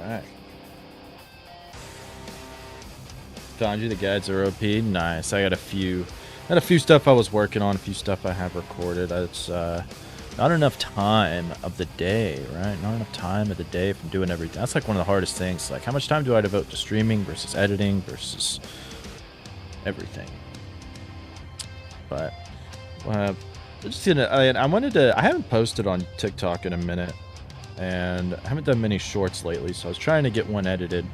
Okay. Found you. The guides are OP. Nice. I got a few stuff I was working on, a few stuff I have recorded. It's not enough time of the day, right? Not enough time of the day from doing everything. That's like one of the hardest things. Like, how much time do I devote to streaming versus editing versus everything? But just gonna. I haven't posted on TikTok in a minute, and I haven't done many shorts lately. So I was trying to get one edited,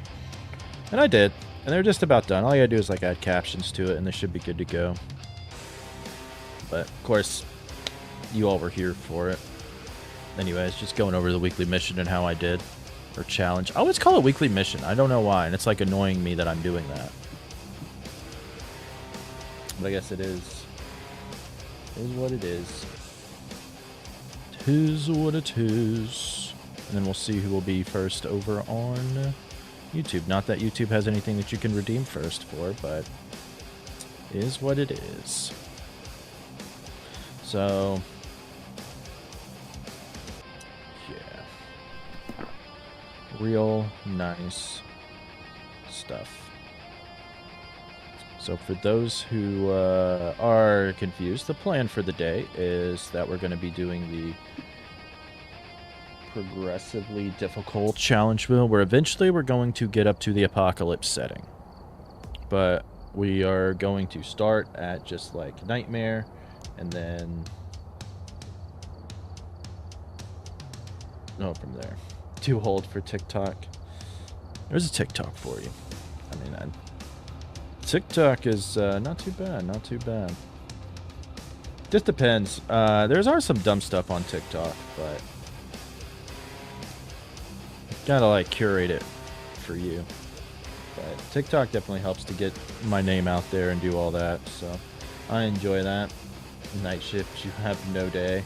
and I did. And they're just about done. All you gotta do is like add captions to it, and they should be good to go. But of course, you all were here for it. Anyways, just going over the weekly mission and how I did, or challenge. I always call it weekly mission. I don't know why, and it's like annoying me that I'm doing that. But I guess it is. It is what it is. Tis what it is. And then we'll see who will be first over on YouTube. Not that YouTube has anything that you can redeem first for, but it is what it is. So, yeah. Real nice stuff. So for those who are confused, the plan for the day is that we're going to be doing the progressively difficult challenge wheel, where eventually we're going to get up to the apocalypse setting. But we are going to start at just like nightmare, and then from there. Too old for TikTok. There's a TikTok for you. I mean, TikTok is not too bad, not too bad. Just depends. There's some dumb stuff on TikTok, but gotta like curate it for you. But TikTok definitely helps to get my name out there and do all that, so I enjoy that. Night shift, you have no day.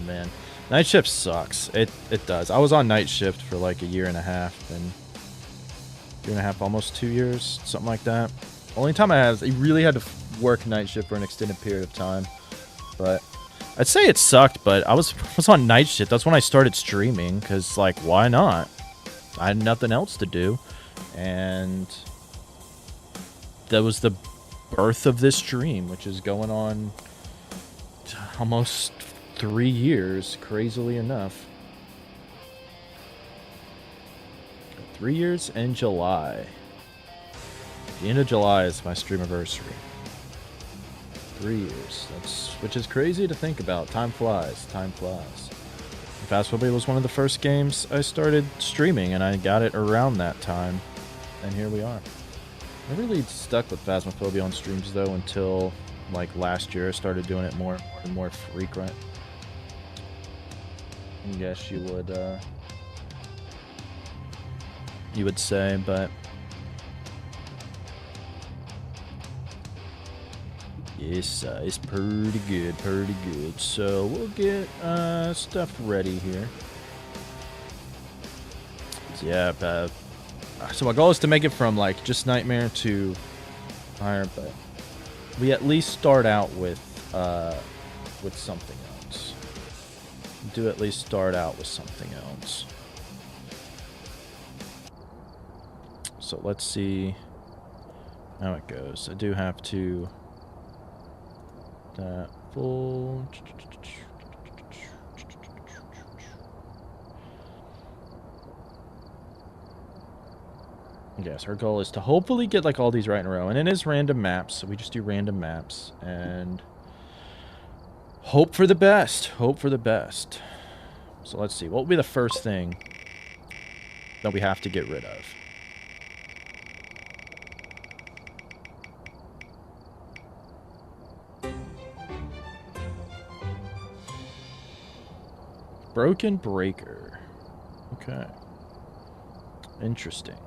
Man, night shift sucks. It does. I was on night shift for like a year and a half, almost 2 years, something like that. Only time I really had to work night shift for an extended period of time. But I'd say it sucked, but I was on night shift. That's when I started streaming, because like, why not? I had nothing else to do, and that was the birth of this stream, which is going on almost 3 years, crazily enough. 3 years in July. The end of July is my stream anniversary. 3 years. Which is crazy to think about. Time flies. Time flies. Phasmophobia was one of the first games I started streaming, and I got it around that time. And here we are. I really stuck with Phasmophobia on streams, though, until like last year. I started doing it more and more frequent. I guess you would say, but yes, it's pretty good, pretty good. So we'll get stuff ready here. So, yeah, so my goal is to make it from like just nightmare to higher, but we at least start out with something else. Do at least start out with something else. So let's see how it goes. I do have to that full. Yes, our goal is to hopefully get like all these right in a row, and it is random maps, so we just do random maps and hope for the best. Hope for the best. So let's see. What will be the first thing that we have to get rid of? Broken breaker. Okay. Interesting.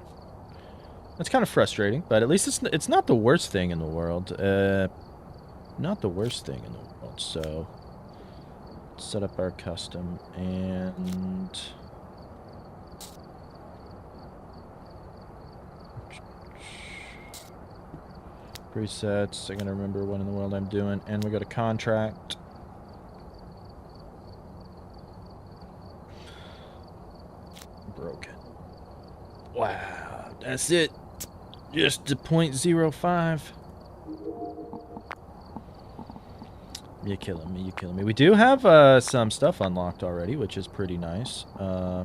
That's kind of frustrating, but at least it's not the worst thing in the world. Not the worst thing in the world. So set up our custom and presets. I gotta remember what in the world I'm doing, and we got a contract. Broken. That's it. Just the 0.05. You're killing me, you're killing me. We do have some stuff unlocked already, which is pretty nice. So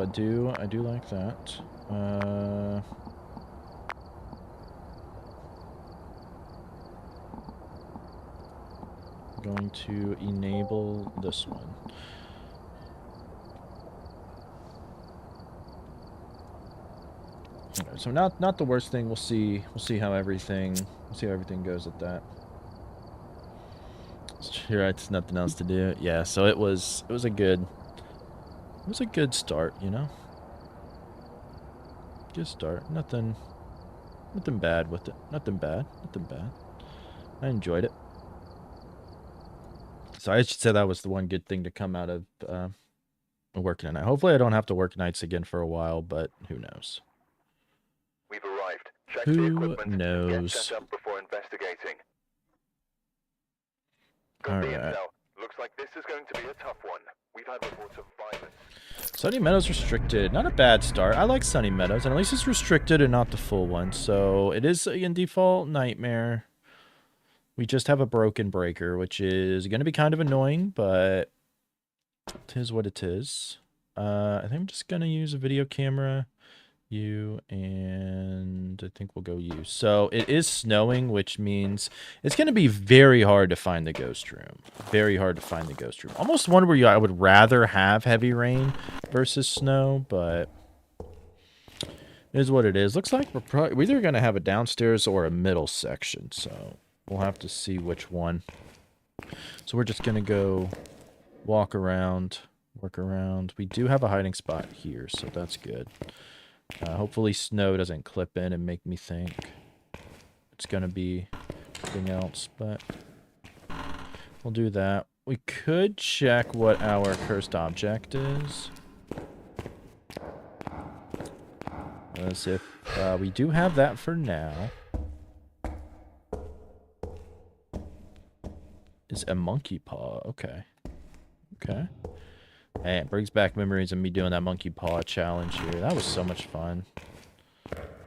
I do like that. Going to enable this one. Okay, so not the worst thing. We'll see how everything goes at that. Sure, it's nothing else to do. Yeah, so it was a good start, you know. Good start. Nothing bad with it. Nothing bad. I enjoyed it. So I should say that was the one good thing to come out of working at night. Hopefully I don't have to work nights again for a while, but who knows? We've arrived. Check Who the equipment knows? and get set up before investigating. All Good right. intel. Looks like this is going to be a tough one. We've had reports of violence. Sunny Meadows restricted. Not a bad start. I like Sunny Meadows, and at least it's restricted and not the full one. So it is in default Nightmare. We just have a broken breaker, which is going to be kind of annoying, but it is what it is. I think I'm just going to use a video camera. You, and I think we'll go you. So it is snowing, which means it's going to be very hard to find the ghost room. Very hard to find the ghost room. Almost one where I would rather have heavy rain versus snow, but it is what it is. Looks like we're either going to have a downstairs or a middle section, so we'll have to see which one. So we're just going to go walk around, work around. We do have a hiding spot here, so that's good. Hopefully snow doesn't clip in and make me think it's going to be something else, but we'll do that. We could check what our cursed object is. As if we do have that for now. Is a monkey paw. Okay. Okay. And it brings back memories of me doing that monkey paw challenge here. That was so much fun.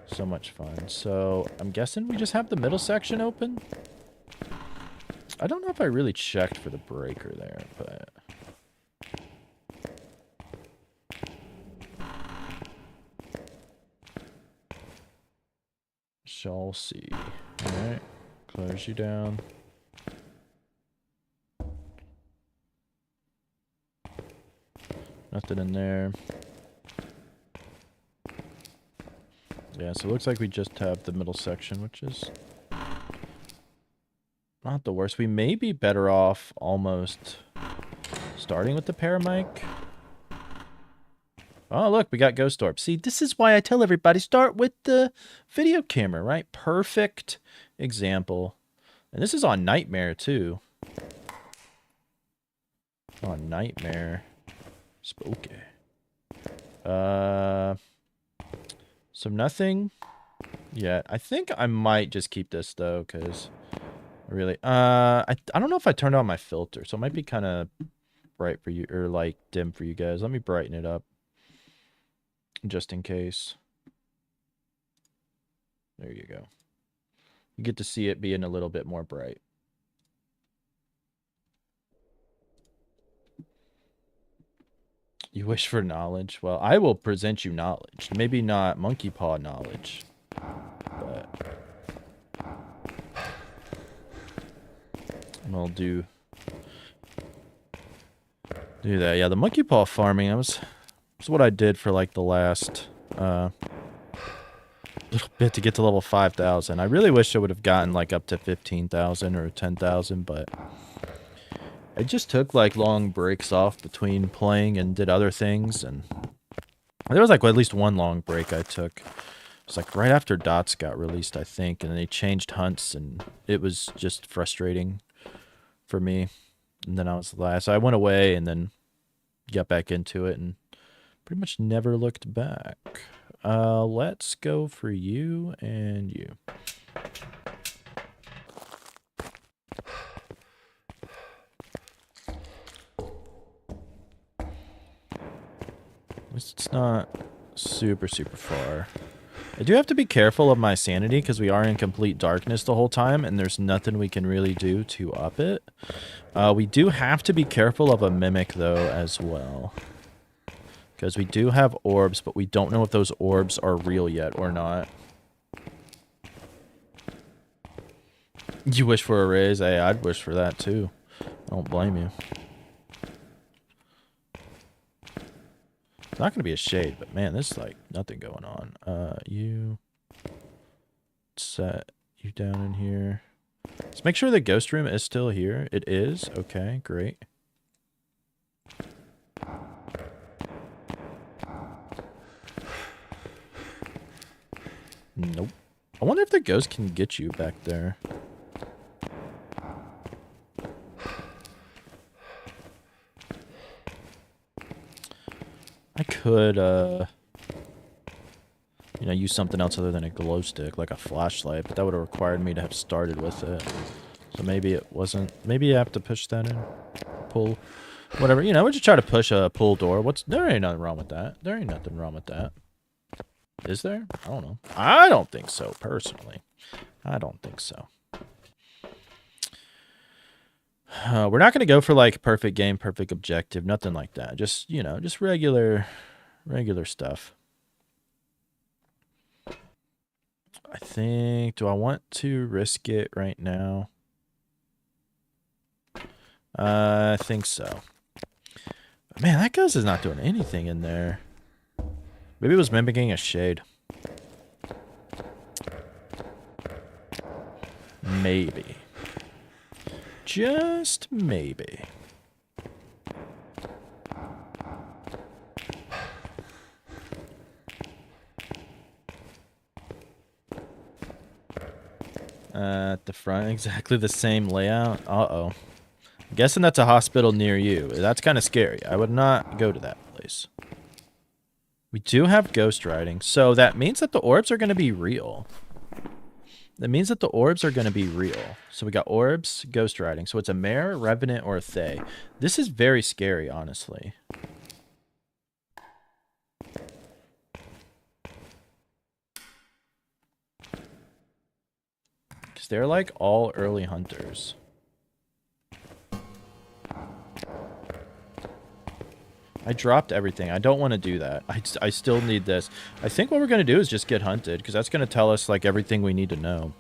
So much fun. So, I'm guessing we just have the middle section open? I don't know if I really checked for the breaker there, but... shall see. Alright. Close you down. Nothing in there. Yeah, so it looks like we just have the middle section, which is not the worst. We may be better off almost starting with the paramic. Oh, look, we got ghost orb. See, this is why I tell everybody, start with the video camera, right? Perfect example. And this is on Nightmare, too. On Nightmare. Spooky. So nothing yet. I think I might just keep this though, because I really I don't know if I turned on my filter, so it might be kind of bright for you, or like dim for you guys. Let me brighten it up just in case. There you go. You get to see it being a little bit more bright. You wish for knowledge? Well, I will present you knowledge. Maybe not monkey paw knowledge, but we'll do that. Yeah, the monkey paw farming, that was what I did for like the last little bit to get to level 5,000. I really wish I would have gotten like up to 15,000 or 10,000, but I just took like long breaks off between playing and did other things, and there was like at least one long break I took. It was like right after Dots got released, I think, and then they changed hunts, and it was just frustrating for me. And then so I went away and then got back into it and pretty much never looked back. Let's go for you and you. least it's not super far. I do have to be careful of my sanity because we are in complete darkness the whole time and there's nothing we can really do to up it. We do have to be careful of a mimic though as well. Because we do have orbs, but we don't know if those orbs are real yet or not. You wish for a raise? Hey, I'd wish for that too. I don't blame you. It's not going to be a shade, but man, there's like nothing going on. You set you down in here. Let's make sure the ghost room is still here. It is. Okay, great. Nope. I wonder if the ghost can get you back there. I could, you know, use something else other than a glow stick, like a flashlight, but that would have required me to have started with it. So maybe it wasn't. Maybe you have to push that in. Pull. Whatever. You know, we just try to push a pull door. There ain't nothing wrong with that. There ain't nothing wrong with that. Is there? I don't know. I don't think so, personally. I don't think so. We're not going to go for, like, perfect game, perfect objective. Nothing like that. Just, you know, just regular stuff. I think... Do I want to risk it right now? I think so. Man, that ghost is not doing anything in there. Maybe it was mimicking a shade. Maybe. Just maybe. At the front, exactly the same layout. Uh-oh. I'm guessing that's a hospital near you. That's kind of scary. I would not go to that place. We do have ghost writing, so that means that the orbs are going to be real. That means that the orbs are going to be real. So we got orbs, ghost writing. So it's a mare, revenant, or a thay. This is very scary, honestly. Because they're like all early hunters. I dropped everything. I don't want to do that. I still need this. I think what we're going to do is just get hunted, because that's going to tell us like everything we need to know.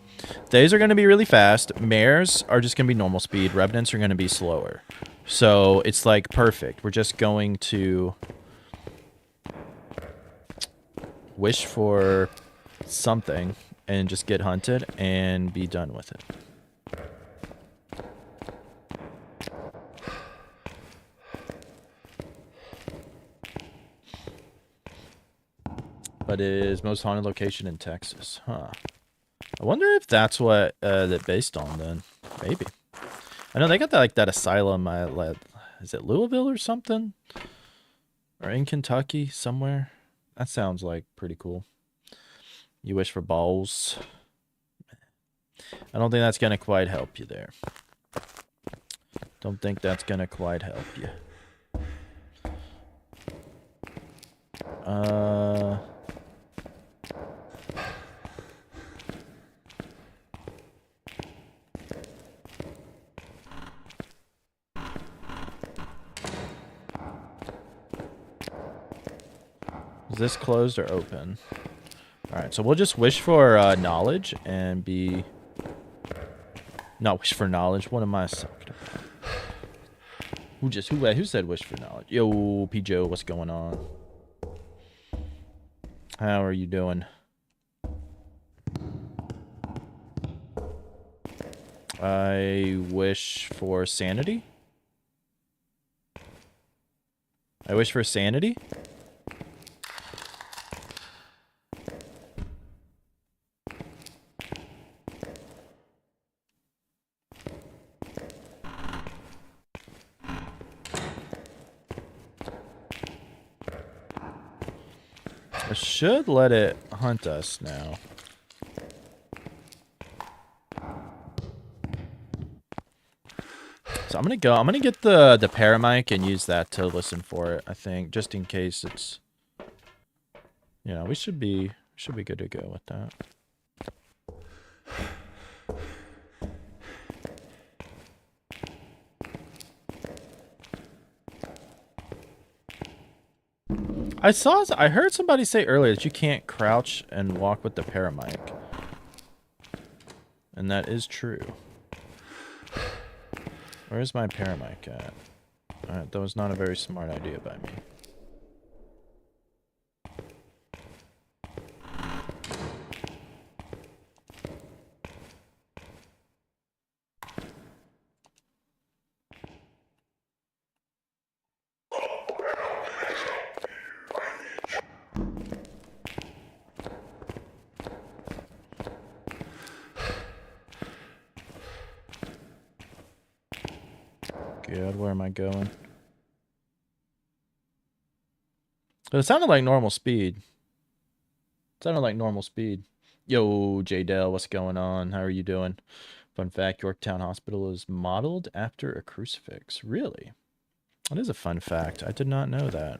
Thays are going to be really fast. Mares are just going to be normal speed. Revenants are going to be slower. So it's like perfect. We're just going to wish for something and just get hunted and be done with it. But it is most haunted location in Texas. Huh. I wonder if that's what that based on then. Maybe. I know they got that, like that asylum. Is it Louisville or something? Or in Kentucky somewhere? That sounds like pretty cool. You wish for balls. I don't think that's going to quite help you there. Don't think that's going to quite help you. Is this closed or open? Alright, so we'll just wish for knowledge and be... Not wish for knowledge. What am I talking about? Who said wish for knowledge? Yo, P. Joe, what's going on? How are you doing? I wish for sanity. I wish for sanity. I should let it hunt us now. So I'm gonna get the paramic and use that to listen for it, I think, just in case it's You know, we should be good to go with that. I heard somebody say earlier that you can't crouch and walk with the paramic. And that is true. Where's my paramic at? That was not a very smart idea by me. Good, where am I going? But it sounded like normal speed. It sounded like normal speed. Yo, J-Dell, what's going on? How are you doing? Fun fact, Yorktown Hospital is modeled after a crucifix. Really? That is a fun fact. I did not know that.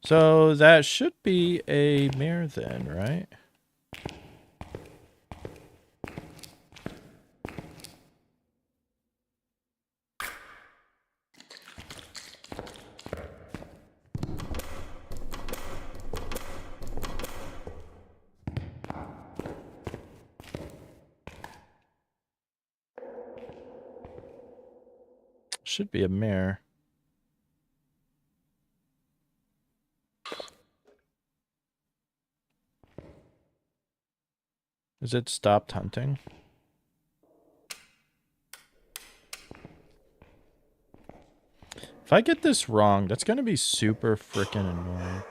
So that should be a mare then, right? Should be a mare. Is it stopped hunting? If I get this wrong, that's going to be super freaking annoying.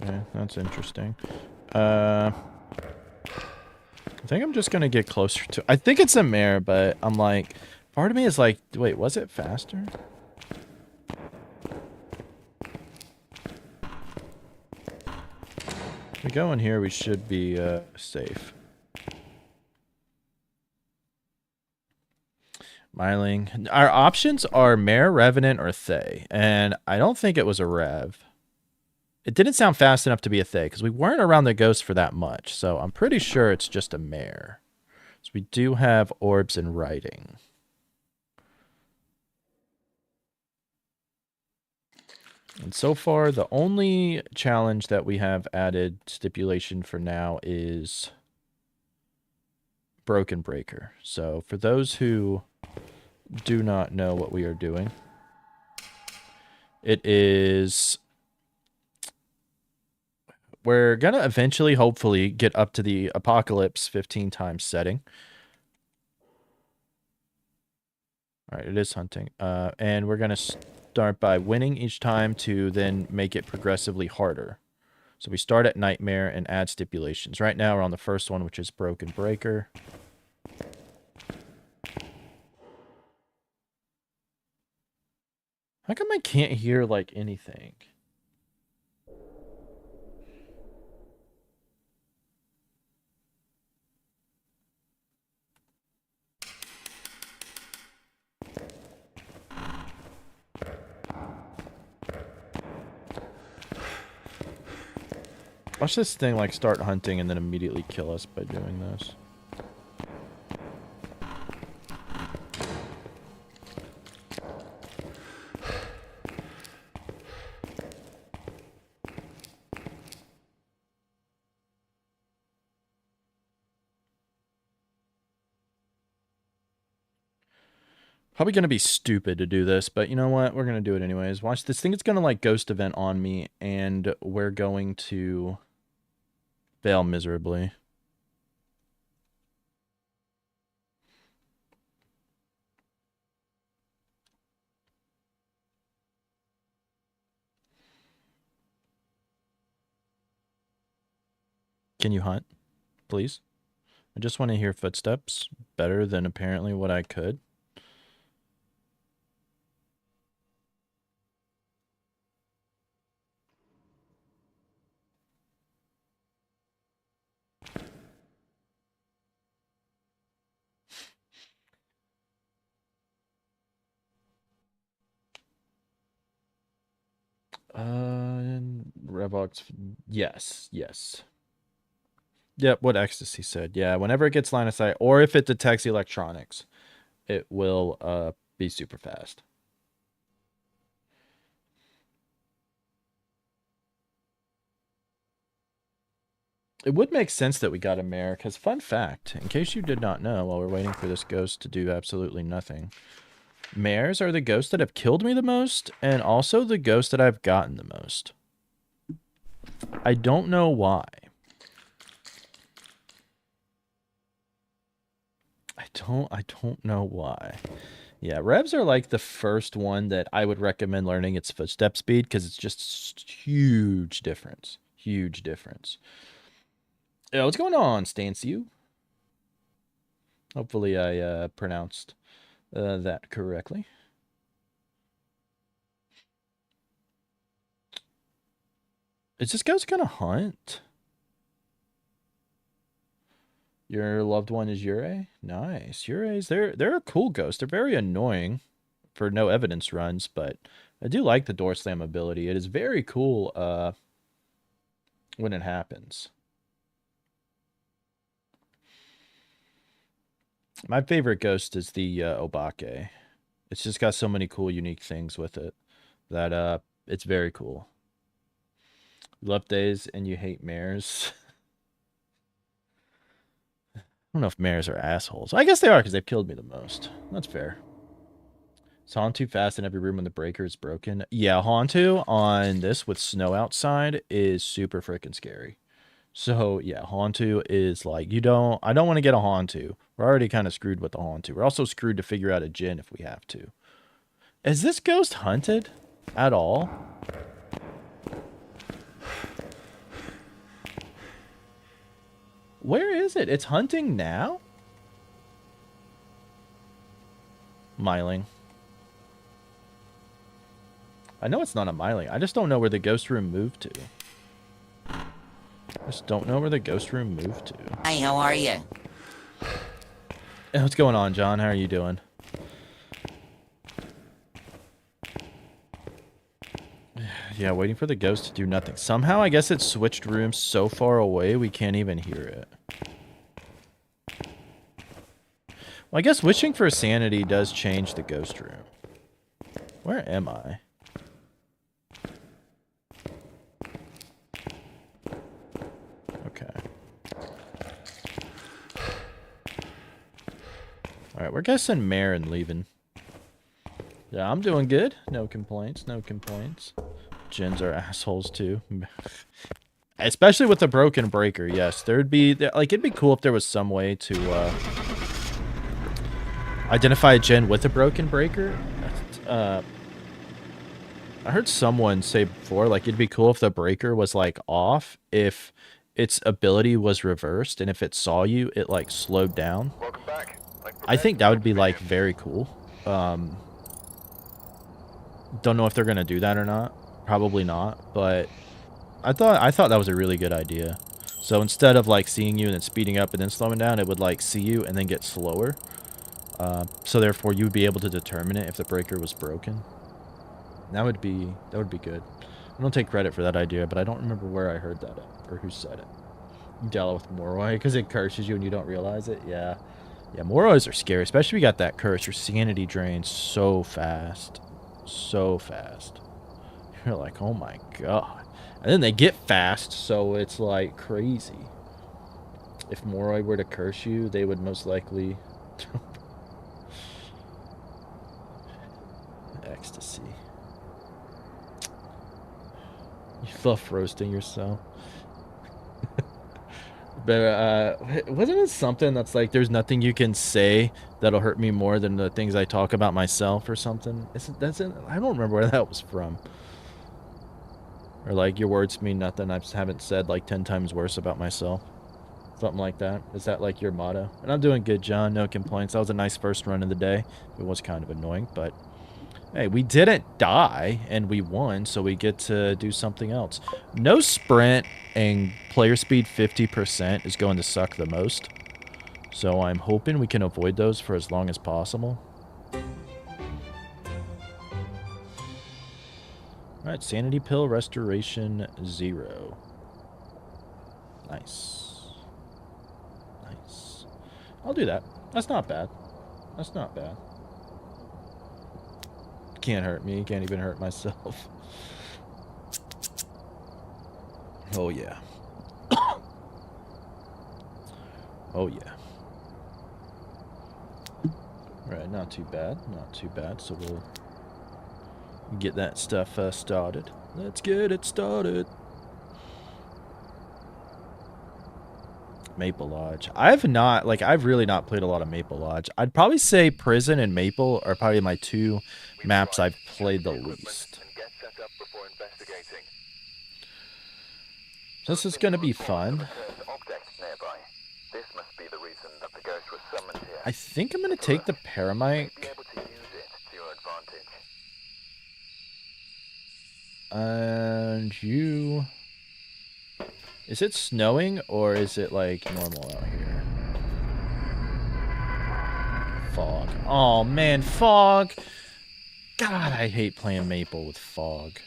Okay, that's interesting. I think I'm just going to get closer to... I think it's a mare, but I'm like... Part of me is like, wait, was it faster? If we go in here, we should be safe. Myling. Our options are Mare, Revenant, or Thay. And I don't think it was a Rev. It didn't sound fast enough to be a Thay, because we weren't around the ghost for that much. So I'm pretty sure it's just a Mare. So we do have orbs in writing. And so far, the only challenge that we have added stipulation for now is Broken Breaker. So for those who do not know what we are doing, it is... We're going to eventually, hopefully, get up to the Apocalypse 15 times setting. All right, it is hunting. And we're going to start by winning each time to then make it progressively harder. So we start at Nightmare and add stipulations. Right now we're on the first one, which is Broken Breaker. How come I can't hear, like, anything? Watch this thing, like, start hunting and then immediately kill us by doing this. Probably going to be stupid to do this, but you know what? We're going to do it anyways. Watch this thing. It's going to, like, ghost event on me, and we're going to fail miserably. Can you hunt, please? I just want to hear footsteps better than apparently what I could. Starbucks. Yes, yes. Yep, what Ecstasy said. Yeah, whenever it gets line of sight, or if it detects electronics, it will be super fast. It would make sense that we got a mare, because fun fact, in case you did not know, while we're waiting for this ghost to do absolutely nothing, mares are the ghosts that have killed me the most, and also the ghosts that I've gotten the most. I don't know why. I don't know why. Yeah, revs are like the first one that I would recommend learning its footstep speed, because it's just huge difference. Huge difference. Yeah, what's going on, Stancew? Hopefully I pronounced that correctly. Is this ghost gonna hunt? Your loved one is Yurei? Nice. Yureis, they're a cool ghost. They're very annoying for no evidence runs, but I do like the door slam ability. It is very cool when it happens. My favorite ghost is the Obake. It's just got so many cool, unique things with it that it's very cool. You love days and you hate mares. I don't know if mares are assholes. I guess they are because they've killed me the most. That's fair. Is Hantu fast in every room when the breaker is broken? Yeah, Hantu on this with snow outside is super freaking scary. So yeah, Hantu is like, I don't want to get a Hantu. We're already kind of screwed with the Hantu. We're also screwed to figure out a Jinn if we have to. Is this ghost hunted at all? Where is it? It's hunting now? Myling. I know it's not a Myling. I just don't know where the ghost room moved to. Just don't know where the ghost room moved to. Hi, how are you? What's going on, John? How are you doing? Yeah, waiting for the ghost to do nothing. Somehow, I guess it switched rooms so far away we can't even hear it. Well, I guess wishing for sanity does change the ghost room. Where am I? Okay. Alright, we're guessing mare and leaving. Yeah, I'm doing good. No complaints, no complaints. Jinns are assholes too. Especially with the broken breaker, yes. There'd be, like, it'd be cool if there was some way to identify a Jinn with a broken breaker. I heard someone say before, like, it'd be cool if the breaker was, like, off, if its ability was reversed, and if it saw you, it, like, slowed down. Welcome back. I think that would be, like, very cool. Don't know if they're gonna do that or not. Probably not, but I thought that was a really good idea. So instead of like seeing you and then speeding up and then slowing down, it would like see you and then get slower. So therefore you would be able to determine it if the breaker was broken. That would be good. I don't take credit for that idea, but I don't remember where I heard that or who said it. You deal with Moroi because it curses you and you don't realize it. Yeah. Yeah, Morois are scary, especially if you got that curse. Your sanity drains so fast. So fast. You're like, oh my god. And then they get fast, so it's like crazy. If Moroi were to curse you, they would most likely... Ecstasy. You love roasting yourself. But wasn't it something that's like, there's nothing you can say that'll hurt me more than the things I talk about myself or something? I don't remember where that was from. Or like, your words mean nothing. I haven't said like 10 times worse about myself. Something like that. Is that like your motto? And I'm doing good, John. No complaints. That was a nice first run of the day. It was kind of annoying, but hey, we didn't die and we won, so we get to do something else. No sprint and player speed 50% is going to suck the most. So I'm hoping we can avoid those for as long as possible. Alright, sanity pill restoration 0. Nice. Nice. I'll do that. That's not bad. That's not bad. Can't hurt me. Can't even hurt myself. Oh, yeah. Oh, yeah. Right, not too bad. Not too bad. So we'll get that stuff started. Let's get it started. Maple Lodge. I've really not played a lot of Maple Lodge. I'd probably say Prison and Maple are probably my two maps I've played the least. This is going to be fun. I think I'm going to take the Paramic. And you... Is it snowing, or is it, like, normal out here? Fog. Oh, man, fog! God, I hate playing Maple with fog.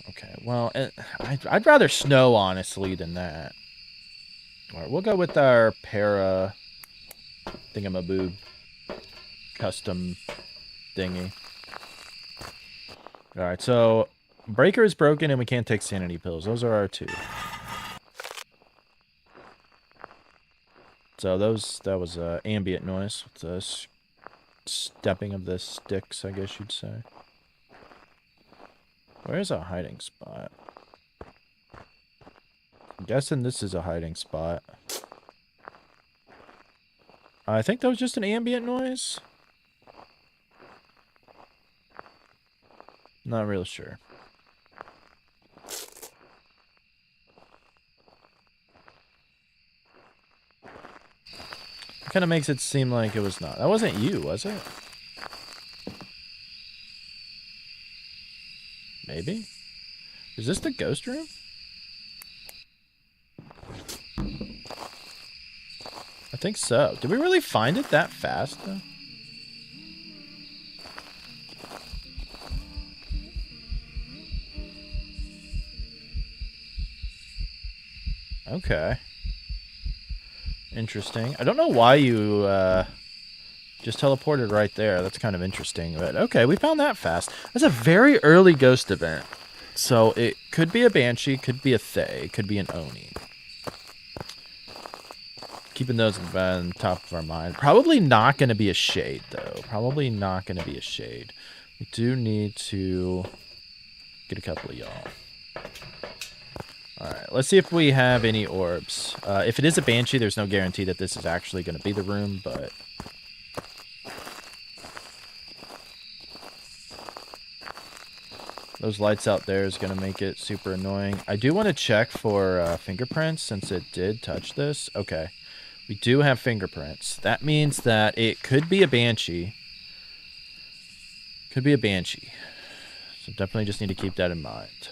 Okay, well, I'd rather snow, honestly, than that. Alright, we'll go with our para thingamaboob custom thingy. Alright, so breaker is broken and we can't take sanity pills. Those are our two. So that was ambient noise. It's a stepping of the sticks, I guess you'd say. Where's a hiding spot? I'm guessing this is a hiding spot. I think that was just an ambient noise. Not real sure. Kind of makes it seem like it was not. That wasn't you, was it? Maybe? Is this the ghost room? I think so. Did we really find it that fast, though? Okay. Interesting. I don't know why you just teleported right there. That's kind of interesting. But okay, we found that fast. That's a very early ghost event. So it could be a Banshee, could be a Thay, could be an Oni. Keeping those on the top of our mind. Probably not going to be a Shade, though. Probably not going to be a Shade. We do need to get a couple of y'all. Alright, let's see if we have any orbs. If it is a Banshee, there's no guarantee that this is actually going to be the room, but... Those lights out there is going to make it super annoying. I do want to check for fingerprints since it did touch this. Okay, we do have fingerprints. That means that it could be a Banshee. Could be a Banshee. So definitely just need to keep that in mind.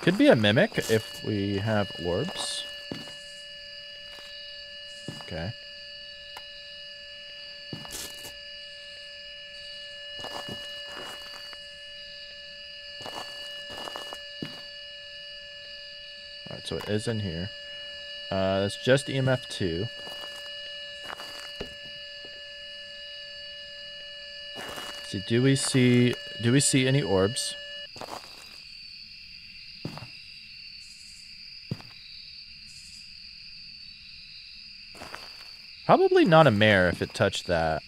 Could be a Mimic if we have orbs. Okay. Alright, so it is in here. That's just EMF 2. See, do we see any orbs? Probably not a mare if it touched that,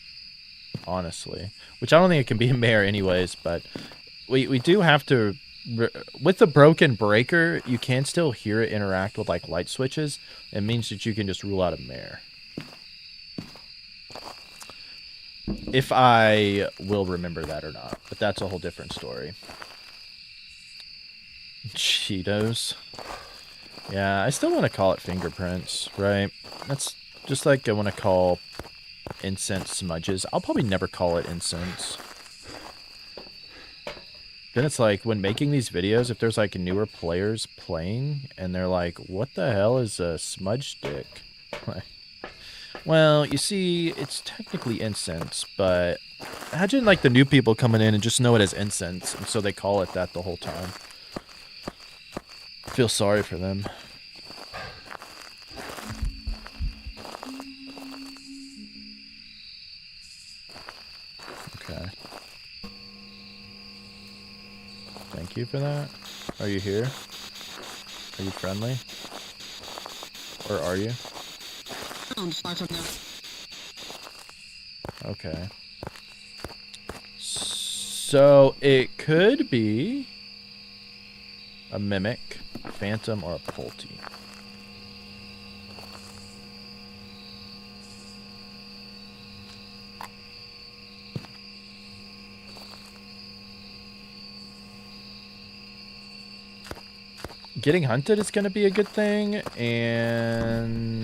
honestly. Which I don't think it can be a mare anyways, but we do have to... With the broken breaker, you can still hear it interact with, like, light switches. It means that you can just rule out a mare. If I will remember that or not. But that's a whole different story. Cheetos. Yeah, I still want to call it fingerprints, right? That's... Just like I want to call incense smudges. I'll probably never call it incense. Then it's like, when making these videos, if there's like newer players playing, and they're like, what the hell is a smudge stick? Like, Well, you see, it's technically incense, but imagine like the new people coming in and just know it as incense, and so they call it that the whole time. I feel sorry for them. Okay. Thank you for that. Are you here? Are you friendly? Or are you? Okay. So it could be a mimic, a phantom, or a Pulte. Getting hunted is going to be a good thing, and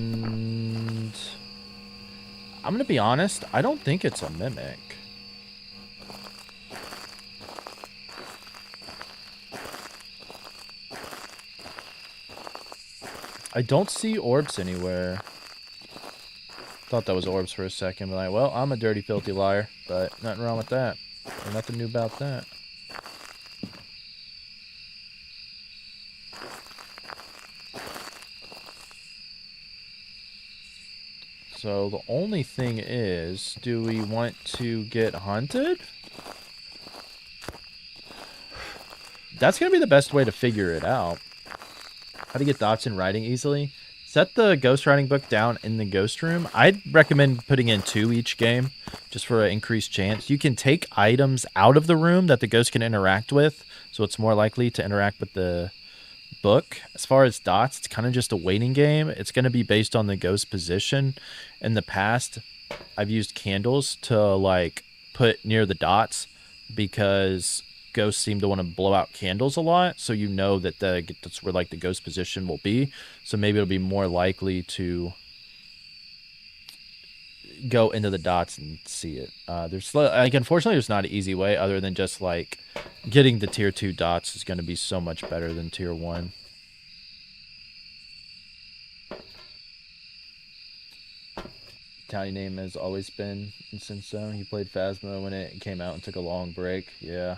I'm going to be honest, I don't think it's a mimic. I don't see orbs anywhere. Thought that was orbs for a second, but like, well, I'm a dirty, filthy liar, but nothing wrong with that. There's nothing new about that. So the only thing is, do we want to get hunted? That's going to be the best way to figure it out. How to get dots in writing easily. Set the ghost writing book down in the ghost room. I'd recommend putting in 2 each game, just for an increased chance. You can take items out of the room that the ghost can interact with, so it's more likely to interact with the book. As far as dots, it's kind of just a waiting game. It's going to be based on the ghost position. In the past, I've used candles to like put near the dots because ghosts seem to want to blow out candles a lot, so you know that that's where like the ghost position will be. So maybe it'll be more likely to go into the dots and see it. There's like, unfortunately, there's not an easy way other than just like getting the tier 2 dots is going to be so much better than tier 1. Italian name has always been Incenso. He played Phasmo when it came out and took a long break. Yeah.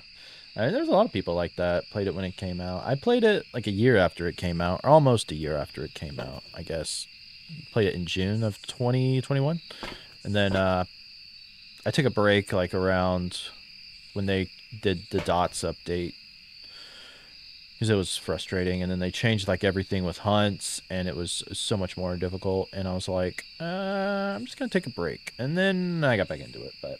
I mean, there's a lot of people like that. Played it when it came out. I played it like a year after it came out, or almost a year after it came out, I guess. Played it in June of 2021. And then I took a break like around when they did the dots update, because it was frustrating, and then they changed like everything with hunts, and it was so much more difficult, and I was like, I'm just gonna take a break, and then I got back into it. But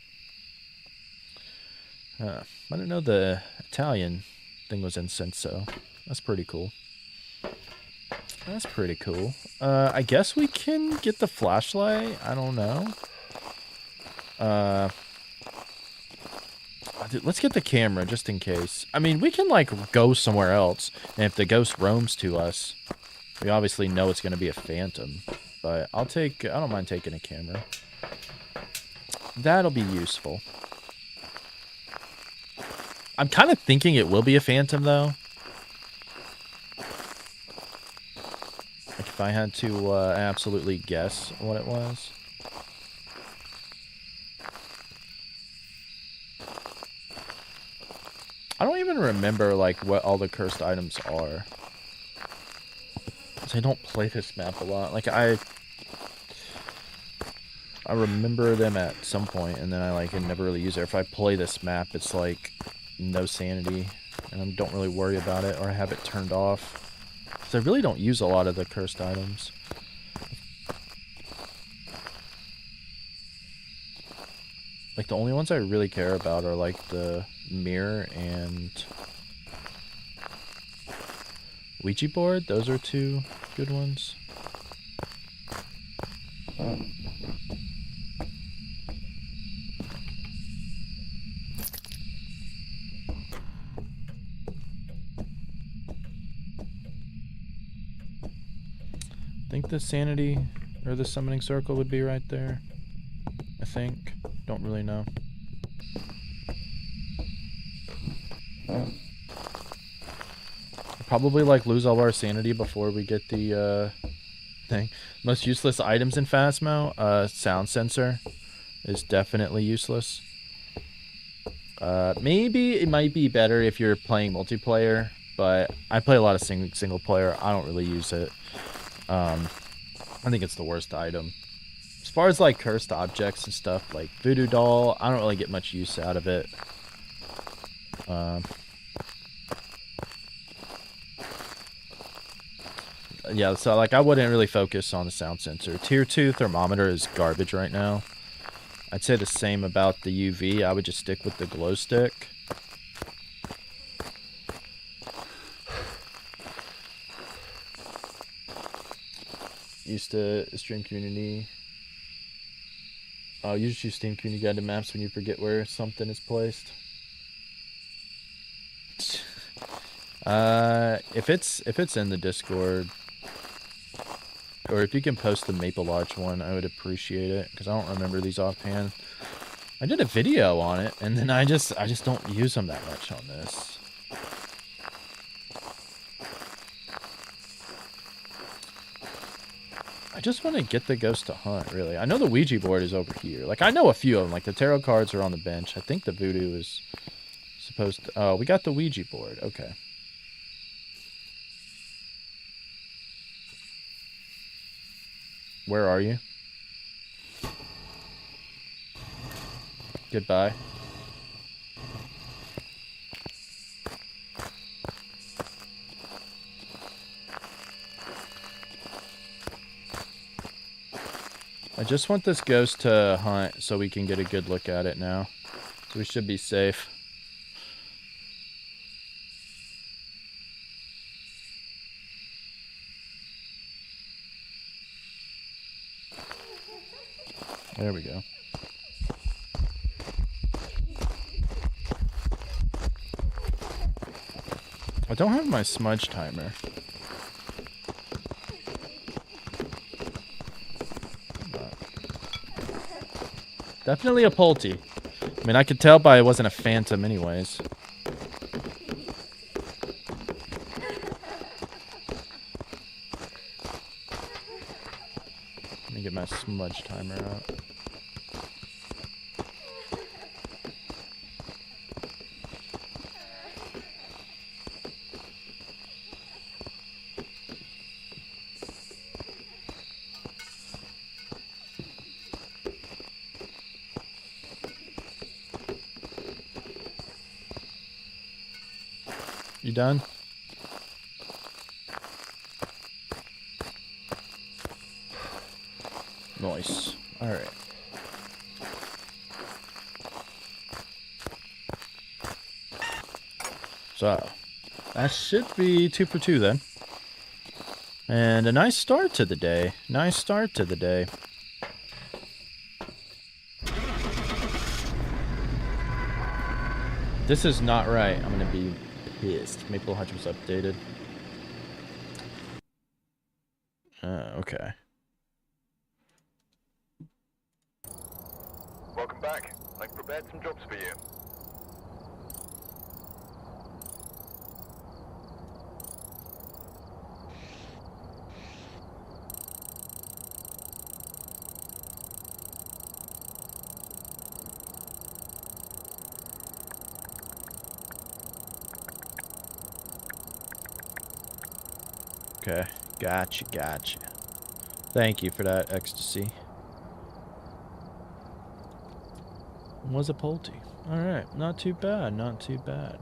I didn't know the Italian thing was Incenso. That's pretty cool. That's pretty cool. I guess we can get the flashlight. I don't know. Let's get the camera just in case. I mean, we can like go somewhere else, and if the ghost roams to us, we obviously know it's going to be a phantom. But I don't mind taking a camera. That'll be useful. I'm kind of thinking it will be a phantom though. Like if I had to absolutely guess what it was. I don't even remember like what all the cursed items are. Cause I don't play this map a lot. Like I remember them at some point, and then I never really use it. If I play this map, it's like no sanity, and I don't really worry about it, or I have it turned off. Cause I really don't use a lot of the cursed items. Like the only ones I really care about are like the mirror and Ouija board. Those are 2 good ones. I think the sanity or the summoning circle would be right there. I think. Don't really know. Probably lose all our sanity before we get the thing. Most useless items in Phasmo? Sound sensor is definitely useless. Maybe it might be better if you're playing multiplayer, but I play a lot of single player. I don't really use it. I think it's the worst item. As far as like cursed objects and stuff, like Voodoo Doll, I don't really get much use out of it. Yeah, so like I wouldn't really focus on the sound sensor. Tier 2 thermometer is garbage right now. I'd say the same about the UV. I would just stick with the glow stick. Used to stream community. Oh, you just use Steam Community Guide to maps when you forget where something is placed. If it's in the Discord, or if you can post the Maple Arch one, I would appreciate it, because I don't remember these offhand. I did a video on it, and then I just don't use them that much on this. I just want to get the ghost to hunt, really. I know the Ouija board is over here. Like, I know a few of them. Like, the tarot cards are on the bench. I think the voodoo is supposed to... Oh, we got the Ouija board. Okay. Where are you? Goodbye. I just want this ghost to hunt so we can get a good look at it now. So we should be safe. There we go. I don't have my smudge timer. Definitely a Polty. I mean, I could tell by it wasn't a phantom anyways. Let me get my smudge timer out. You done? Nice. Alright. So, that should be 2 for 2 then. And a nice start to the day. Nice start to the day. This is not right. I'm gonna be pissed. Maple Hutch was updated. Okay. Welcome back. I've prepared some jobs for you. Okay. Gotcha, gotcha. Thank you for that ecstasy. Was a Polty. Alright, not too bad, not too bad.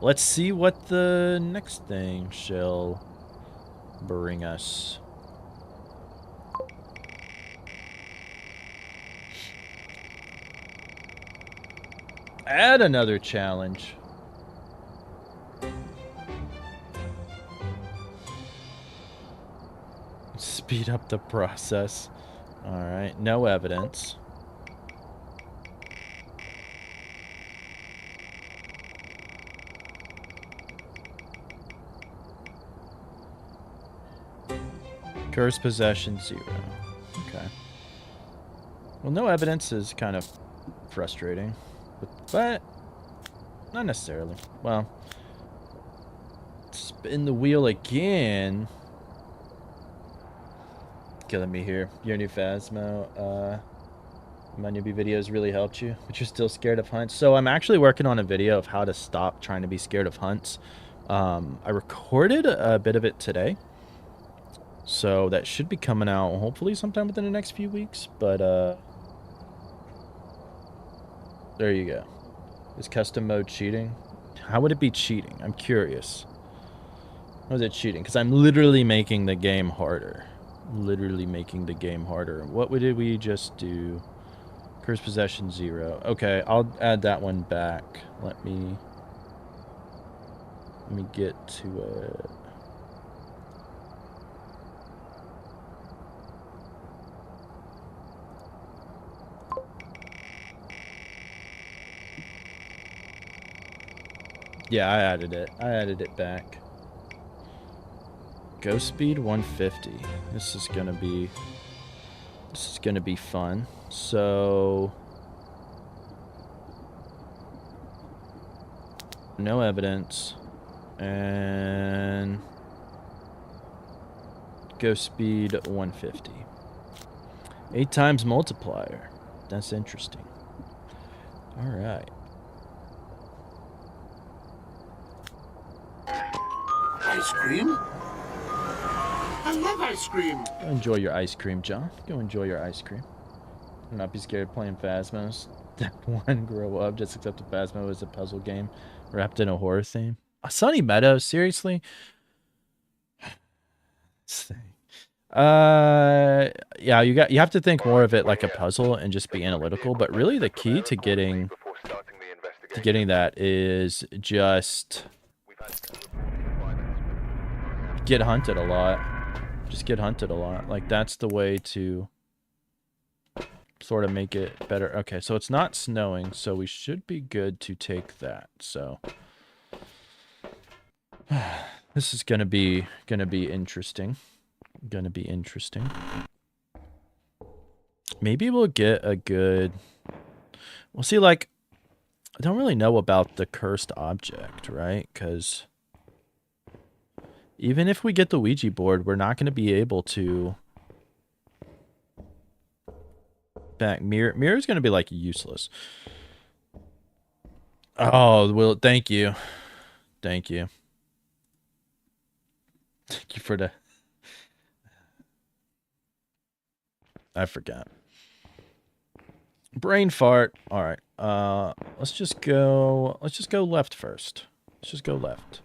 Let's see what the next thing shall bring us. Add another challenge. Speed up the process. Alright, no evidence. Curse possession 0. Okay. Well, no evidence is kind of frustrating. But not necessarily. Well, spin the wheel again. killing me here. Your new Phasmo, my newbie videos really helped you, but you're still scared of hunts. So I'm actually working on a video of how to stop trying to be scared of hunts. I recorded a bit of it today, so that should be coming out hopefully sometime within the next few weeks. But there you go. Is custom mode cheating? How would it be cheating? I'm curious. How is it cheating? Because I'm literally making the game harder. Literally making the game harder. What did we just do? Curse possession 0. Okay, I'll add that one back. Let me get to it. Yeah, I added it. I added it back. Ghost speed 150. This is gonna be fun. So no evidence and ghost speed 150. 8 times multiplier. That's interesting. All right. Ice cream? I love ice cream. Go enjoy your ice cream, John. Go enjoy your ice cream. Do not be scared of playing Phasmos. Step 1, grow up. Just accept the Phasmo as a puzzle game wrapped in a horror theme. Sunny Meadows, seriously? Yeah, you have to think more of it like a puzzle and just be analytical, but really the key to getting that is just get hunted a lot. Just get hunted a lot. Like, that's the way to sort of make it better. Okay, so it's not snowing, so we should be good to take that. So this is gonna be interesting. Maybe we'll get a good. We'll see. Like, I don't really know about the cursed object, right? Because even if we get the Ouija board, we're not going to be able to back mirror. Mirror's going to be like useless. Oh, well, thank you. Thank you. Thank you for the. I forgot. Brain fart. All right. Let's just go left first. Let's just go left.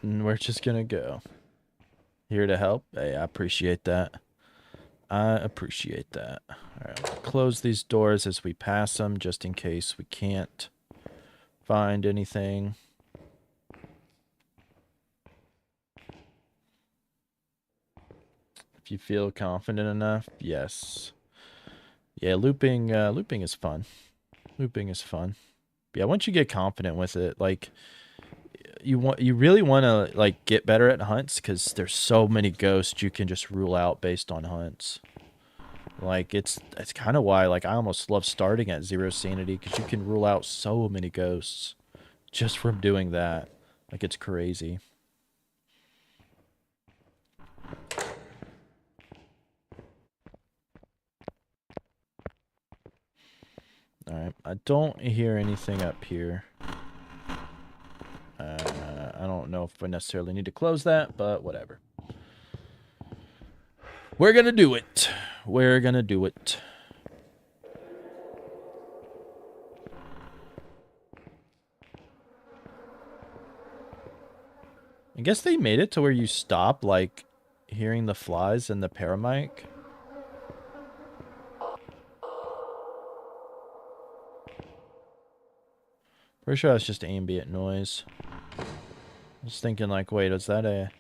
And we're just gonna go. Here to help. Hey, I appreciate that. I appreciate that. All right, we'll close these doors as we pass them, just in case we can't find anything. If you feel confident enough, yes. Yeah, looping is fun. Looping is fun. Yeah, once you get confident with it, like you really want to like get better at hunts because there's so many ghosts you can just rule out based on hunts. Like it's kind of why like I almost love starting at 0 sanity because you can rule out so many ghosts just from doing that. Like it's crazy. All right, I don't hear anything up here. I don't know if we necessarily need to close that, but whatever. We're gonna do it. We're gonna do it. I guess they made it to where you stop, like, hearing the flies in the paramic. Pretty sure that's just ambient noise. I was thinking, like, wait, was that a...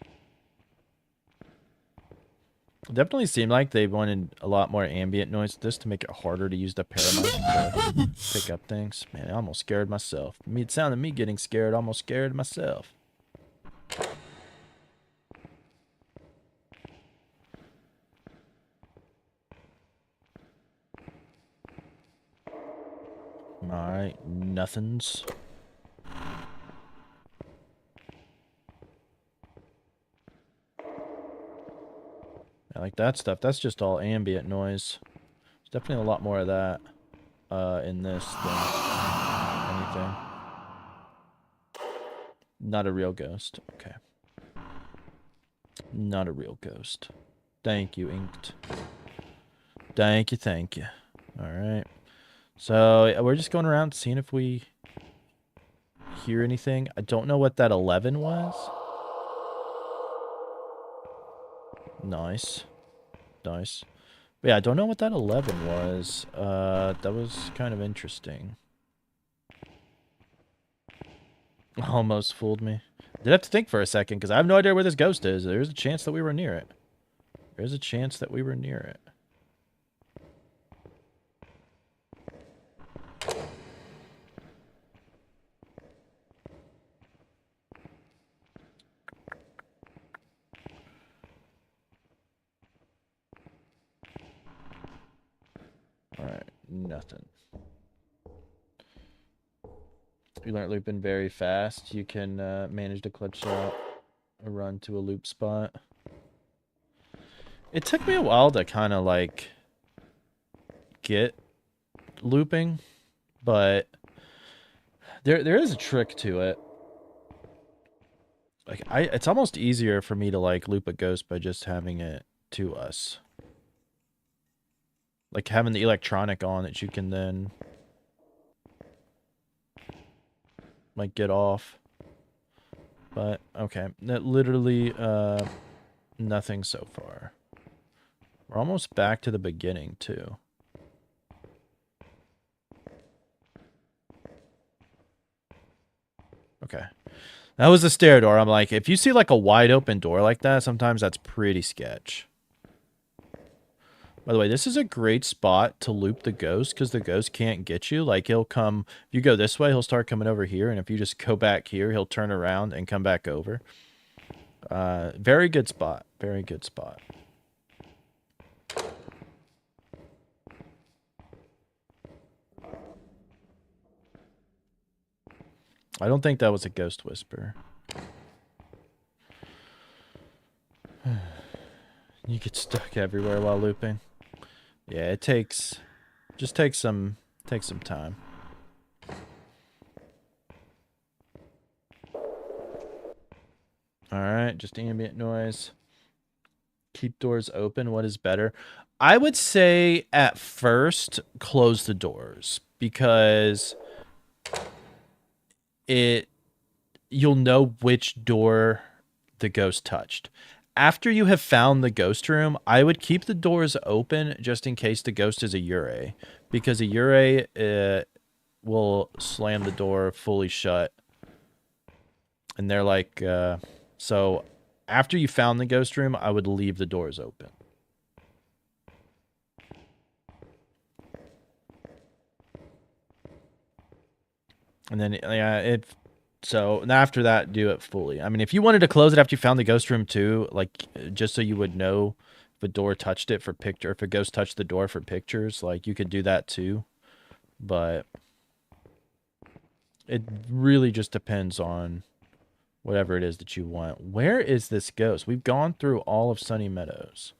It definitely seemed like they wanted a lot more ambient noise just to make it harder to use the paramic to pick up things. Man, I almost scared myself. It sounded me getting scared, almost scared myself. Alright, nothings. I like that stuff. That's just all ambient noise. There's definitely a lot more of that in this than anything. Not a real ghost. Okay. Not a real ghost. Thank you, Inked. Thank you, thank you. Alright. So, we're just going around seeing if we hear anything. I don't know what that 11 was. Nice. Nice. But yeah, I don't know what that 11 was. That was kind of interesting. Almost fooled me. Did have to think for a second, because I have no idea where this ghost is. There's a chance that we were near it. There's a chance that we were near it. Alright, nothing. You learn looping very fast. You can manage to clutch out a run to a loop spot. It took me a while to kind of like get looping, but there is a trick to it. Like it's almost easier for me to like loop a ghost by just having it to us. Like having the electronic on that you can then like get off. But okay, that literally nothing so far. We're almost back to the beginning too. Okay. That was the stair door. I'm like, if you see like a wide open door like that, sometimes that's pretty sketch. By the way, this is a great spot to loop the ghost because the ghost can't get you. Like, he'll come, if you go this way, he'll start coming over here. And if you just go back here, he'll turn around and come back over. Very good spot. Very good spot. I don't think that was a ghost whisper. You get stuck everywhere while looping. Yeah, it takes some time. All right, just ambient noise. Keep doors open. What is better? I would say at first close the doors because you'll know which door the ghost touched. After you have found the ghost room, I would keep the doors open just in case the ghost is a Yurei, because a Yurei will slam the door fully shut. And they're like, so after you found the ghost room, I would leave the doors open. And then, yeah, so after that, do it fully. I mean, if you wanted to close it after you found the ghost room too, like just so you would know if a door touched it for picture, if a ghost touched the door for pictures, like you could do that too. But it really just depends on whatever it is that you want. Where is this ghost? We've gone through all of Sunny Meadows.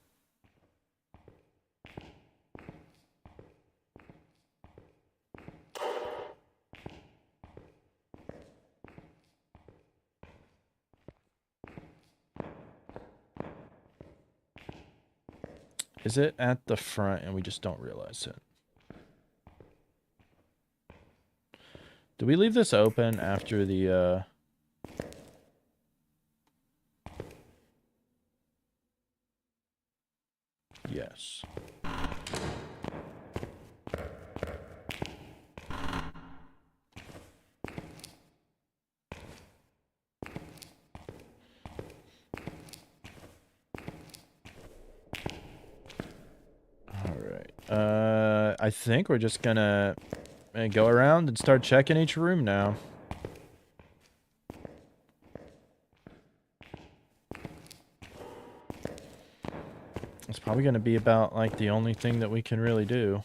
Is it at the front and we just don't realize it? Do we leave this open after the, Yes. I think we're just gonna go around and start checking each room now. It's probably gonna be about like the only thing that we can really do.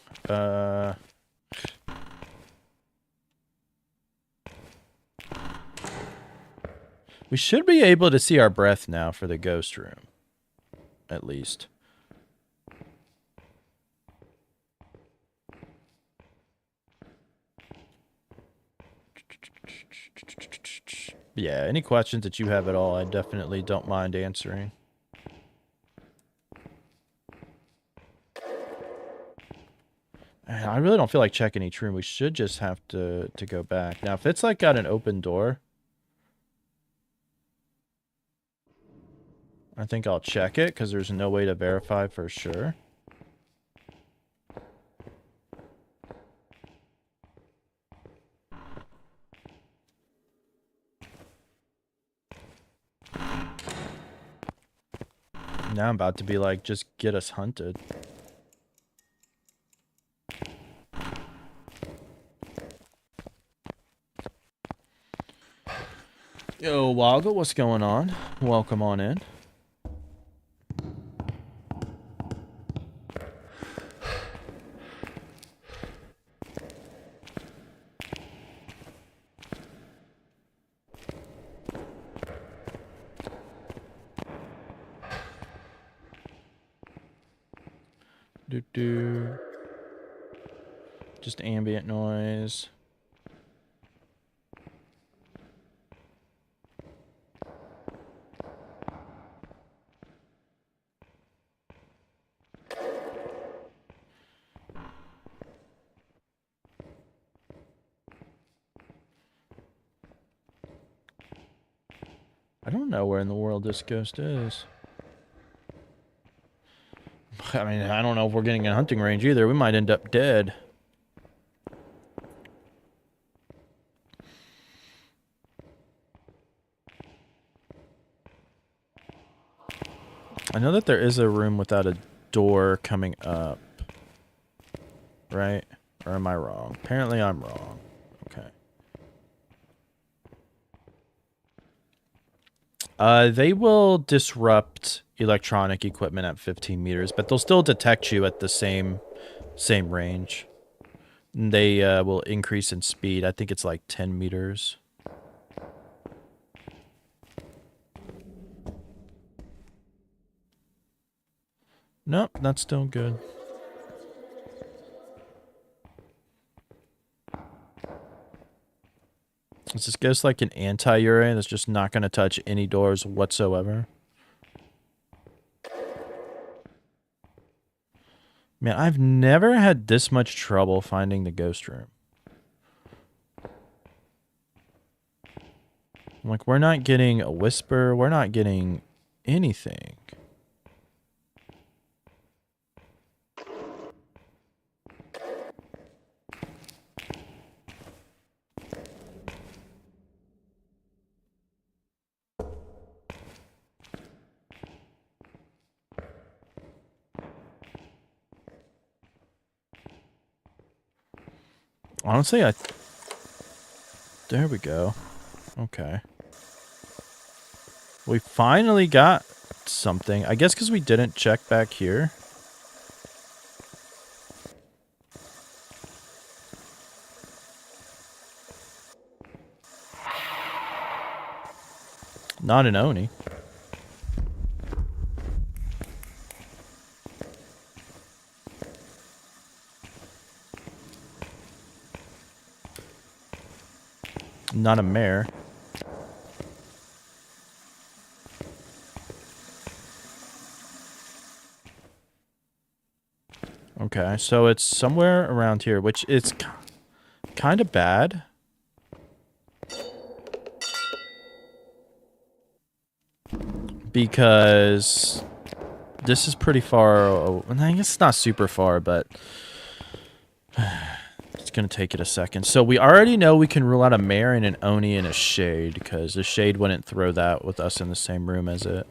We should be able to see our breath now for the ghost room. At least. Yeah, any questions that you have at all, I definitely don't mind answering. I really don't feel like checking each room. We should just have to go back. Now, if it's like got an open door, I think I'll check it because there's no way to verify for sure. Now I'm about to be like, just get us hunted. Yo, Woggle, what's going on? Welcome on in. Do. Just ambient noise. I don't know where in the world this ghost is. I mean, I don't know if we're getting a hunting range either. We might end up dead. I know that there is a room without a door coming up. Right? Or am I wrong? Apparently I'm wrong. Okay. They will disrupt electronic equipment at 15 meters, but they'll still detect you at the same range. They will increase in speed. I think it's like 10 meters. Nope, that's still good. Is this ghost like an anti-Uri that's just not going to touch any doors whatsoever? Man, I've never had this much trouble finding the ghost room. Like, we're not getting a whisper. We're not getting anything. Honestly, there we go. Okay. We finally got something. I guess because we didn't check back here. Not an Oni. Not a mare. Okay, so it's somewhere around here, which is kind of bad. Because this is pretty far. I guess it's not super far, but it's going to take it a second. So we already know we can rule out a mare and an Oni and a shade, because the shade wouldn't throw that with us in the same room as it.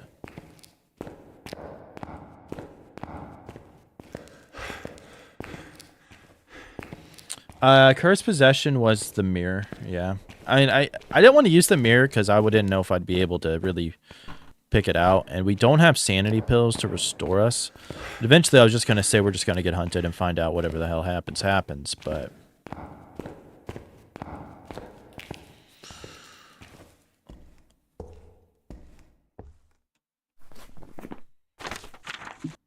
Cursed Possession was the mirror, yeah. I mean, I didn't want to use the mirror because I didn't know if I'd be able to really pick it out. And we don't have sanity pills to restore us. But eventually, I was just going to say we're just going to get hunted and find out whatever the hell happens, but...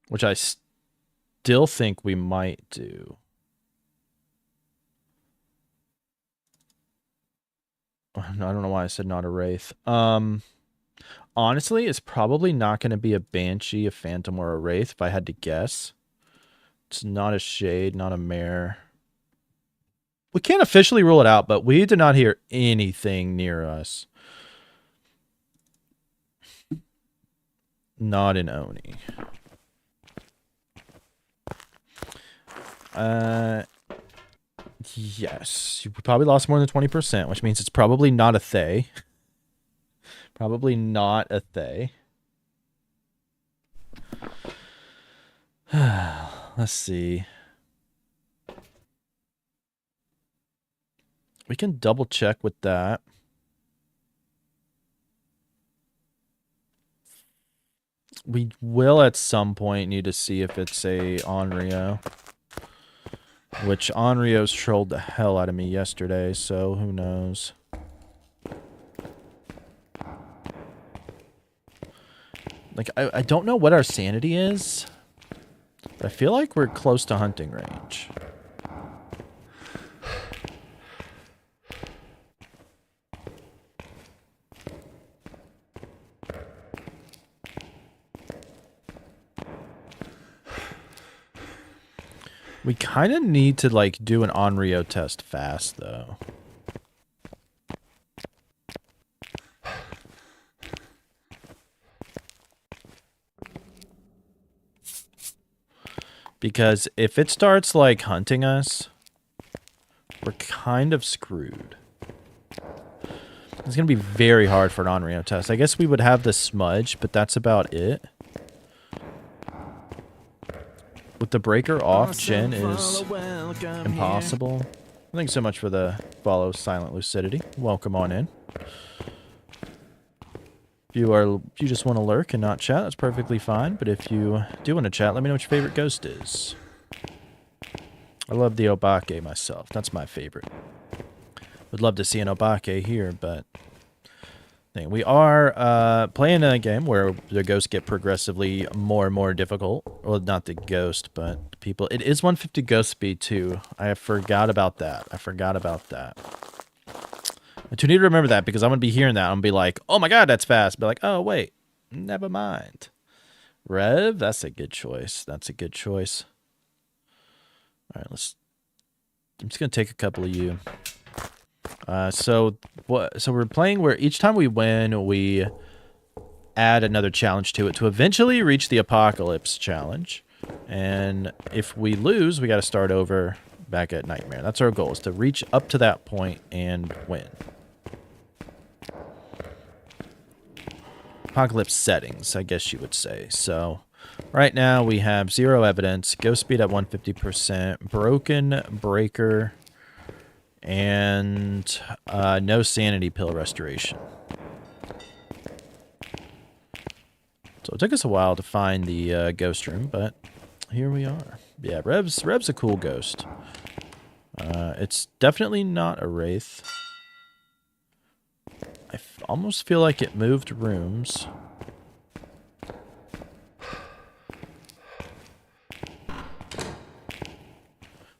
Which I still think we might do. I don't know why I said not a wraith. Honestly, it's probably not going to be a banshee, a phantom, or a wraith if I had to guess. It's not a shade, not a mare. We can't officially rule it out, but we did not hear anything near us. Not an Oni. Yes. You probably lost more than 20%, which means it's probably not a Thay. Probably not a Thay. Let's see. We can double check with that. We will at some point need to see if it's a Onryo. Which Onryo's trolled the hell out of me yesterday, so who knows. Like, I don't know what our sanity is, but I feel like we're close to hunting range. We kind of need to, like, do an Onryo test fast, though. Because if it starts, like, hunting us, we're kind of screwed. It's going to be very hard for an Onryo test. I guess we would have the smudge, but that's about it. With the breaker off, Jen is impossible. Thanks so much for the follow, Silent Lucidity. Welcome on in. If you just want to lurk and not chat, that's perfectly fine. But if you do want to chat, let me know what your favorite ghost is. I love the Obake myself. That's my favorite. Would love to see an Obake here, but we are playing a game where the ghosts get progressively more and more difficult. Well, not the ghost, but people. It is 150 ghost speed too. I forgot about that. I do need to remember that because I'm going to be hearing that. I'm going to be like, oh my god, that's fast. Be like, oh wait, never mind. Rev, that's a good choice. All right, I'm just going to take a couple of you. So we're playing where each time we win, we add another challenge to it to eventually reach the Apocalypse challenge. And if we lose, we got to start over back at Nightmare. That's our goal, is to reach up to that point and win. Apocalypse settings, I guess you would say. So right now we have 0 evidence, ghost speed at 150%, broken breaker, and no sanity pill restoration. So it took us a while to find the ghost room, but here we are. Yeah, Rev's a cool ghost. It's definitely not a wraith. I almost feel like it moved rooms.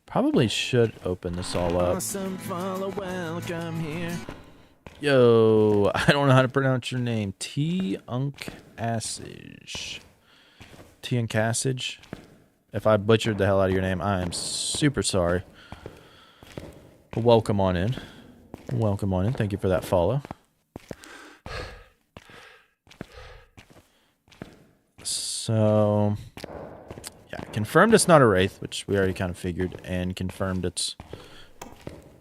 Probably should open this all up. Awesome follow, welcome here. Yo, I don't know how to pronounce your name. T-Unk-Assage. T-Unk-Assage? If I butchered the hell out of your name, I am super sorry. But welcome on in. Welcome on in. Thank you for that follow. So, yeah, confirmed it's not a wraith, which we already kind of figured, and confirmed it's...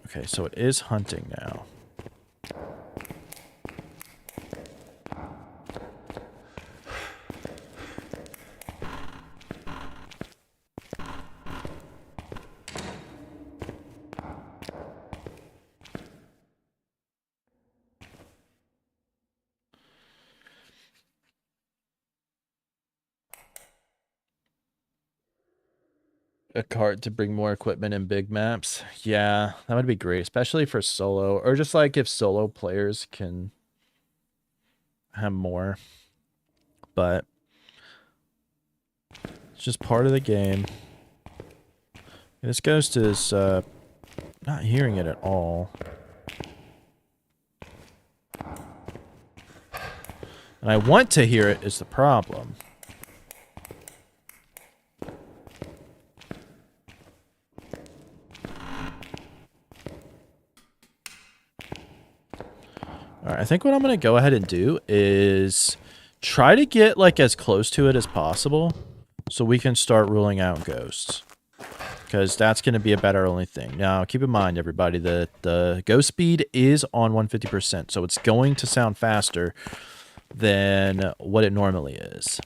Okay, so it is hunting now. A cart to bring more equipment and big maps. Yeah, that would be great, especially for solo, or just like if solo players can have more. But it's just part of the game. This ghost is not hearing it at all. And I want to hear it is the problem. Alright, I think what I'm going to go ahead and do is try to get like as close to it as possible so we can start ruling out ghosts. Because that's going to be a better only thing. Now, keep in mind, everybody, that the ghost speed is on 150%, so it's going to sound faster than what it normally is.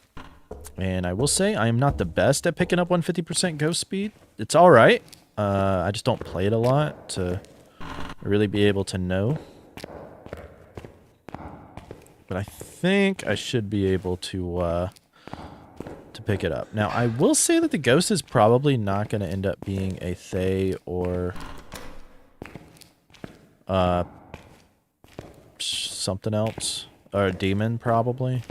And I will say, I am not the best at picking up 150% ghost speed. It's alright. I just don't play it a lot to really be able to know. But I think I should be able to pick it up. Now, I will say that the ghost is probably not going to end up being a Thay or something else. Or a demon, probably.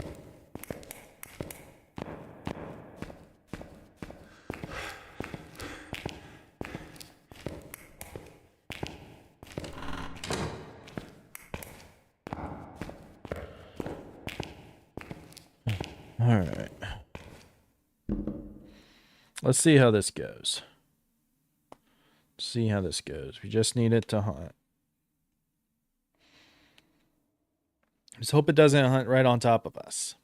Alright. Let's see how this goes. See how this goes. We just need it to hunt. Just hope it doesn't hunt right on top of us.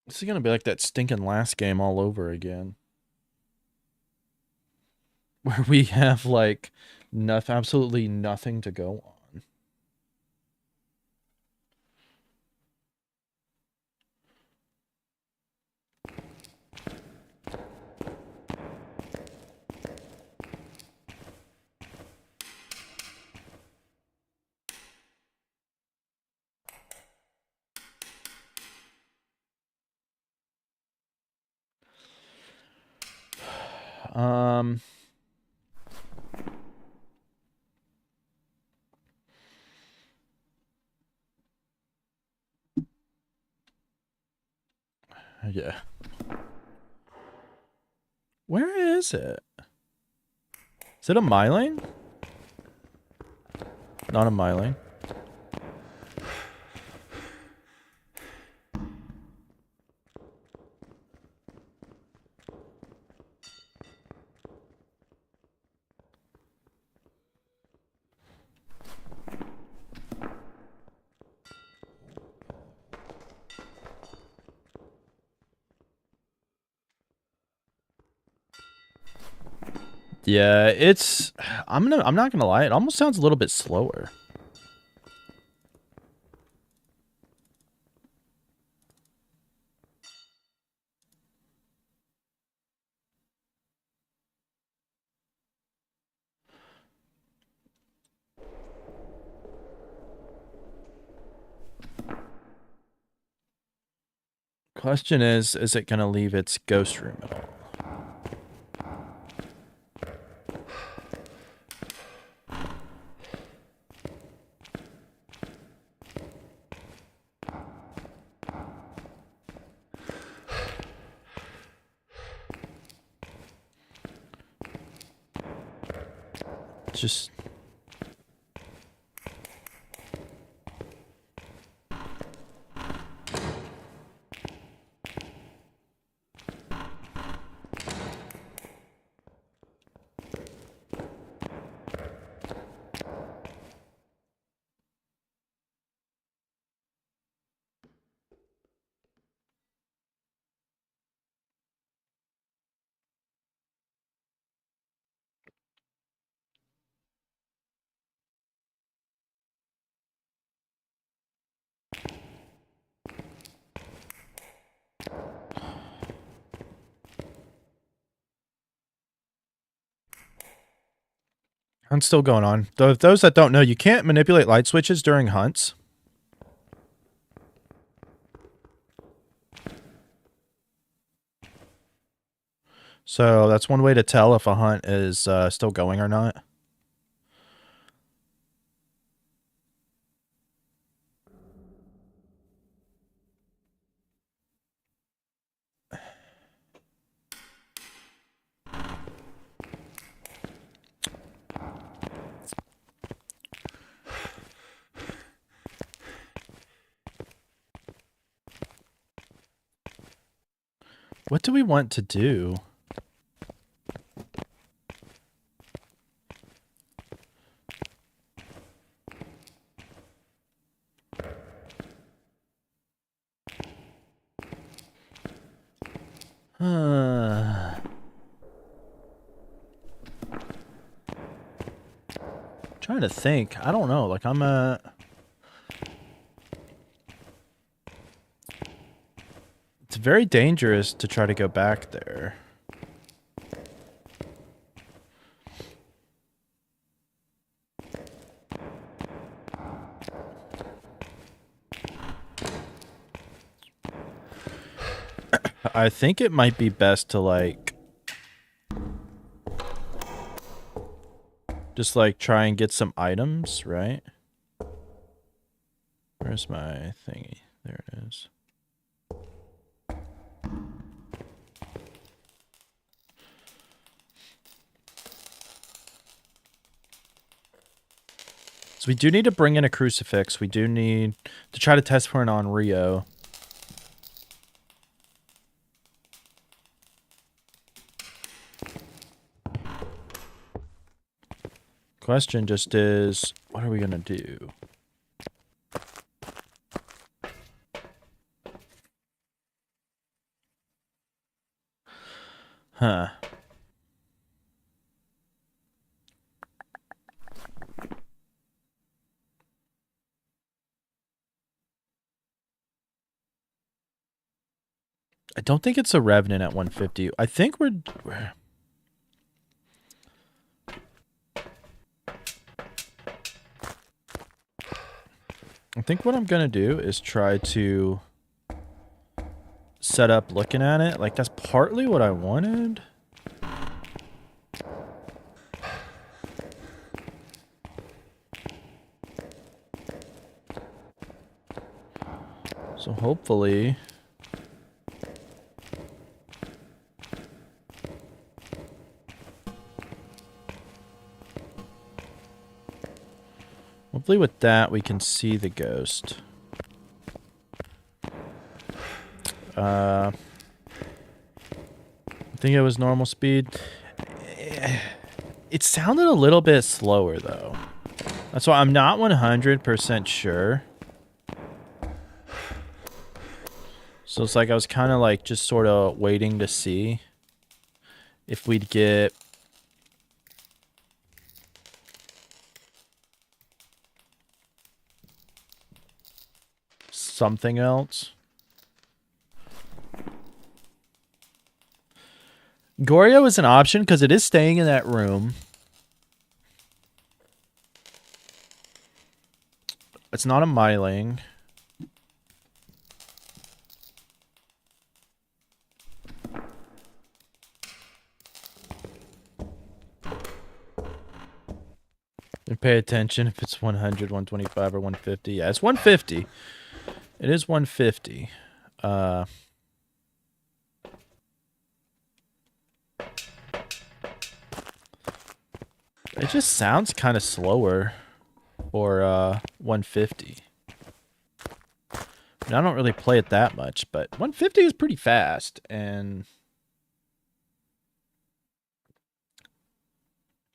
This is going to be like that stinking last game all over again. Where we have, like, absolutely nothing to go on. Yeah. Where is it? Is it a myling? Not a myling. Yeah, it's I'm not gonna lie, it almost sounds a little bit slower. Question is it gonna leave its ghost room at all? Just Hunt's still going on. Those that don't know, you can't manipulate light switches during hunts. So that's one way to tell if a hunt is still going or not. What do we want to do? Trying to think. I don't know. Like it's very dangerous to try to go back there. I think it might be best to like just like try and get some items, right? Where's my thingy? There it is. So we do need to bring in a crucifix. We do need to try to test for it on Rio. Question just is, what are we gonna do? Huh. I don't think it's a Revenant at 150. I think I think what I'm gonna do is try to set up looking at it. Like, that's partly what I wanted. So hopefully... Hopefully with that we can see the ghost. I think it was normal speed. It sounded a little bit slower though. That's why I'm not 100% sure. So it's like I was kind of like just sort of waiting to see if we'd get something else. Goryo is an option because it is staying in that room. It's not a Myling. And pay attention if it's 100, 125, or 150. Yeah, it's 150. It is 150. It just sounds kind of slower for 150. I mean, I don't really play it that much, but 150 is pretty fast, and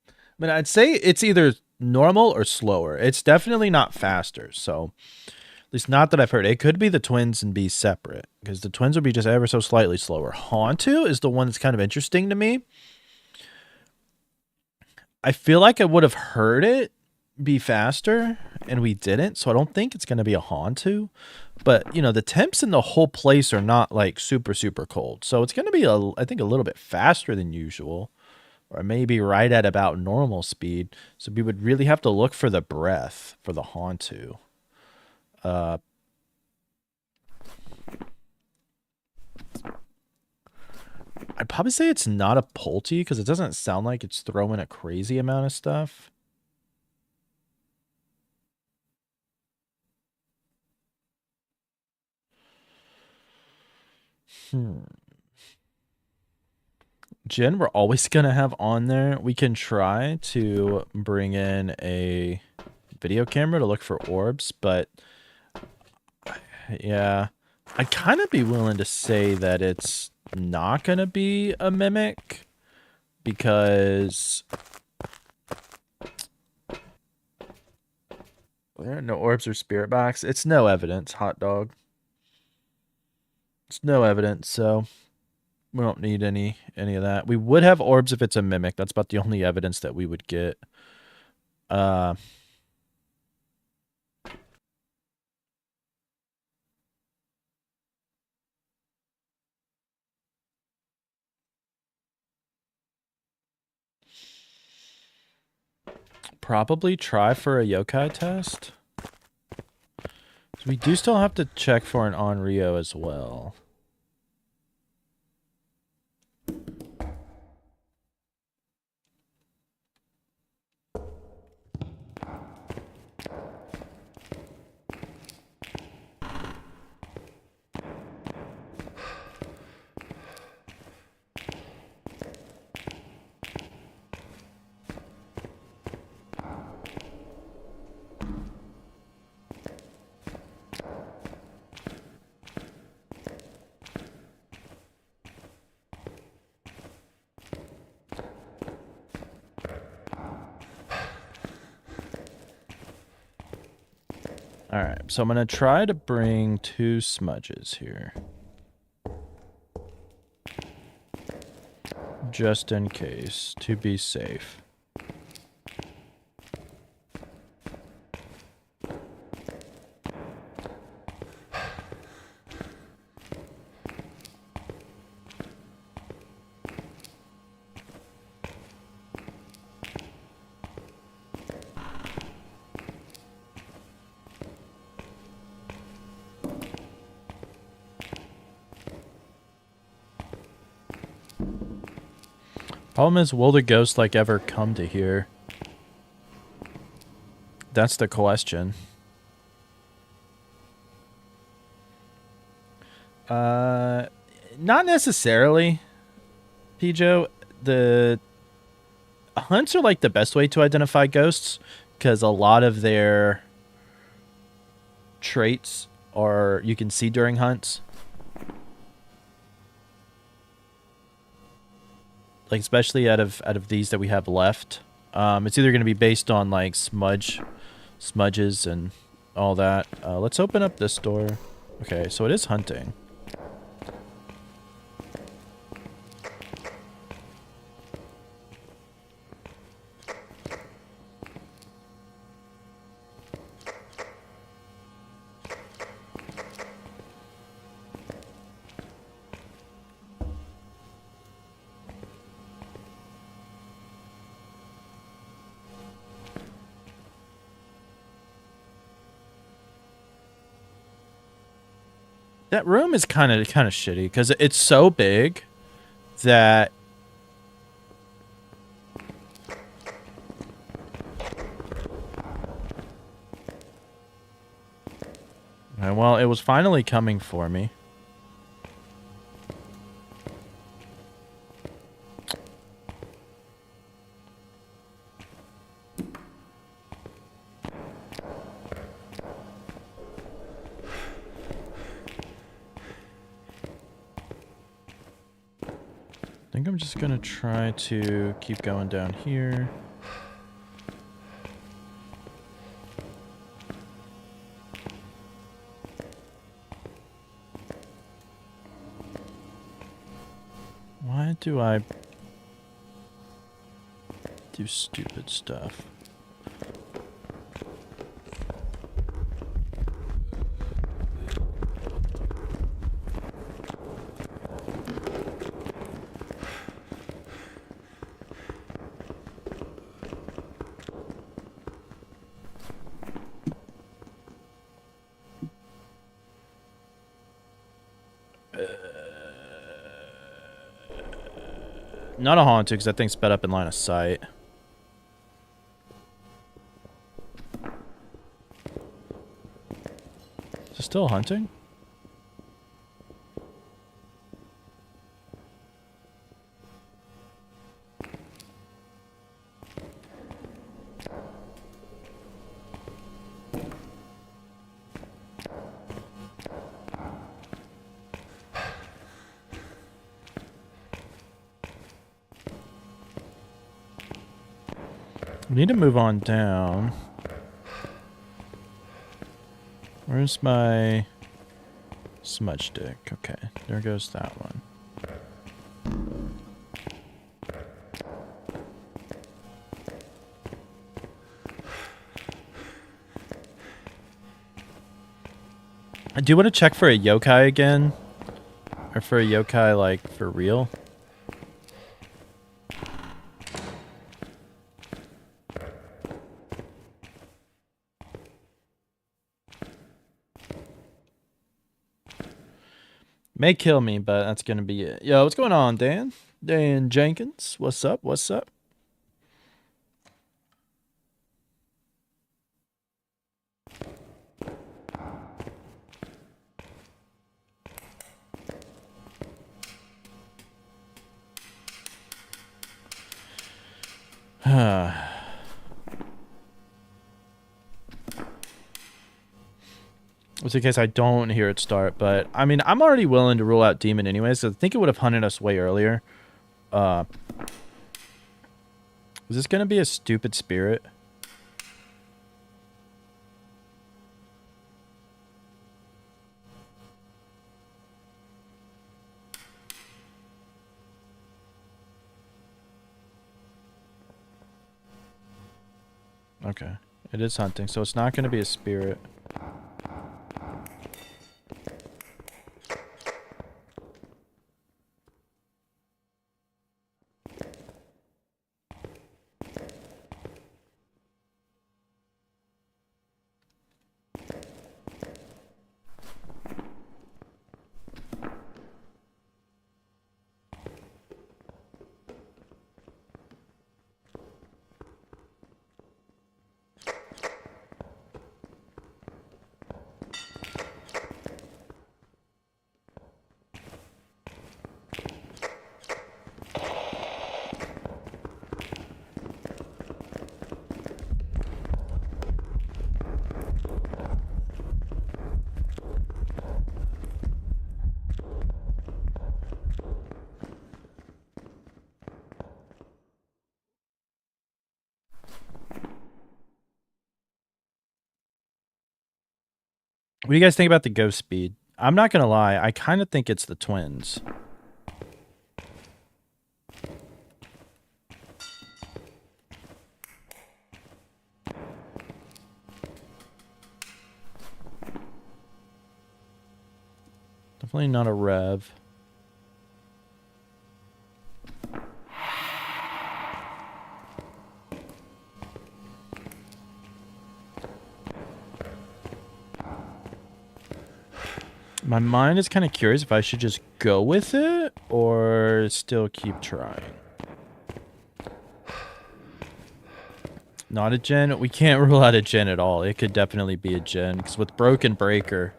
I mean, I'd say it's either normal or slower. It's definitely not faster, so at least not that I've heard. It could be the twins and be separate, because the twins would be just ever so slightly slower. Hauntu is the one that's kind of interesting to me. I feel like I would have heard it be faster, and we didn't, so I don't think it's going to be a Hauntu. But, you know, the temps in the whole place are not, like, super, super cold. So it's going to be, I think, a little bit faster than usual. or maybe right at about normal speed. So we would really have to look for the breath for the Hantu. I'd probably say it's not a Pulte because it doesn't sound like it's throwing a crazy amount of stuff. Jen, we're always going to have on there. We can try to bring in a video camera to look for orbs, but yeah, I'd kind of be willing to say that it's not going to be a mimic because there are no orbs or spirit box. It's no evidence, hot dog. It's no evidence, so we don't need any of that. We would have orbs if it's a mimic. That's about the only evidence that we would get. Probably try for a yokai test. So we do still have to check for an Onryo as well. Alright, so I'm going to try to bring 2 smudges here. Just in case, to be safe. Problem is, will the ghost like ever come to here? That's the question. Not necessarily, Pijo. The hunts are like the best way to identify ghosts because a lot of their traits are you can see during hunts. Like especially out of these that we have left, it's either going to be based on like smudges and all that. Let's open up this door. Okay, so it is hunting. That room is kind of shitty because it's so big that well, it was finally coming for me. I think I'm just gonna try to keep going down here. Why do I do stupid stuff? Not a haunted, because that thing's sped up in line of sight. Is it still hunting? We need to move on down. Where's my smudge stick? Okay, there goes that one. I do want to check for a yokai again. Or for a yokai, like, for real. May kill me, but that's gonna be it. Yo, what's going on, Dan? Dan Jenkins. What's up? What's up? Just in case I don't hear it start, but I mean, I'm already willing to rule out demon anyways, so I think it would have hunted us way earlier. Is this gonna be a stupid spirit? Okay, it is hunting, so it's not gonna be a spirit. What do you guys think about the ghost speed? I'm not gonna lie, I kind of think it's the twins. Definitely not a rev. My mind is kind of curious if I should just go with it or still keep trying. Not a gen? We can't rule out a gen at all. It could definitely be a gen, because with Broken Breaker,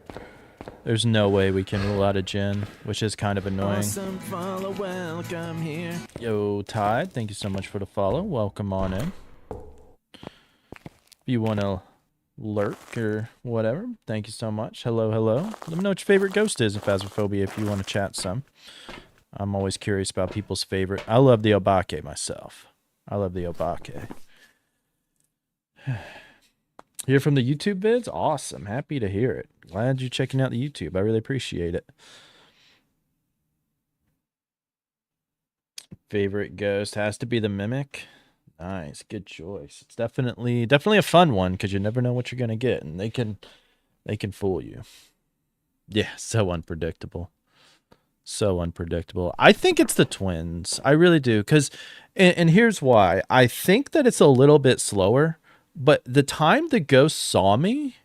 there's no way we can rule out a gen, which is kind of annoying. Awesome follow, welcome here. Yo, Tide, thank you so much for the follow. Welcome on in. If you want to lurk or whatever, thank you so much. Hello, hello. Let me know what your favorite ghost is in Phasmophobia if you want to chat some. I'm always curious about people's favorite. I love the Obake myself. I love the Obake. Hear from the YouTube vids? Awesome. Happy to hear it. Glad you're checking out the YouTube. I really appreciate it. Favorite ghost has to be the Mimic. Nice, good choice. It's definitely a fun one, because you never know what you're gonna get, and they can fool you. Yeah, so unpredictable. So unpredictable. I think it's the twins. I really do, because and here's why. I think that it's a little bit slower, but the time the ghost saw me,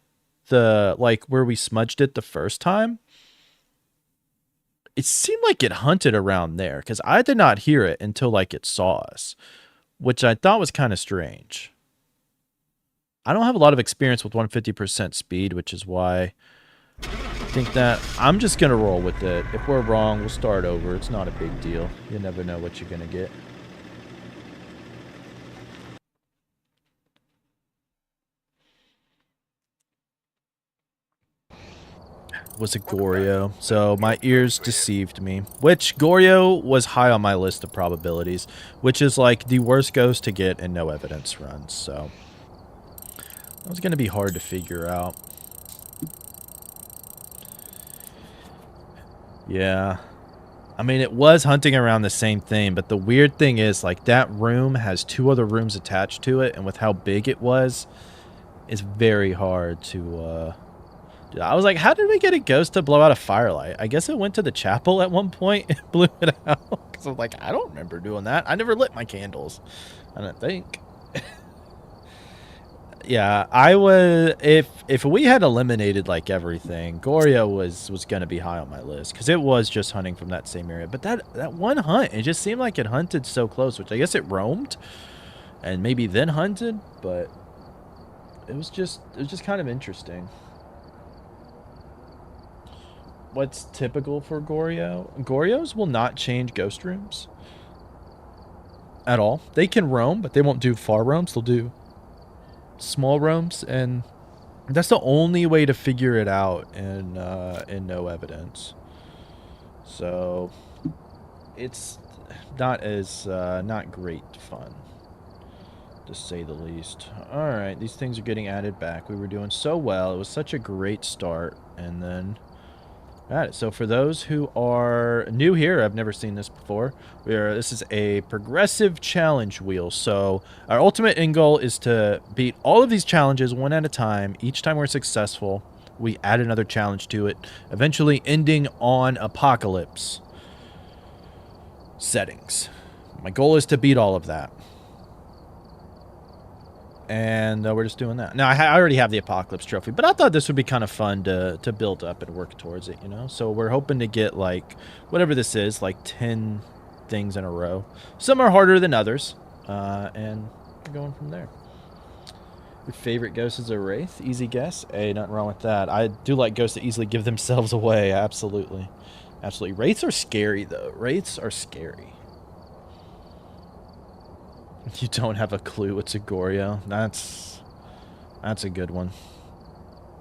the like where we smudged it the first time, it seemed like it hunted around there because I did not hear it until like it saw us, which I thought was kind of strange. I don't have a lot of experience with 150% speed, which is why I think that I'm just going to roll with it. If we're wrong, we'll start over. It's not a big deal. You never know what you're going to get. Was a Goryo, so my ears deceived me. Which Goryo was high on my list of probabilities, which is like the worst ghost to get in no evidence runs, so that was going to be hard to figure out. Yeah. I mean, it was hunting around the same thing, but the weird thing is, like, that room has 2 other rooms attached to it, and with how big it was, it's very hard to, I was like, how did we get a ghost to blow out a firelight? I guess it went to the chapel at one point and blew it out. Because I'm like, I don't remember doing that. I never lit my candles. I don't think. Yeah, I was... If we had eliminated, like, everything, Goryo was going to be high on my list. Because it was just hunting from that same area. But that one hunt, it just seemed like it hunted so close. Which I guess it roamed. And maybe then hunted. But it was just kind of interesting. What's typical for Goryo? Goryos will not change ghost rooms at all. They can roam, but they won't do far roams. They'll do small roams, and that's the only way to figure it out in no evidence. So it's not as not great fun, to say the least. All right, these things are getting added back. We were doing so well. It was such a great start, and then. Alright, so for those who are new here, I've never seen this before. This is a progressive challenge wheel. So our ultimate end goal is to beat all of these challenges one at a time. Each time we're successful, we add another challenge to it, eventually ending on apocalypse settings. My goal is to beat all of that. And we're just doing that. Now, I already have the Apocalypse Trophy, but I thought this would be kind of fun to build up and work towards it, you know? So we're hoping to get, like, whatever this is, like 10 things in a row. Some are harder than others, and we're going from there. Your favorite ghost is a Wraith? Easy guess. Hey, nothing wrong with that. I do like ghosts that easily give themselves away, absolutely. Absolutely. Wraiths are scary, though. Wraiths are scary. You don't have a clue it's a Goryo. That's a good one.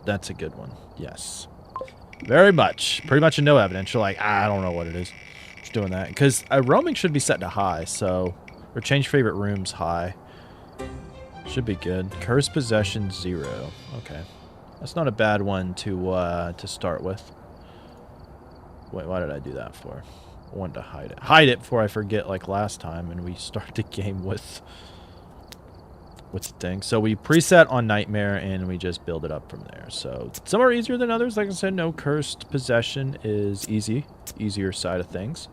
That's a good one. Yes. Very much. Pretty much in no evidence. You're like, I don't know what it is. Just doing that. Because roaming should be set to high, so... Or change favorite rooms high. Should be good. Curse possession 0. Okay. That's not a bad one to start with. Wait, why did I do that for? I wanted to hide it. Hide it before I forget, like last time, and we start the game with the thing. So we preset on Nightmare, and we just build it up from there. So some are easier than others. Like I said, no cursed possession is easier side of things.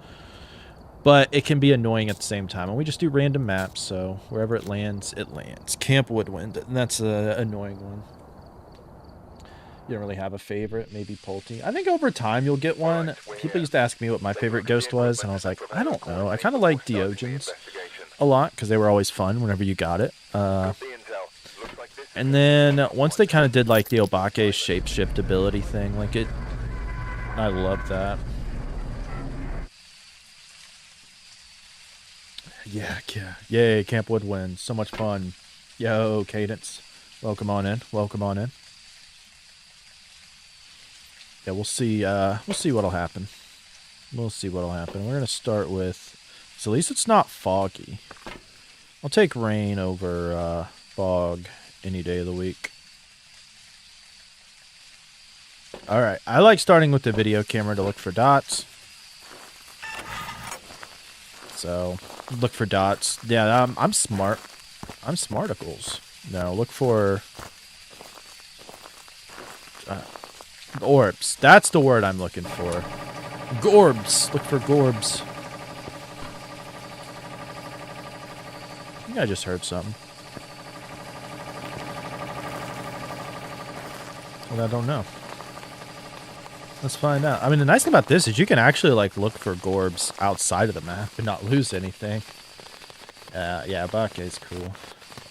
But it can be annoying at the same time. And we just do random maps, so wherever it lands, it lands. Camp Woodwind, and that's an annoying one. You don't really have a favorite, maybe Pulte. I think over time you'll get one. People used to ask me what my favorite ghost was, and I was like, I don't know. I kind of like Diogenes a lot, because they were always fun whenever you got it. And then once they kind of did like the Obake shapeshift ability thing, like it, I love that. Yeah. Yay, Camp Woodwind. So much fun. Yo, Cadence. Welcome on in. Welcome on in. Yeah, we'll see what'll happen. We'll see what'll happen. We're gonna start with, so at least it's not foggy. I'll take rain over fog any day of the week. Alright, I like starting with the video camera to look for dots. So, look for dots. Yeah, I'm smart. I'm smarticles. Now, look for... orbs. That's the word I'm looking for. Gorbs. Look for gorbs. I think I just heard something. Well, I don't know. Let's find out. I mean, the nice thing about this is you can actually, like, look for Gorbs outside of the map and not lose anything. Yeah, Bake is cool.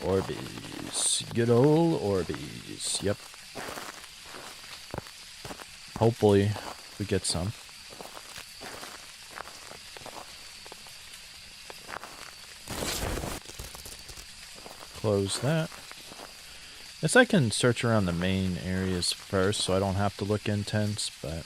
Orbeez. Good old Orbeez. Yep. Hopefully, we get some. Close that. Guess I can search around the main areas first so I don't have to look intense, but...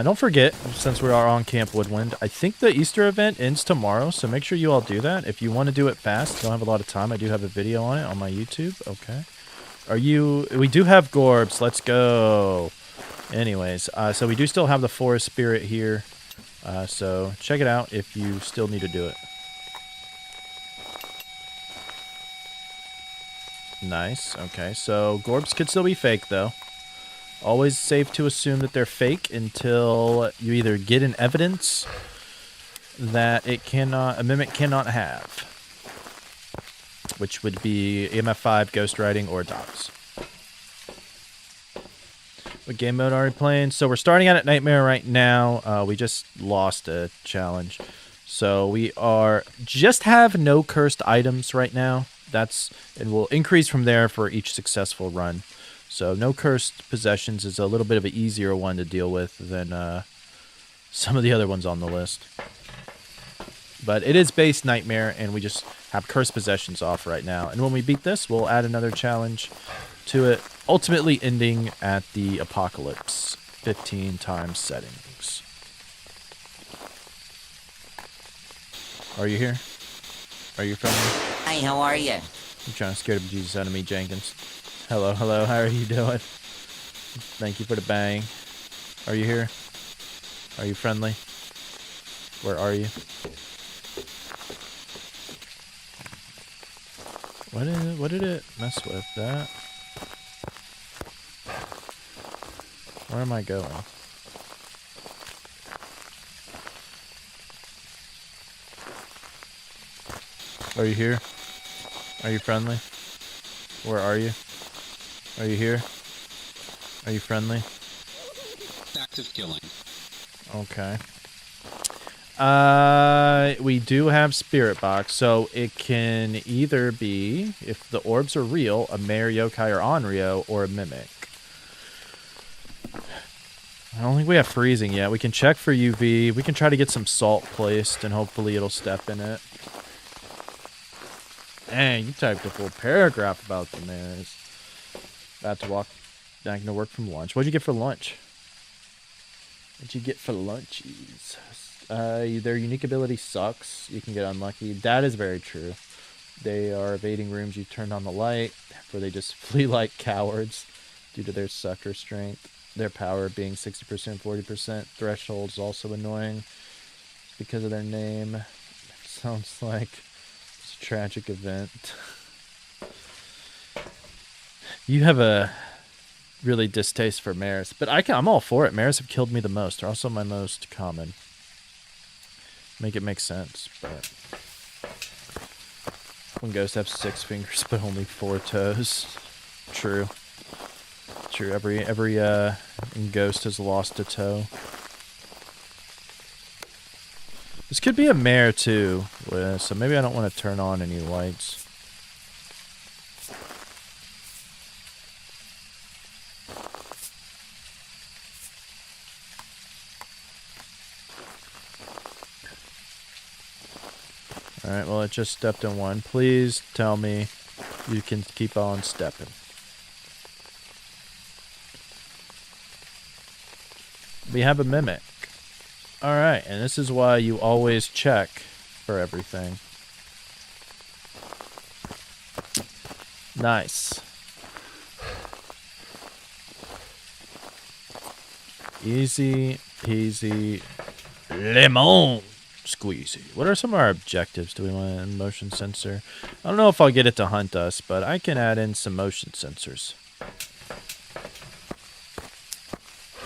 don't forget, since we are on Camp Woodwind, I think the Easter event ends tomorrow, so make sure you all do that. If you want to do it fast, don't have a lot of time, I do have a video on it on my YouTube. Okay. We do have Gorbs, let's go. Anyways, so we do still have the Forest Spirit here, so check it out if you still need to do it. Nice. Okay, so Gorbs could still be fake, though. Always safe to assume that they're fake until you either get an evidence that a mimic cannot have, which would be EMF5, Ghost Riding, or Dots. What game mode are we playing? So we're starting out at Nightmare right now. We just lost a challenge. So we just have no cursed items right now. And we'll increase from there for each successful run. So no cursed possessions is a little bit of an easier one to deal with than some of the other ones on the list. But it is base Nightmare, and we just have cursed possessions off right now. And when we beat this, we'll add another challenge to it, ultimately ending at the Apocalypse 15 times settings. Are you here? Are you from me? Hi, how are you? I'm trying to scare the Jesus out of me, Jenkins. Hello, hello, how are you doing? Thank you for the bang. Are you here? Are you friendly? Where are you? What did it mess with? That? Where am I going? Are you here? Are you friendly? Where are you? Are you here? Are you friendly? Active killing. Okay. We do have Spirit Box, so it can either be, if the orbs are real, a Mare, Yokai, or Onryo, or a Mimic. I don't think we have freezing yet. We can check for UV. We can try to get some salt placed, and hopefully it'll step in it. Dang, you typed a full paragraph about the mares. About to walk back to work from lunch. What'd you get for lunch? What'd you get for lunchies? Their unique ability sucks. You can get unlucky. That is very true. They are evading rooms you turned on the light, where they just flee like cowards due to their sucker strength. Their power being 60%, 40%. Threshold is also annoying because of their name. It sounds like it's a tragic event. You have a really distaste for mares, but I'm all for it. Mares have killed me the most. They're also my most common. Make it make sense, but when ghosts have 6 fingers but only 4 toes. True. True. Every ghost has lost a toe. This could be a mare too, so maybe I don't want to turn on any lights. Alright, well, it just stepped in one. Please tell me you can keep on stepping. We have a mimic. Alright, and this is why you always check for everything. Nice. Easy peasy lemon squeezy. What are some of our objectives? Do we want a motion sensor? I don't know if I'll get it to hunt us, but I can add in some motion sensors.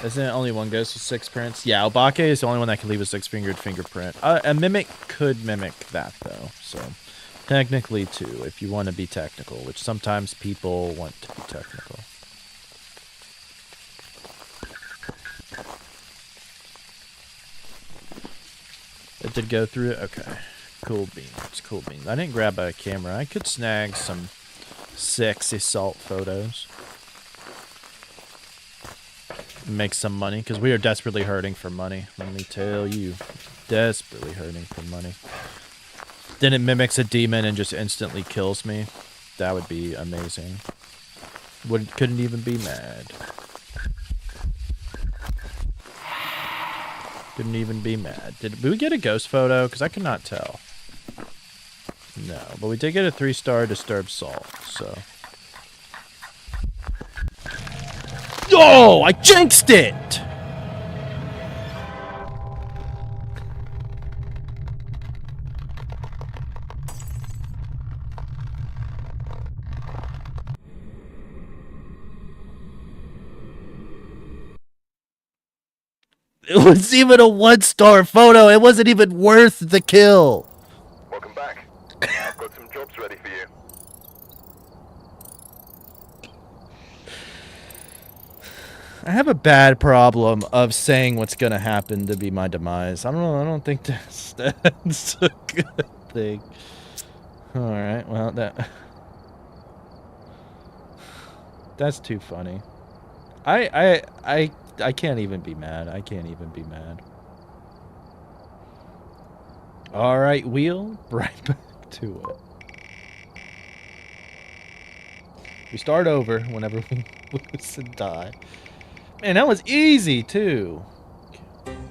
Isn't it only one ghost with 6 prints? Yeah, Obake is the only one that can leave a 6-fingered fingerprint. A mimic could mimic that, though. So Technically 2, if you want to be technical, which sometimes people want to be technical. It did go through it? Okay. Cool beans, cool beans. I didn't grab a camera. I could snag some sexy salt photos. Make some money, because we are desperately hurting for money. Let me tell you. Desperately hurting for money. Then it mimics a demon and just instantly kills me. That would be amazing. Couldn't even be mad. Couldn't even be mad. Did we get a ghost photo? Because I could not tell. No, but we did get a 3-star disturbed salt, so. Oh, I jinxed it! It was even a 1-star photo. It wasn't even worth the kill. Welcome back. I've got some jobs ready for you. I have a bad problem of saying what's gonna happen to be my demise. I don't know. I don't think that's a good thing. All right. Well, that's too funny. I can't even be mad. I can't even be mad. All right, wheel. Right back to it. We start over whenever we lose and die. Man, that was easy, too.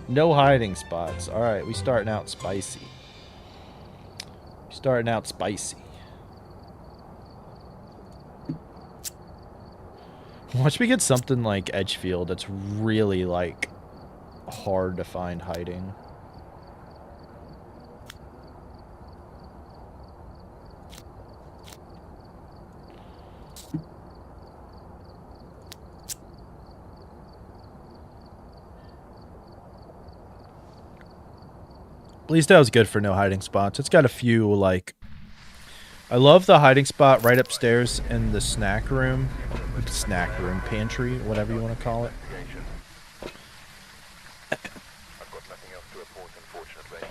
No hiding spots. All right, we starting out spicy. Starting out spicy. Watch me get something like Edgefield that's really, like, hard to find hiding. Bleasdale's good for no hiding spots. It's got a few, like... I love the hiding spot right upstairs in the snack room. Pantry, whatever you want to call it. I've got nothing else to report, unfortunately.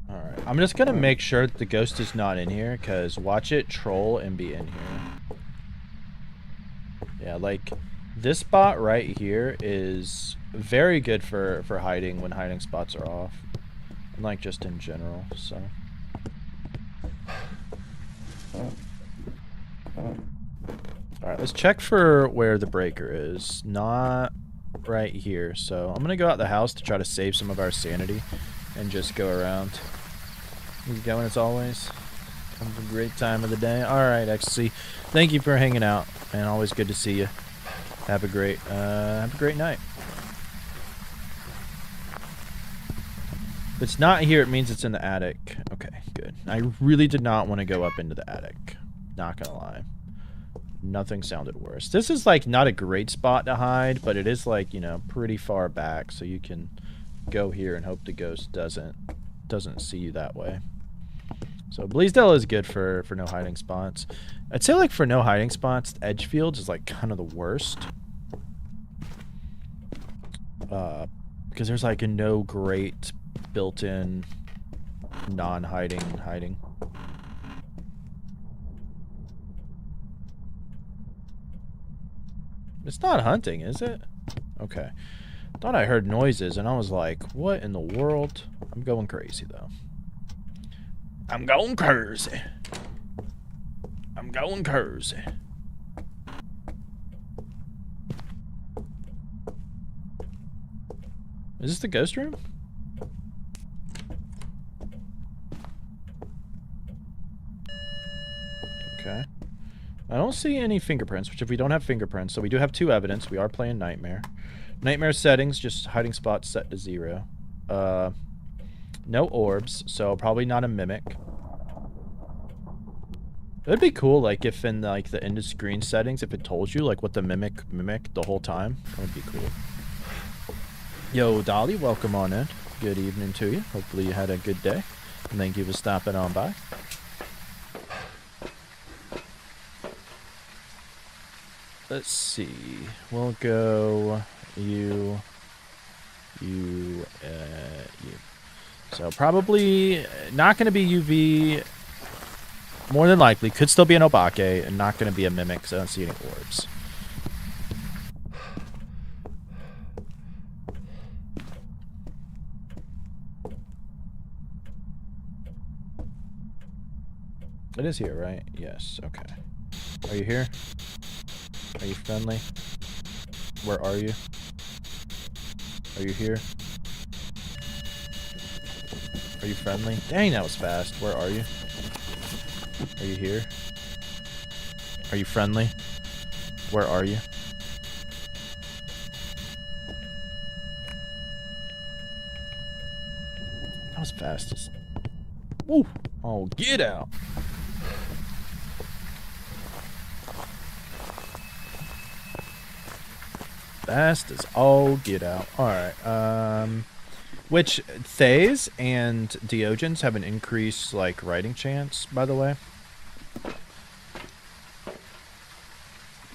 Alright, I'm just gonna make sure that the ghost is not in here, because watch it troll and be in here. Yeah, like, this spot right here is very good for hiding when hiding spots are off. And, like, just in general, so. Alright, let's check for where the breaker is. Not right here, so I'm gonna go out the house to try to save some of our sanity and just go around. You going as always? Have a great time of the day. Alright, XC. Thank you for hanging out, and always good to see you. Have a great night. If it's not here, it means it's in the attic. Okay, good. I really did not want to go up into the attic. Not gonna lie. Nothing sounded worse. This is, like, not a great spot to hide, but it is, like, you know, pretty far back, so you can go here and hope the ghost doesn't see you that way. So Bleasdale is good for no hiding spots. I'd say, like, for no hiding spots, Edgefield is, like, kind of the worst. Because there's, like, no great built-in non-hiding hiding. It's not hunting, is it? Okay. Thought I heard noises, and I was like, what in the world? I'm going crazy, though. I'm going crazy. I'm going crazy. Is this the ghost room? Okay. I don't see any fingerprints, which if we don't have fingerprints, so we do have 2 evidence. We are playing Nightmare. Nightmare settings, just hiding spots set to 0. No orbs, so probably not a mimic. It'd be cool, like, if in, like, the end of screen settings, if it told you, like, what the mimic the whole time. That would be cool. Yo, Dolly, welcome on in. Good evening to you. Hopefully you had a good day. And thank you for stopping on by. Let's see. We'll go you. So probably not going to be UV. More than likely. Could still be an Obake and not going to be a Mimic because I don't see any orbs. It is here, right? Yes. Okay. Are you here? Are you friendly? Where are you? Are you here? Are you friendly? Dang, that was fast. Where are you? Are you here? Are you friendly? Where are you? That was fast as... Woo! Oh, get out! Fast as all get out. Alright, which Thays and Diogens have an increased, like, writing chance, by the way.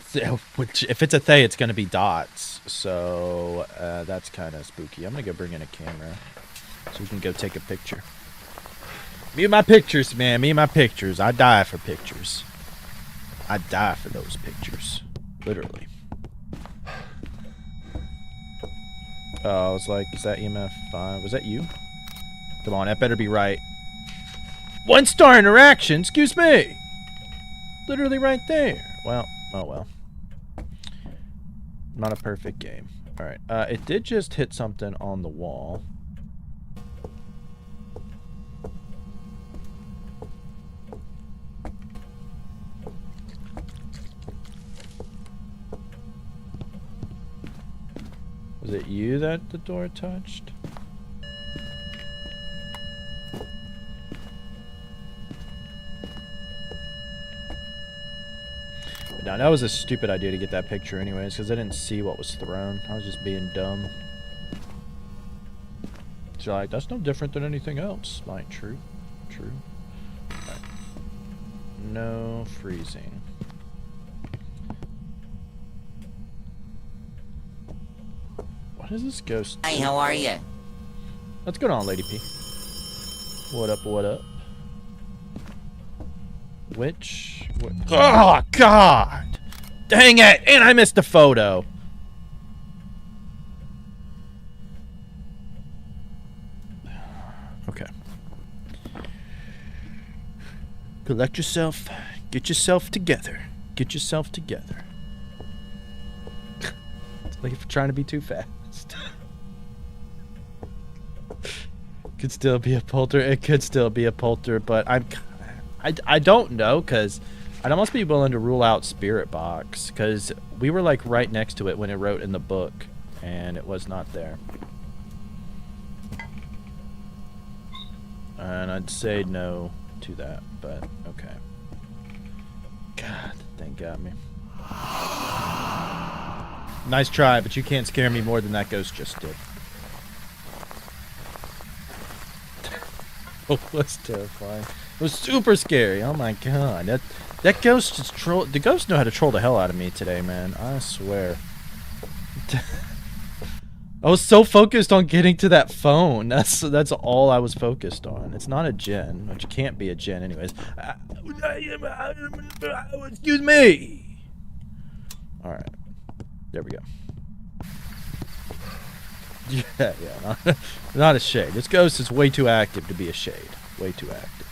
So, which, if it's a Thay, it's gonna be dots. So, that's kind of spooky. I'm gonna go bring in a camera so we can go take a picture. Me and my pictures, man. Me and my pictures. I die for pictures. I die for those pictures. Literally. Oh, I was like, is that EMF 5? Was that you? Come on, that better be right. 1-star interaction? Excuse me! Literally right there. Well, oh well. Not a perfect game. Alright, it did just hit something on the wall. Was it you that the door touched? But no, that was a stupid idea to get that picture anyways, because I didn't see what was thrown. I was just being dumb. So like, that's no different than anything else. Like, true. True. Right. No freezing. What is this ghost? Hi, how are you? What's going on, Lady P? What up, what up? Which... Oh, God! Dang it! And I missed the photo! Okay. Collect yourself. Get yourself together. Get yourself together. It's like if you're trying to be too fast. Could still be a polter. It could still be a polter, but I don't know, because I'd almost be willing to rule out Spirit Box, because we were like right next to it when it wrote in the book, and it was not there. And I'd say no to that, but okay. God, that thing got me. Nice try, but you can't scare me more than that ghost just did. Oh, that's terrifying. It was super scary. Oh my god. That ghost just troll. The ghosts know how to troll the hell out of me today, man. I swear. I was so focused on getting to that phone. That's all I was focused on. It's not a gen, which can't be a gen anyways. Excuse me. All right. There we go. Yeah, not a shade. This ghost is way too active to be a shade. Way too active.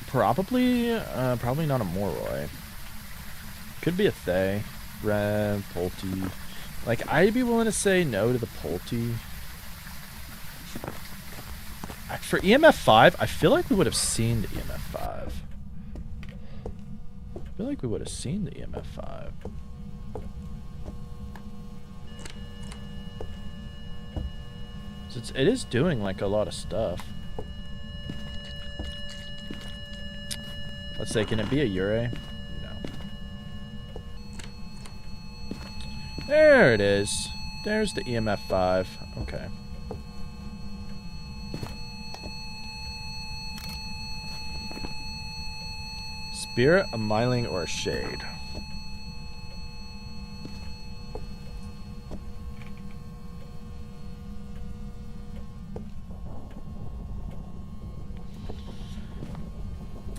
Probably not a Moroi. Could be a Thay. Rev, Polty. Like, I'd be willing to say no to the Polty. For EMF 5, I feel like we would have seen the EMF 5. I feel like we would have seen the EMF 5. So it is doing like a lot of stuff. Let's say, can it be a Ure? No. There it is. There's the EMF 5. Okay. Spirit, a Myling, or a Shade?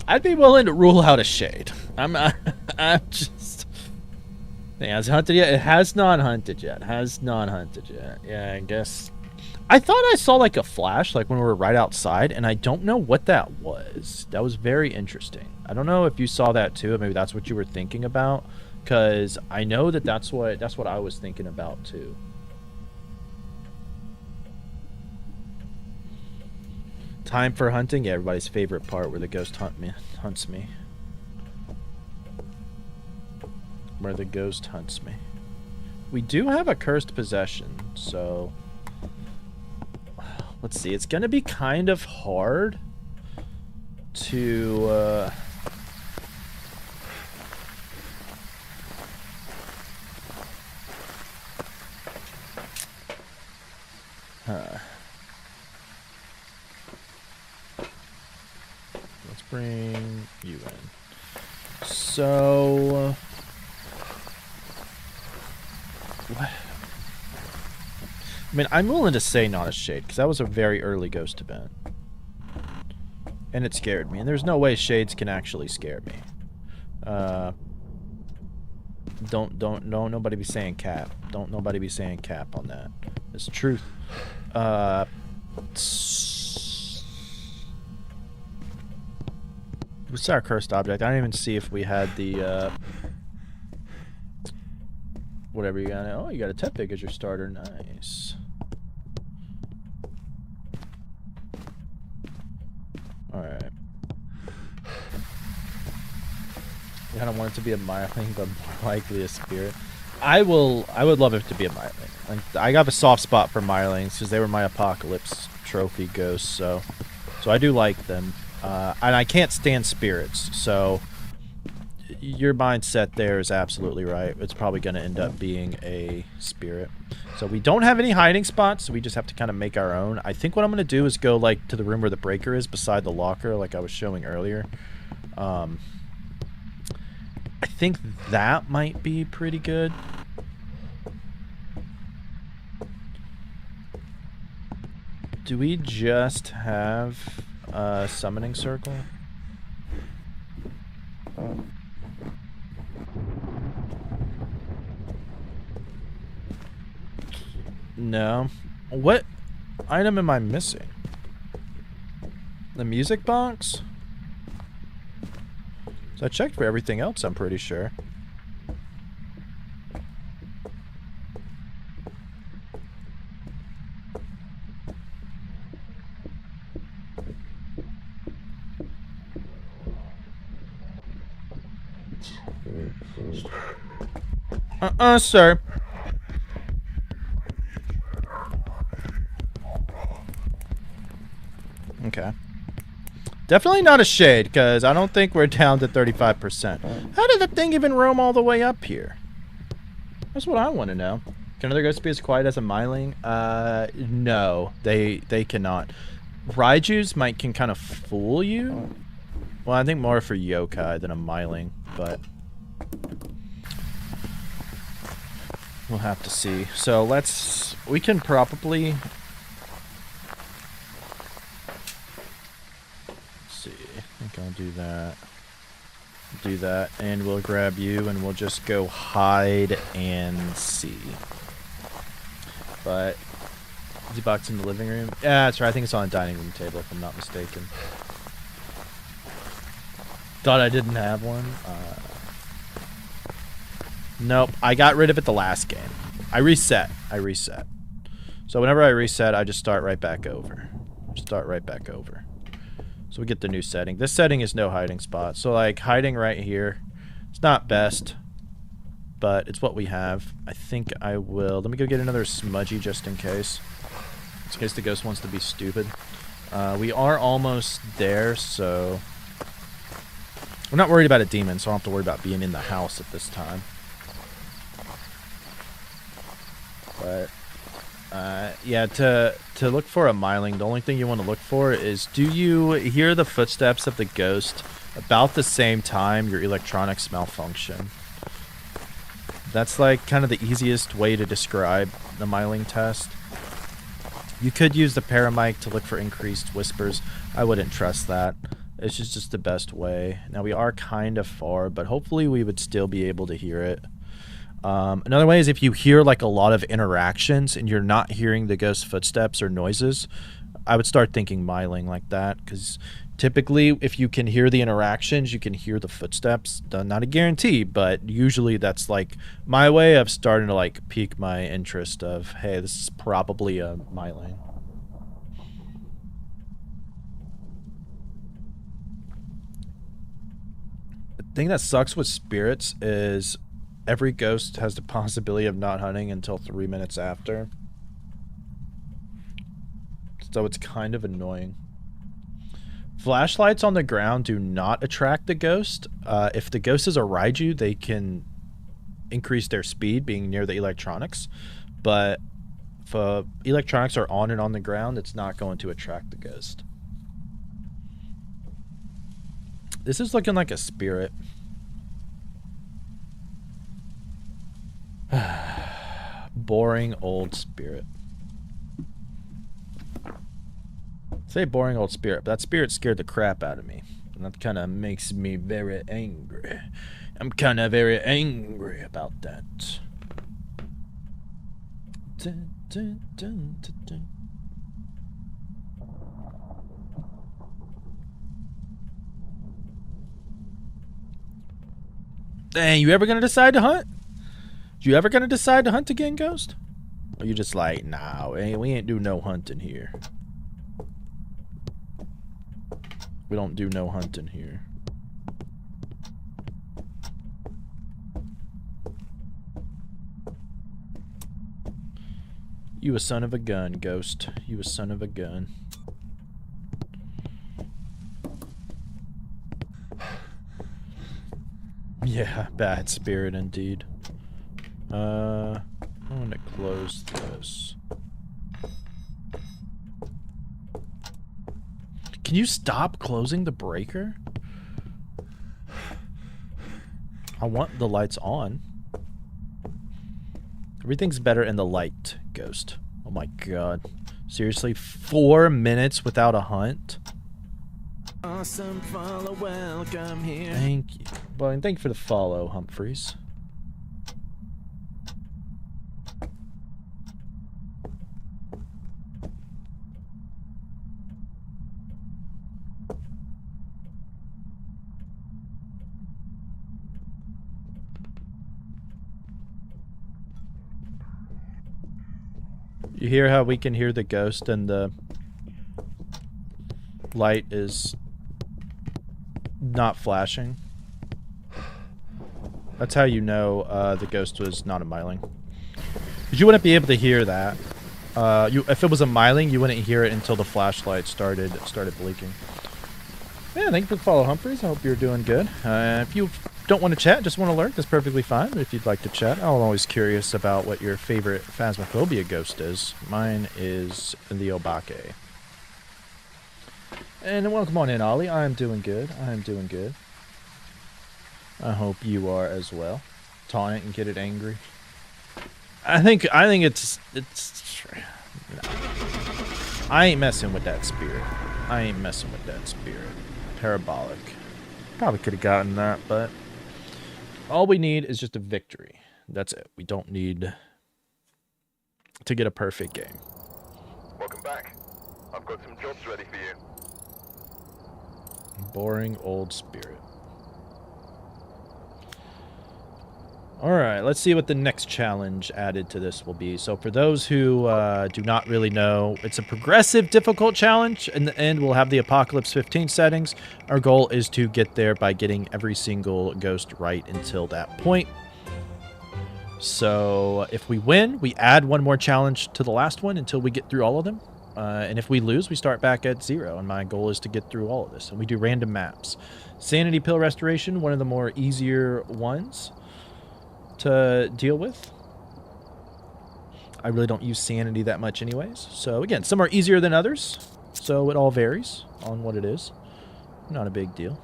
I'd be willing to rule out a Shade. I'm just... It has hunted yet? It has not hunted yet. Has not hunted yet. Yeah, I guess... I thought I saw like a flash like when we were right outside, and I don't know what that was. That was very interesting. I don't know if you saw that too. Maybe that's what you were thinking about, because I know that that's what I was thinking about too. Time for hunting? Yeah, everybody's favorite part where the ghost hunts me. Where the ghost hunts me. We do have a cursed possession, so... Let's see, it's gonna be kind of hard to, Let's bring you in. So... What? I mean, I'm willing to say not a Shade, because that was a very early ghost event. And it scared me, and there's no way Shades can actually scare me. Don't nobody be saying cap. Don't nobody be saying cap on that. It's the truth. What's our cursed object? I didn't even see if we had the, whatever you got. Oh, you got a Tepig as your starter. Nice. Alright. I kind of want it to be a Myling, but more likely a Spirit. I would love it to be a Myling. Like, I got a soft spot for Mylings because they were my Apocalypse trophy ghosts, so I do like them. And I can't stand Spirits, so your mindset there is absolutely right. It's probably going to end up being a Spirit. So we don't have any hiding spots, so we just have to kind of make our own. I think what I'm going to do is go like to the room where the breaker is beside the locker, like I was showing earlier. I think that might be pretty good. Do we just have a summoning circle? No. What item am I missing? The music box? So I checked for everything else, I'm pretty sure. Sir. Okay. Definitely not a Shade, because I don't think we're down to 35%. How did the thing even roam all the way up here? That's what I want to know. Can other ghosts be as quiet as a Myling? No. They cannot. Raijus can kind of fool you. Well, I think more for yokai than a Myling, but... we'll have to see. So we can probably... I think I'll do that. Do that, and we'll grab you, and we'll just go hide and see. But is the box in the living room? Yeah, that's right. I think it's on the dining room table, if I'm not mistaken. Thought I didn't have one. Nope, I got rid of it the last game. I reset. So whenever I reset, I just start right back over. So we get the new setting. This setting is no hiding spot. So like hiding right here, it's not best, but it's what we have. I think I will. Let me go get another smudgy just in case. in case the ghost wants to be stupid. We are almost there, so we're not worried about a demon, so I don't have to worry about being in the house at this time. But yeah, to look for a myling, the only thing you want to look for is, do you hear the footsteps of the ghost about the same time your electronics malfunction? That's like kind of the easiest way to describe the myling test. You could use the paramic to look for increased whispers. I wouldn't trust that. It's just the best way. Now we are kind of far, but hopefully we would still be able to hear it. Another way is if you hear like a lot of interactions and you're not hearing the ghost footsteps or noises, I would start thinking myling like that, because typically if you can hear the interactions, you can hear the footsteps. Not a guarantee, but usually that's like my way of starting to like pique my interest of, hey, this is probably a myling. The thing that sucks with spirits is every ghost has the possibility of not hunting until 3 minutes after. So it's kind of annoying. Flashlights on the ground do not attract the ghost. If the ghost is a Raiju, they can increase their speed being near the electronics. But if electronics are on and on the ground, it's not going to attract the ghost. This is looking like a spirit. Boring old spirit. Say boring old spirit, but that spirit scared the crap out of me. And that kind of makes me very angry. I'm kind of very angry about that. Dun, dun, dun, dun, dun. Dang, you ever gonna decide to hunt? You ever gonna decide to hunt again, Ghost? Or you just like, nah, we ain't do no hunting here. We don't do no hunting here. You a son of a gun, Ghost. You a son of a gun. Yeah, bad spirit indeed. I'm gonna close this. Can you stop closing the breaker? I want the lights on. Everything's better in the light, Ghost. Oh my god. Seriously, 4 minutes without a hunt? Awesome follow, welcome here. Thank you. Well, and thank you for the follow, Humphreys. You hear how we can hear the ghost and the light is not flashing? That's how you know the ghost was not a myling. You wouldn't be able to hear that. If it was a myling, you wouldn't hear it until the flashlight started blinking. Yeah, thank you for the follow, Humphreys. I hope you're doing good. If you don't want to chat, just want to lurk, that's perfectly fine. But if you'd like to chat, I'm always curious about what your favorite Phasmophobia ghost is. Mine is the Obake. And welcome on in, Ollie. I am doing good. I am doing good. I hope you are as well. Taunt it and get it angry. I think it's I ain't messing with that spirit. I ain't messing with that spirit. Parabolic. Probably could have gotten that, but all we need is just a victory. That's it. We don't need to get a perfect game. Welcome back. I've got some jobs ready for you. Boring old spirit. Alright, let's see what the next challenge added to this will be. So for those who do not really know, it's a progressive difficult challenge. In the end, we'll have the Apocalypse 15 settings. Our goal is to get there by getting every single ghost right until that point. So if we win, we add one more challenge to the last one until we get through all of them. And if we lose, we start back at 0. And my goal is to get through all of this. And we do random maps. Sanity Pill Restoration, one of the more easier ones to deal with. I really don't use Sanity that much anyways. So again, some are easier than others. So it all varies on what it is. Not a big deal.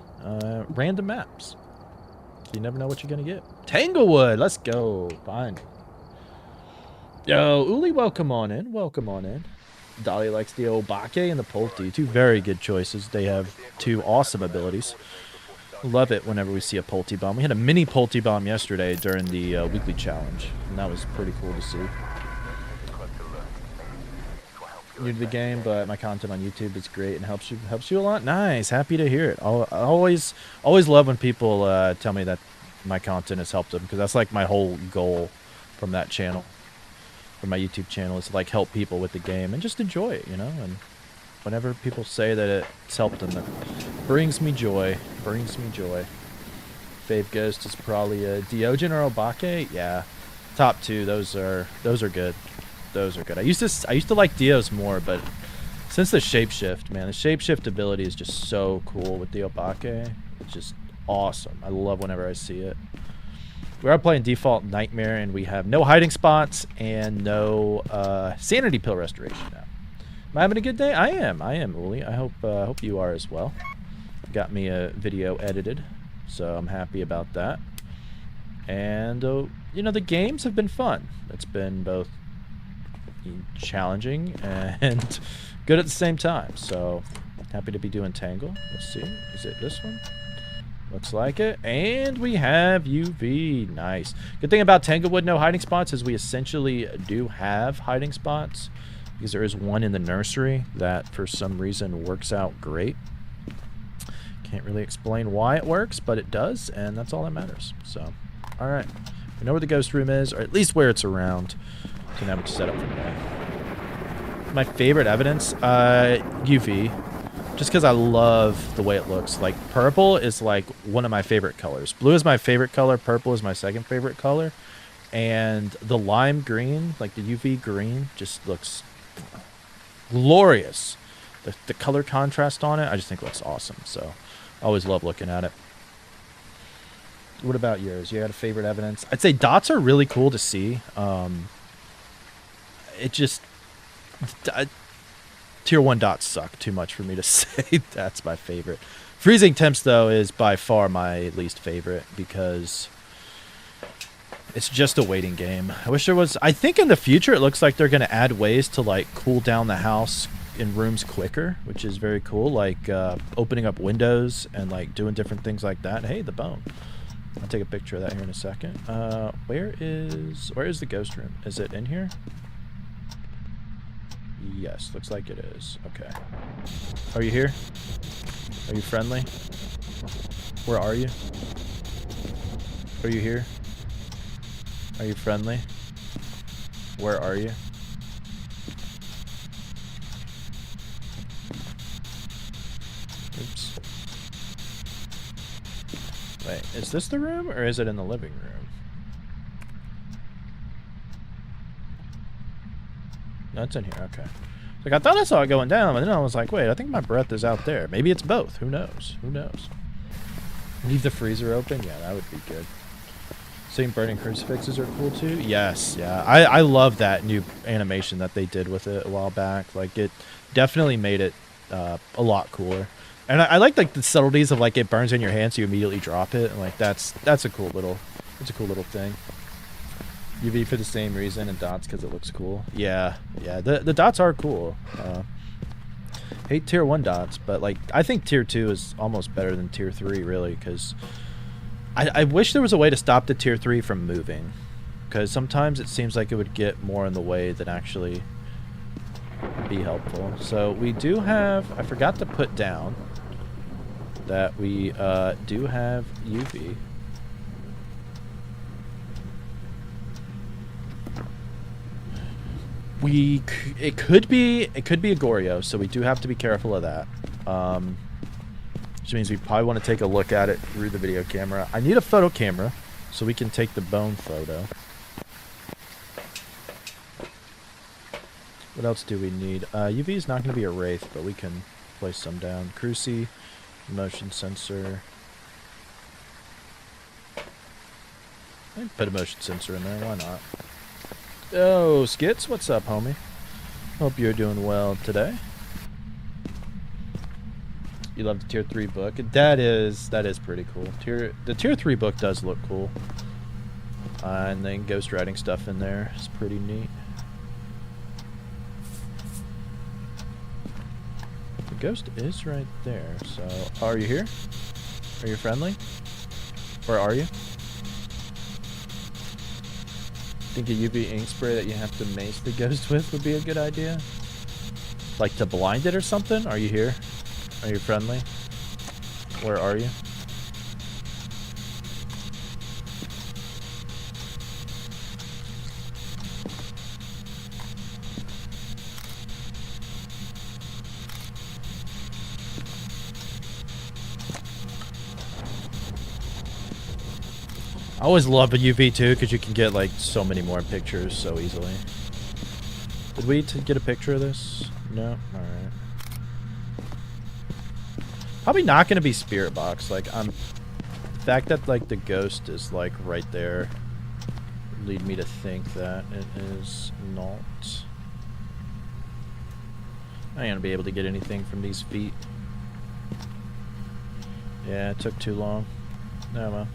Random maps. So you never know what you're going to get. Tanglewood, let's go. Fine. Yo, Uli, welcome on in. Welcome on in. Dolly likes the Obake and the Polti. Two very good choices. They have two awesome abilities. Love it whenever we see a Polti Bomb. We had a mini Polti Bomb yesterday during the weekly challenge. And that was pretty cool to see. New to the game, but my content on YouTube is great and helps you a lot. Nice. Happy to hear it. I always love when people tell me that my content has helped them, because that's like my whole goal from that channel. For my YouTube channel is to like help people with the game and just enjoy it, you know. And whenever people say that it's helped them, that brings me joy. Brings me joy. Fave Ghost is probably a Diogen or Obake. Yeah, top two. Those are good. Those are good. I used to like Dios more, but since the shapeshift, man, the shapeshift ability is just so cool with the Obake. It's just awesome. I love whenever I see it. We are playing default Nightmare, and we have no hiding spots and no Sanity Pill Restoration now. Am I having a good day? I am, Uli. I hope you are as well. Got me a video edited, so I'm happy about that. And, you know, the games have been fun. It's been both challenging and good at the same time. So, happy to be doing Tangle. Let's see. Is it this one? Looks like it. And we have UV. Nice. Good thing about Tanglewood no hiding spots is we essentially do have hiding spots, because there is one in the nursery that for some reason works out great. Can't really explain why it works, but it does, and that's all that matters. So, alright. We know where the ghost room is, or at least where it's around. So now we can set up from there. My favorite evidence, UV. Just because I love the way it looks. Like, purple is, like, one of my favorite colors. Blue is my favorite color. Purple is my second favorite color. And the lime green, like the UV green, just looks glorious. The color contrast on it, I just think looks awesome. So, I always love looking at it. What about yours? You had a favorite evidence? I'd say dots are really cool to see. It just... Tier 1 dots suck too much for me to say that's my favorite. Freezing temps, though, is by far my least favorite, because it's just a waiting game. I wish there was... I think in the future it looks like they're going to add ways to, like, cool down the house in rooms quicker, which is very cool. Like, opening up windows and, like, doing different things like that. Hey, the bone. I'll take a picture of that here in a second. Where is the ghost room? Is it in here? Yes, looks like it is. Okay. Are you here? Are you friendly? Where are you? Are you here? Are you friendly? Where are you? Oops. Wait, is this the room, or is it in the living room? No, it's in here. Okay. Like, I thought I saw it going down, but then I was like, wait, I think my breath is out there. Maybe it's both. Who knows? Who knows? Leave the freezer open? Yeah, that would be good. Seeing burning crucifixes are cool too? Yes, yeah. I love that new animation that they did with it a while back. Like, it definitely made it a lot cooler. And I like the subtleties of, like, it burns in your hand so you immediately drop it. And, like, that's a cool little thing. UV for the same reason, and dots because it looks cool. Yeah, the dots are cool. Hate tier 1 dots, but, like, I think tier 2 is almost better than tier 3, really, because I wish there was a way to stop the tier 3 from moving, because sometimes it seems like it would get more in the way than actually be helpful. So we do have, I forgot to put down that we do have UV. It could be a Goryo, so we do have to be careful of that. Which means we probably want to take a look at it through the video camera. I need a photo camera so we can take the bone photo. What else do we need? UV is not going to be a wraith, but we can place some down. Cruci, motion sensor. I can put a motion sensor in there. Why not? Oh, Skits, what's up, homie? Hope you're doing well today. You love the tier 3 book. That is pretty cool. The tier 3 book does look cool. And then ghost writing stuff in there is pretty neat. The ghost is right there. So, are you here? Are you friendly? Where are you? Think a UV ink spray that you have to mace the ghost with would be a good idea? Like to blind it or something? Are you here? Are you friendly? Where are you? I always love a UV too, because you can get like so many more pictures so easily. Did we get a picture of this? No? Alright. Probably not going to be Spirit Box. Like, the fact that like the ghost is like right there lead me to think that it is not. I ain't going to be able to get anything from these feet. Yeah, it took too long. Oh well.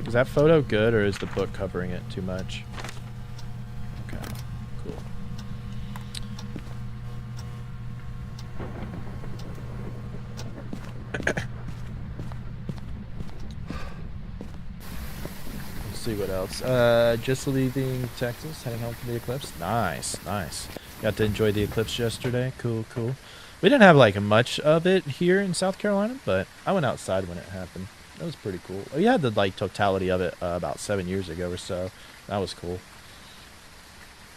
Is that photo good, or is the book covering it too much? Okay, cool. Let's see what else. Just leaving Texas, heading home from the eclipse. Nice, nice. Got to enjoy the eclipse yesterday. Cool, cool. We didn't have like much of it here in South Carolina, but I went outside when it happened. That was pretty cool. We had the like totality of it about 7 years ago or so. That was cool.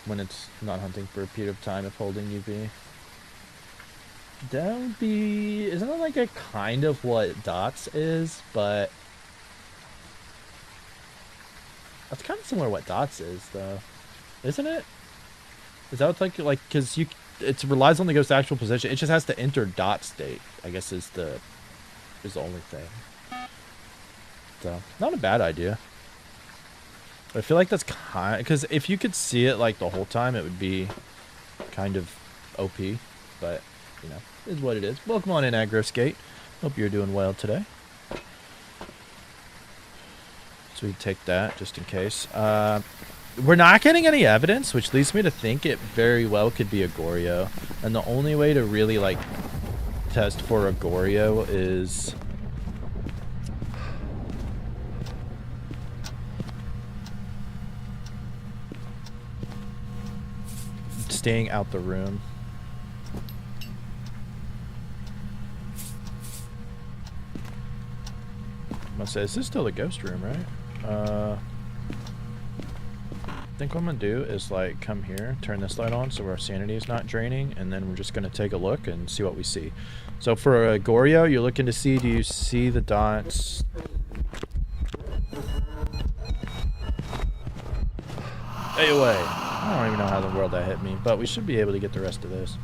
When it's not hunting for a period of time of holding UV. That would be... Isn't that like a kind of what dots is? But... That's kind of similar to what dots is, though. Isn't it? Is that what's like... Because you... It relies on the ghost's actual position. It just has to enter dot state, I guess is the only thing. So, not a bad idea. But I feel like that's kind... Because if you could see it, like, the whole time, it would be kind of OP. But, you know, is what it is. Welcome on in, Aggro-Skate. Hope you're doing well today. So we take that, just in case. We're not getting any evidence, which leads me to think it very well could be a Goryo. And the only way to really, like, test for a Goryo is... staying out the room. I'm gonna say, is this still the ghost room, right? I think what I'm gonna do is like come here, turn this light on so our sanity is not draining, and then we're just gonna take a look and see what we see. So for a Goryo, you're looking to see, do you see the dots? Stay away. I don't even know how in the world that hit me, but we should be able to get the rest of this.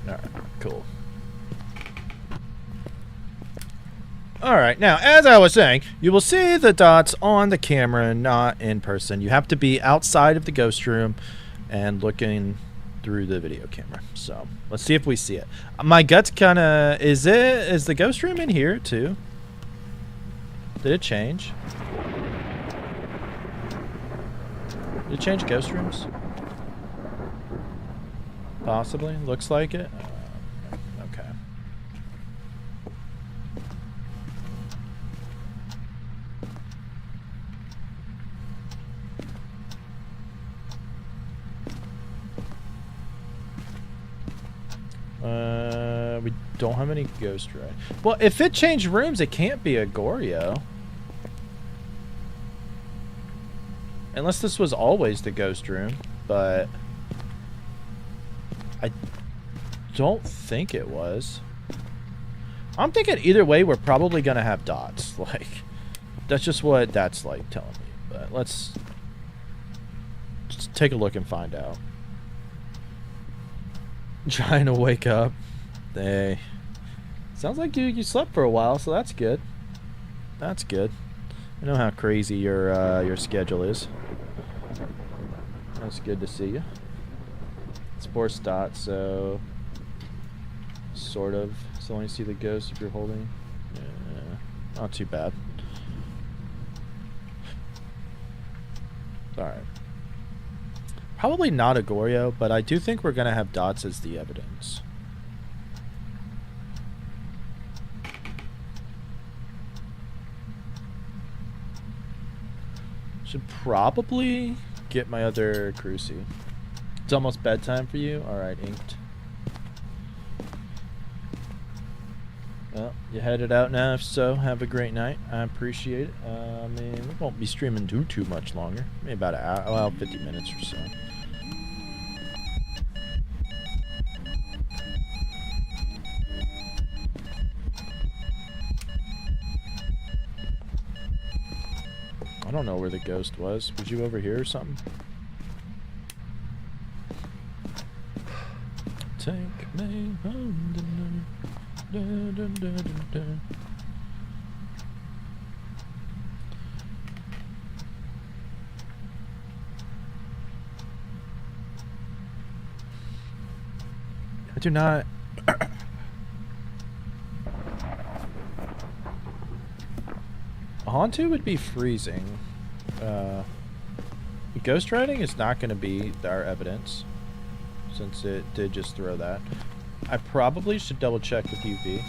Alright, cool. Alright, now, as I was saying, you will see the dots on the camera, not in person. You have to be outside of the ghost room and looking through the video camera. So, let's see if we see it. My gut's kind of... Is the ghost room in here, too? Did it change? Did it change ghost rooms? Possibly. Looks like it. Okay. We don't have any ghost right. Well, if it changed rooms, it can't be a Goryo. Unless this was always the ghost room, but I don't think it was. I'm thinking either way, we're probably going to have dots. Like, that's just what that's like telling me. But let's just take a look and find out. Trying to wake up. Hey. Sounds like you slept for a while, so that's good. That's good. I know how crazy your schedule is. That's good to see you. Sports dot, so sort of. So only see the ghost if you're holding. Yeah, not too bad. Alright. Probably not a Goryo, but I do think we're going to have dots as the evidence. Should probably get my other crucie. It's almost bedtime for you? Alright, inked. Well, you headed out now. If so, have a great night. I appreciate it. I mean, we won't be streaming too much longer. Maybe about an hour, well, 50 minutes or so. I don't know where the ghost was. Was you over here or something? Take me home tonight. Da, da, da, da, da. I do not. Haunted would be freezing. Ghost riding is not going to be our evidence, since it did just throw that. I probably should double check with UV.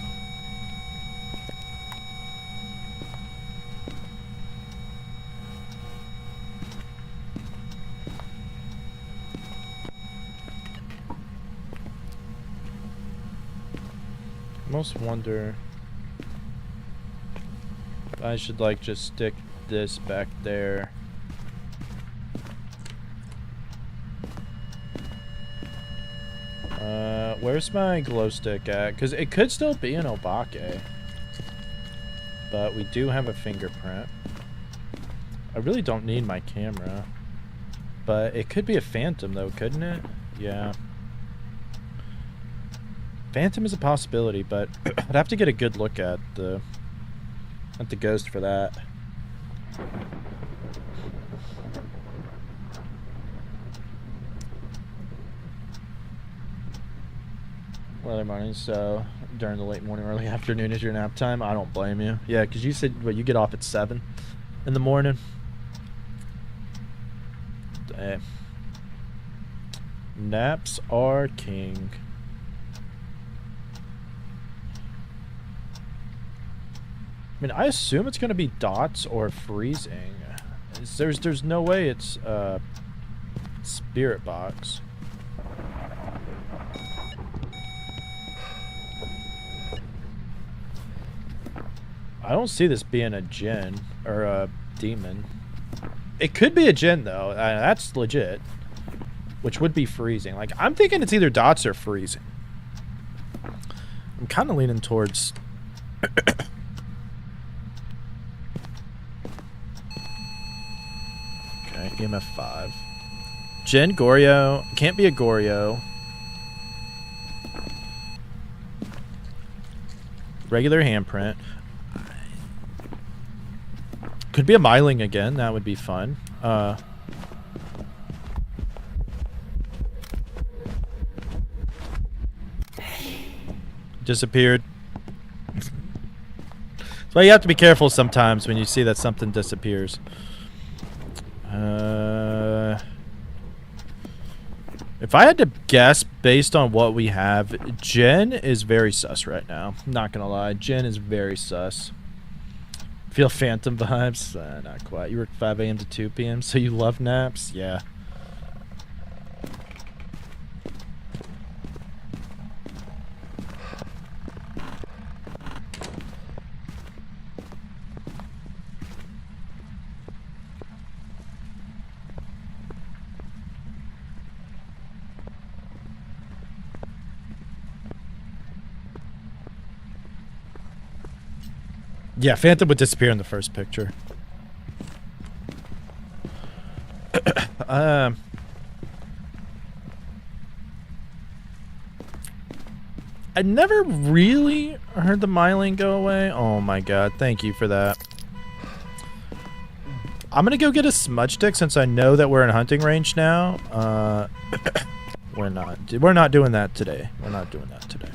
Almost wonder if I should like just stick this back there. Where's my glow stick at? Because it could still be an Obake. But we do have a fingerprint. I really don't need my camera. But it could be a phantom though, couldn't it? Yeah. Phantom is a possibility, but I'd have to get a good look at the ghost for that. Early morning, so during the late morning, early afternoon is your nap time. I don't blame you. Yeah, because you said, well, you get off at 7 in the morning. Naps are king. I mean, I assume it's going to be dots or freezing. There's no way it's spirit box. I don't see this being a djinn or a demon. It could be a djinn though. That's legit. Which would be freezing. Like, I'm thinking it's either dots or freezing. I'm kind of leaning towards. Okay, EMF 5. Djinn, Goryo. Can't be a Goryo. Regular handprint. Could be a Myling again. That would be fun. Disappeared. That's why you have to be careful sometimes when you see that something disappears. If I had to guess based on what we have, Jen is very sus right now. I'm not gonna lie. Jen is very sus. Feel phantom vibes? Not quite. You work 5 a.m. to 2 p.m., so you love naps? Yeah. Yeah, Phantom would disappear in the first picture. I never really heard the myling go away. Oh my god, thank you for that. I'm gonna go get a smudge stick since I know that we're in hunting range now. We're not doing that today. We're not doing that today.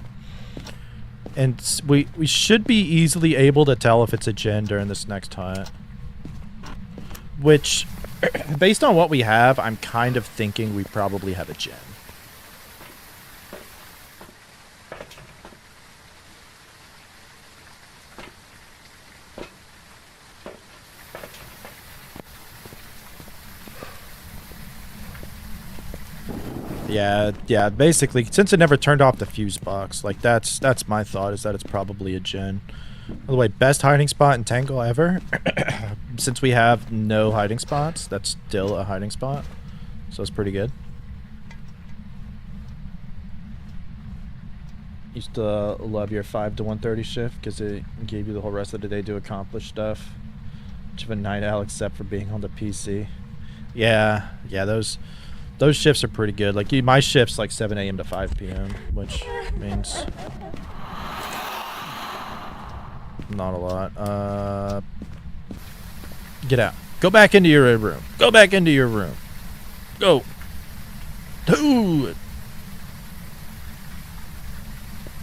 And we should be easily able to tell if it's a gen during this next hunt. Which, based on what we have, I'm kind of thinking we probably have a gen. Yeah, basically, since it never turned off the fuse box, like, that's my thought, is that it's probably a gen. By the way, best hiding spot in Tangle ever. Since we have no hiding spots, that's still a hiding spot. So it's pretty good. Used to love your 5 to 1:30 shift because it gave you the whole rest of the day to accomplish stuff. Much of a night owl except for being on the PC. Yeah, those shifts are pretty good. Like, my shift's like 7 a.m. to 5 p.m., which means not a lot. Get out. Go back into your room. Go back into your room. Go. Do it.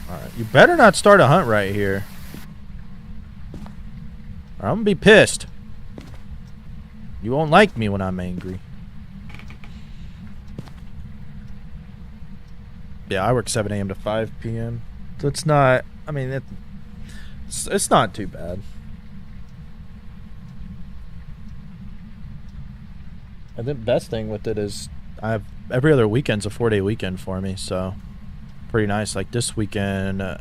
Alright, you better not start a hunt right here. Or I'm gonna be pissed. You won't like me when I'm angry. Yeah, I work 7 a.m. to 5 p.m. So it's not, I mean, it's not too bad. And the best thing with it is I have every other weekend's a 4-day weekend for me, so pretty nice. Like this weekend, I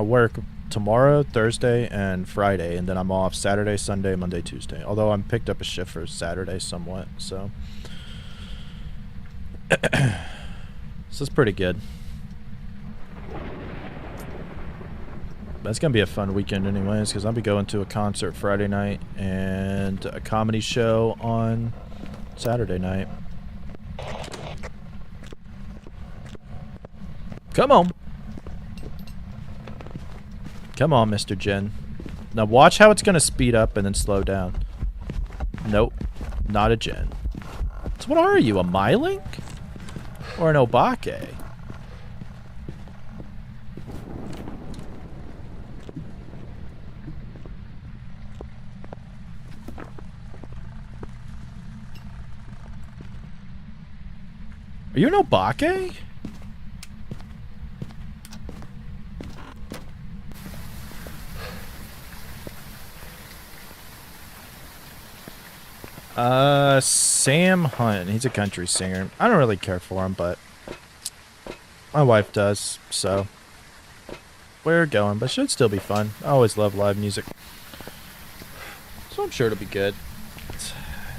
work tomorrow, Thursday, and Friday, and then I'm off Saturday, Sunday, Monday, Tuesday. Although I'm picked up a shift for Saturday somewhat, so so it's pretty good. That's gonna be a fun weekend anyways, because I'll be going to a concert Friday night and a comedy show on Saturday night. Come on. Come on, Mr. Jen. Now watch how it's gonna speed up and then slow down. Nope. Not a Gen. So what are you, a Mylink? Or an Obake? Are you an Obake? Sam Hunt. He's a country singer. I don't really care for him, but my wife does, so we're going, but it should still be fun. I always love live music. So I'm sure it'll be good.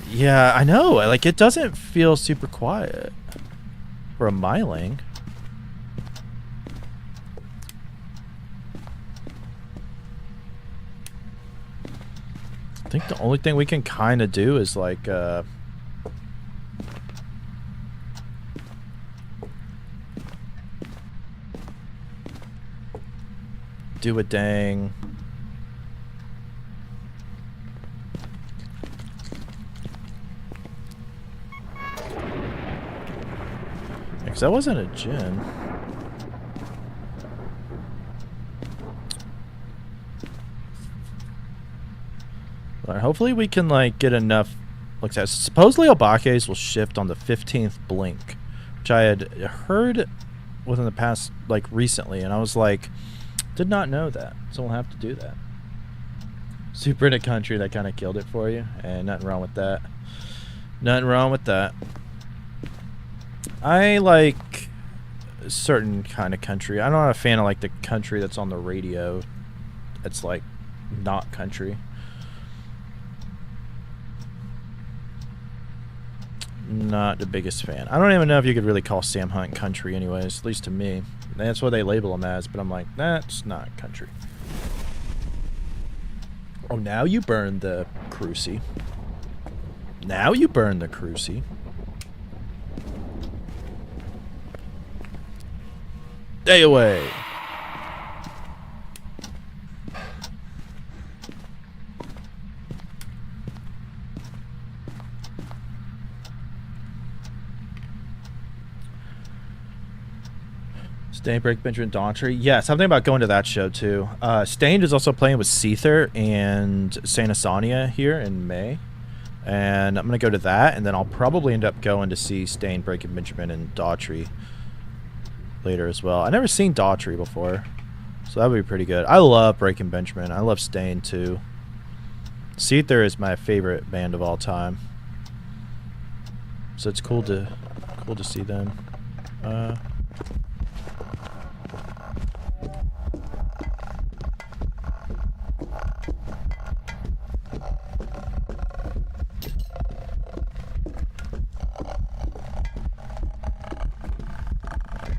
Yeah, I know. Like, it doesn't feel super quiet for a Myling. I think the only thing we can kind of do is like do a dang because that wasn't a Gen. But hopefully we can like get enough. Looks at supposedly Obakes will shift on the 15th blink, which I had heard within the past like recently, and I was like, did not know that. So we'll have to do that. Super in a country, that kind of killed it for you, and nothing wrong with that. Nothing wrong with that. I like a certain kind of country. I'm not a fan of like the country that's on the radio. It's like not country. Not the biggest fan. I don't even know if you could really call Sam Hunt country anyways, at least to me. That's what they label him as, but I'm like, that's not country. Oh, now you burn the cruci. Now you burn the cruci. Stay away. Stained, Break, Benjamin, Daughtry. Yeah, something about going to that show too. Stained is also playing with Seether and Saint Asania here in May. And I'm going to go to that, and then I'll probably end up going to see Stained, Break, Benjamin, and Daughtry later as well. I've never seen Daughtry before, so that would be pretty good. I love Breaking Benjamin. I love Stained too. Seether is my favorite band of all time, so it's cool to see them.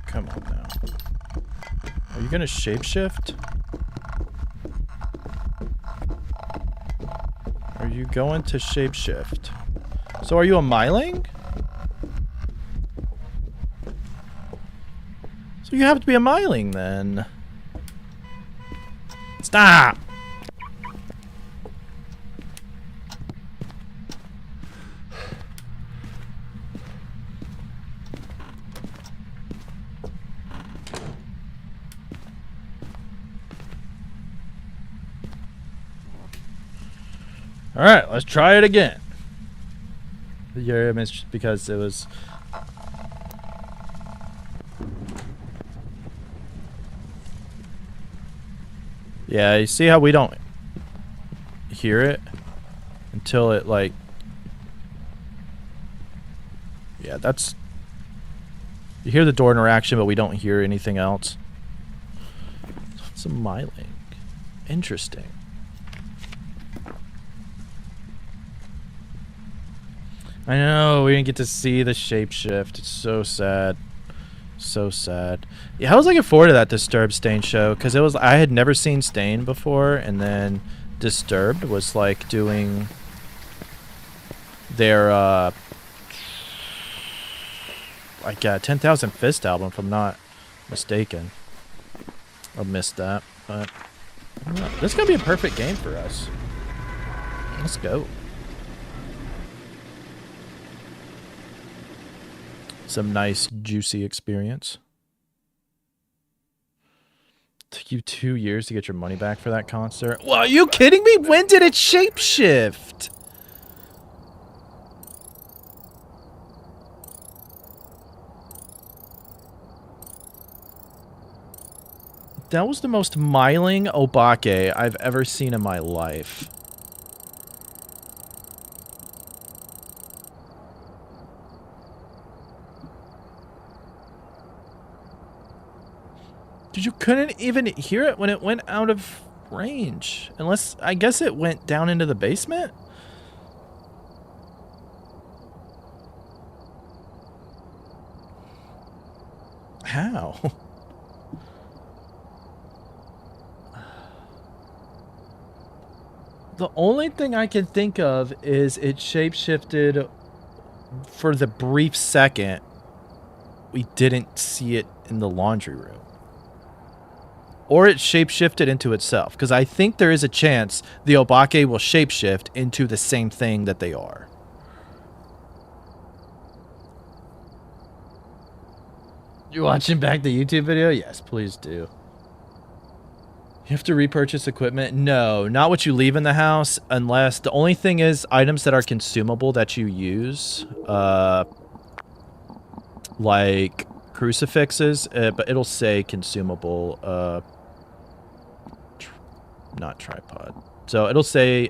Come on now. Are you gonna shapeshift? Are you going to shapeshift? So are you a Myling? So you have to be a Myling then. Stop! Alright, let's try it again. Yeah, I mean, it's just because it was... Yeah, you see how we don't hear it until it, like... Yeah, that's... You hear the door interaction, but we don't hear anything else. It's a Myling. Interesting. I know, we didn't get to see the shapeshift. It's so sad. So sad. Yeah, I was looking forward to that Disturbed Stain show, because it was, I had never seen Stain before, and then Disturbed was like doing their like 10,000 Fist album, if I'm not mistaken. I missed that, but this is gonna be a perfect game for us. Let's go. Some nice, juicy experience. Took you 2 years to get your money back for that concert? Well, are you kidding me? When did it shapeshift? That was the most Myling Obake I've ever seen in my life. You couldn't even hear it when it went out of range. Unless, I guess it went down into the basement? How? The only thing I can think of is it shapeshifted for the brief second we didn't see it in the laundry room. Or it shapeshifted into itself. Because I think there is a chance the Obake will shapeshift into the same thing that they are. You watching back the YouTube video? Yes, please do. You have to repurchase equipment? No, not what you leave in the house. Unless the only thing is items that are consumable that you use. Like crucifixes. But it'll say consumable... not tripod. So it'll say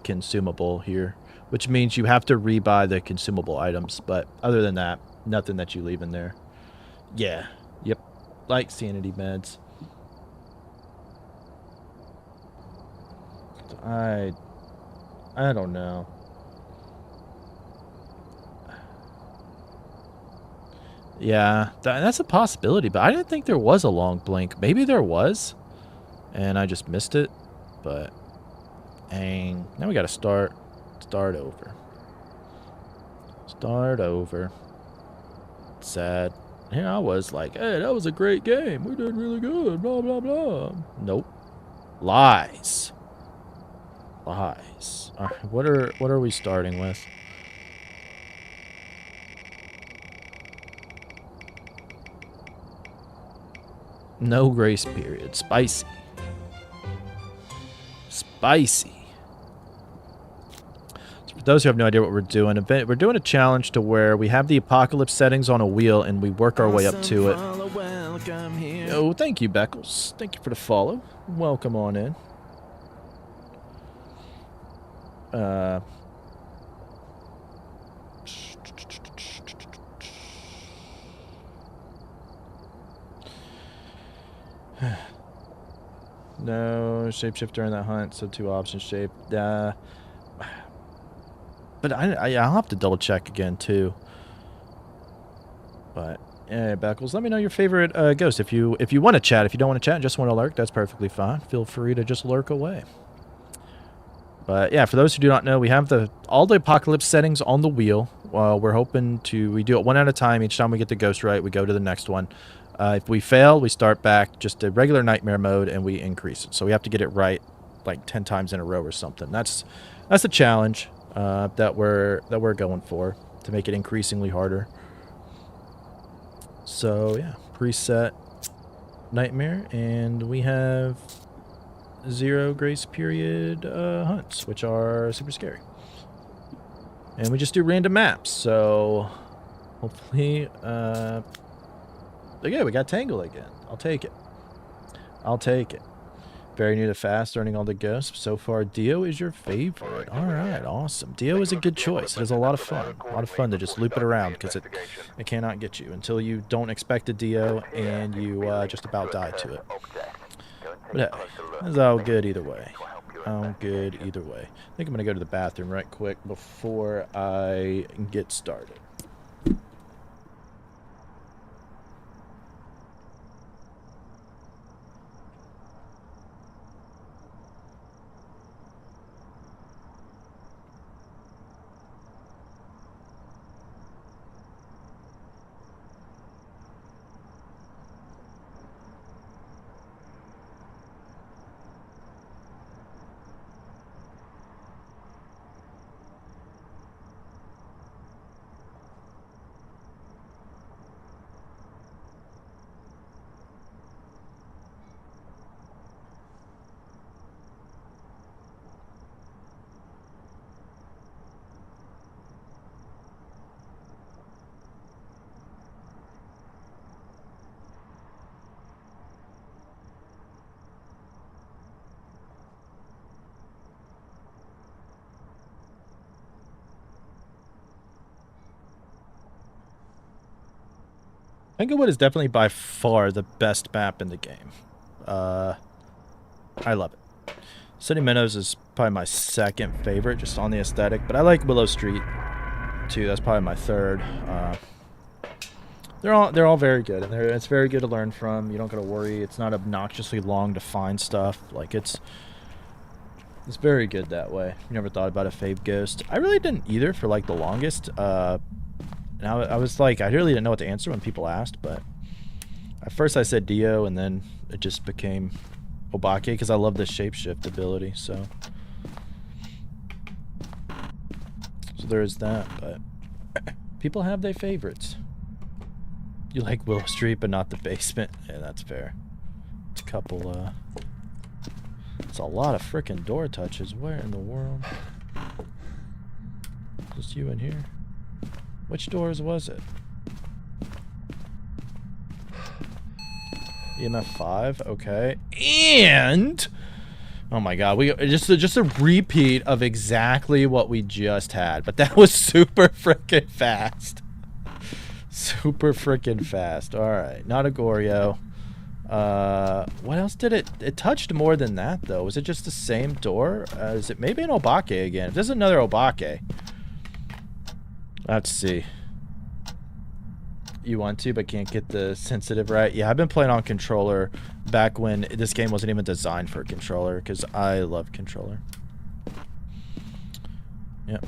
consumable here, which means you have to rebuy the consumable items. But other than that, nothing that you leave in there. Yeah. Yep. Like sanity meds. I don't know. Yeah, that's a possibility, but I didn't think there was a long blink. Maybe there was, and I just missed it. But And now we gotta start over. Start over. Sad. Here I was like, hey, that was a great game. We did really good. Blah, blah, blah. Nope. Lies. Lies. All right, what are we starting with? No grace period. Spicy. Spicy. So for those who have no idea what we're doing, we're doing a challenge to where we have the apocalypse settings on a wheel and we work our way up to it. Oh, thank you, Beckles. Thank you for the follow. Welcome on in. No shapeshift during that hunt, so 2 options shape. But I'll have to double check again too. But yeah, Beckles, let me know your favorite ghost. If you want to chat, if you don't want to chat and just want to lurk, that's perfectly fine. Feel free to just lurk away. But yeah, for those who do not know, we have all the apocalypse settings on the wheel. We're hoping we do it one at a time. Each time we get the ghost right, we go to the next one. If we fail, we start back just a regular nightmare mode and we increase it. So we have to get it right like 10 times in a row or something. That's a challenge that we're going for to make it increasingly harder. So yeah, preset nightmare, and we have 0 grace period hunts, which are super scary. And we just do random maps, so hopefully okay, we got Tangle again. I'll take it. I'll take it. Very new to Fast, earning all the ghosts. So far, Dio is your favorite. All right, awesome. Dio is a good choice. It is a lot of fun. A lot of fun to just loop it around because it cannot get you until you don't expect a Dio and you just about die to it. But hey, it's all good either way. All good either way. I think I'm going to go to the bathroom right quick before I get started. Englewood is definitely by far the best map in the game. I love it. Sunny Meadows is probably my second favorite, just on the aesthetic, but I like Willow Street too. That's probably my third. They're all very good, and it's very good to learn from. You don't gotta worry. It's not obnoxiously long to find stuff. Like it's very good that way. You never thought about a fave ghost. I really didn't either for like the longest. And I was like, I really didn't know what to answer when people asked, but at first I said Dio, and then it just became Obake because I love the shapeshift ability. So there is that, but people have their favorites. You like Willow Street, but not the basement. Yeah, that's fair. It's a couple, it's a lot of frickin' door touches. Where in the world? Just you in here? Which doors was it? EMF 5, okay. And oh my god, we just a repeat of exactly what we just had, but that was super freaking fast. Super freaking fast. All right, not a Goryo. What else did it touched more than that though? Was it just the same door? Is it maybe an Obake again? If there's another Obake. Let's see. You want to, but can't get the sensitive right. Yeah, I've been playing on controller back when this game wasn't even designed for a controller, because I love controller. Yep.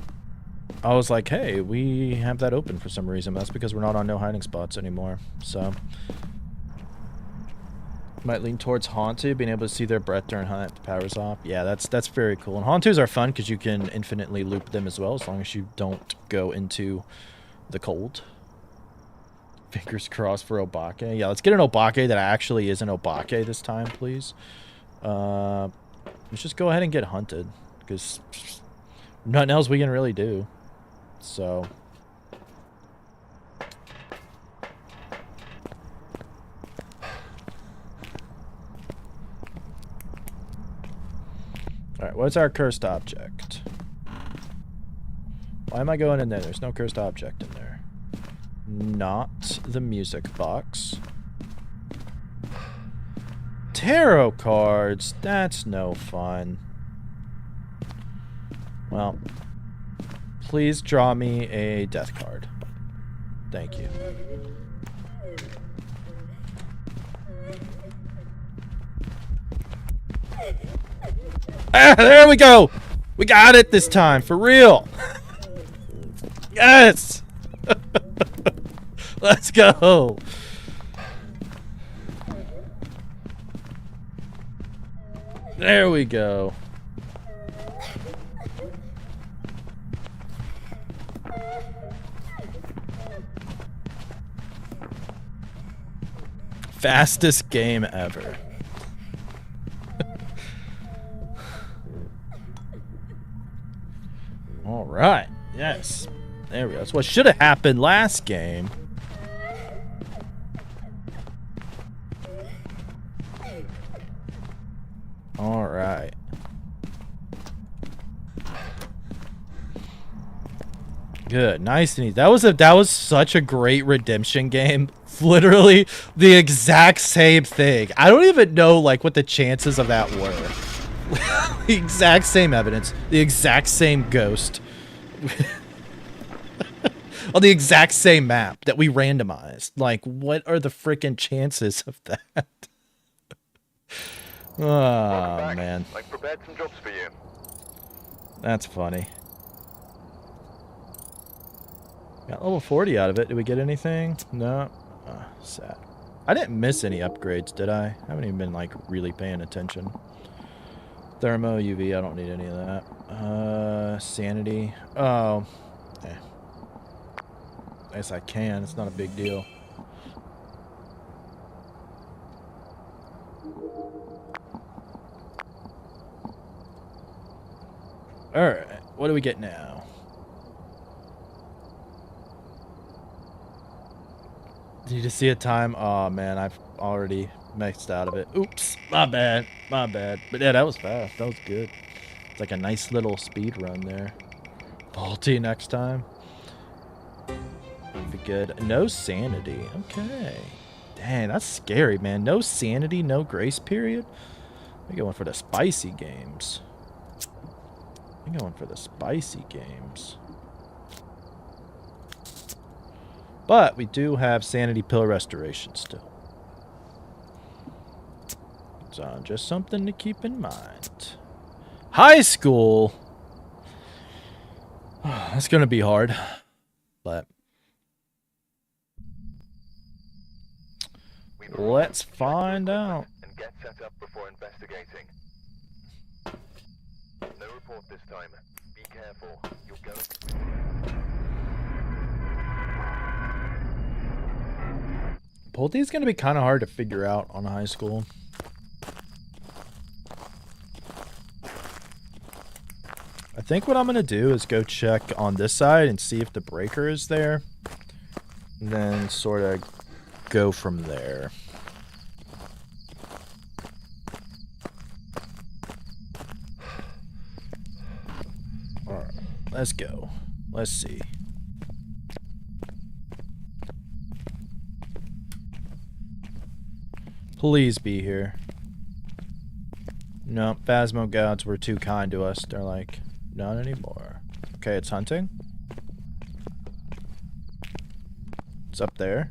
I was like, hey, we have that open for some reason. That's because we're not on no hiding spots anymore. So might lean towards Haunted, being able to see their breath during hunt if the power's off. Yeah, that's very cool. And Hauntus are fun because you can infinitely loop them as well, as long as you don't go into the cold. Fingers crossed for Obake. Yeah, let's get an Obake that actually is an Obake this time, please. Let's just go ahead and get hunted, because nothing else we can really do. So alright, what's our cursed object? Why am I going in there? There's no cursed object in there. Not the music box. Tarot cards. That's no fun. Well, please draw me a death card. Thank you. Ah, there we go! We got it this time, for real! Yes! Let's go! There we go. Fastest game ever. All right. Yes. There we go. That's what should have happened last game. All right. Good. Nice and easy. That was such a great redemption game. Literally the exact same thing. I don't even know like what the chances of that were. The exact same evidence, the exact same ghost. On the exact same map that we randomized. Like, what are the freaking chances of that? Oh, man. I've prepared some jobs for you. That's funny. Got level 40 out of it. Did we get anything? No. Sad. I didn't miss any upgrades, did I? I haven't even been, like, really paying attention. Thermo, UV, I don't need any of that. Sanity. Oh. Eh. I guess I can. It's not a big deal. Alright. What do we get now? Did you just see a time? Oh, man. I've already maxed out of it. Oops. My bad. My bad. But yeah, that was fast. That was good. It's like a nice little speed run there. Faulty next time. That'd be good. No sanity. Okay. Dang, that's scary, man. No sanity, no grace period. I'm going for the spicy games. I'm going for the spicy games. But we do have sanity pill restoration still. So just something to keep in mind. High school. That's going to be hard. But let's find out. And get set up before investigating. No report this time. Be careful. You're going. Pulte is going to be kind of hard to figure out on high school. I think what I'm going to do is go check on this side and see if the breaker is there. And then sort of go from there. Alright, let's go. Let's see. Please be here. No, Phasmo gods were too kind to us. They're like, not anymore. Okay, it's hunting. It's up there.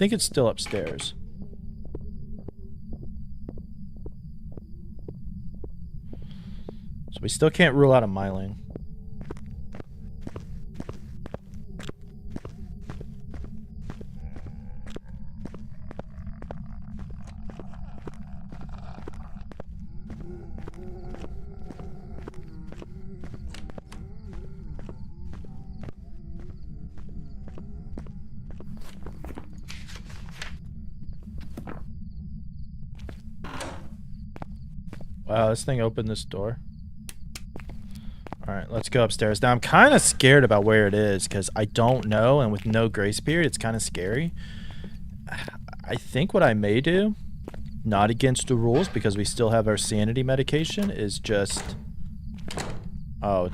think it's still upstairs. So we still can't rule out a myling. Wow, this thing opened this door. Alright, let's go upstairs. Now, I'm kind of scared about where it is because I don't know, and with no grace period, it's kind of scary. I think what I may do, not against the rules because we still have our sanity medication, is just... Oh,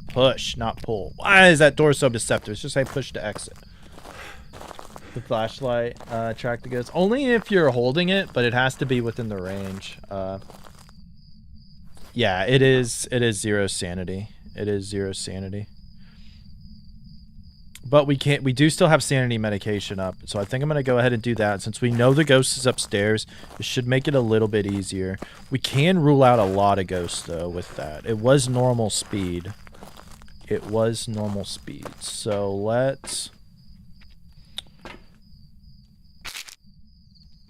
push, not pull. Why is that door so deceptive? It's just say push to exit. The flashlight, track the ghost. Only if you're holding it, but it has to be within the range. Yeah, it is 0 sanity. It is 0 sanity. But we do still have sanity medication up. So I think I'm going to go ahead and do that. Since we know the ghost is upstairs, it should make it a little bit easier. We can rule out a lot of ghosts, though, with that. It was normal speed. It was normal speed. So let's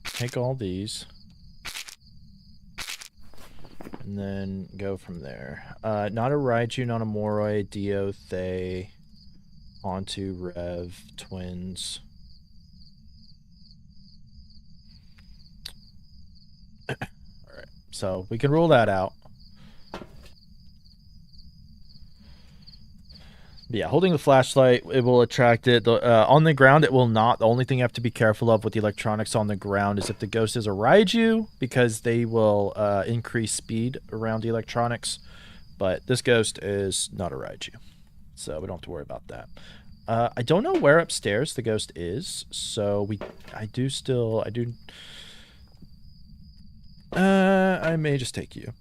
take all these. And then go from there. Not a Raichu, not a Moroi, Dio, Thay, onto Rev, Twins. Alright, so we can rule that out. Yeah, holding the flashlight, it will attract it. On the ground, it will not. The only thing you have to be careful of with the electronics on the ground is if the ghost is a Raiju, because they will increase speed around the electronics. But this ghost is not a Raiju, so we don't have to worry about that. I don't know where upstairs the ghost is, so I may just take you.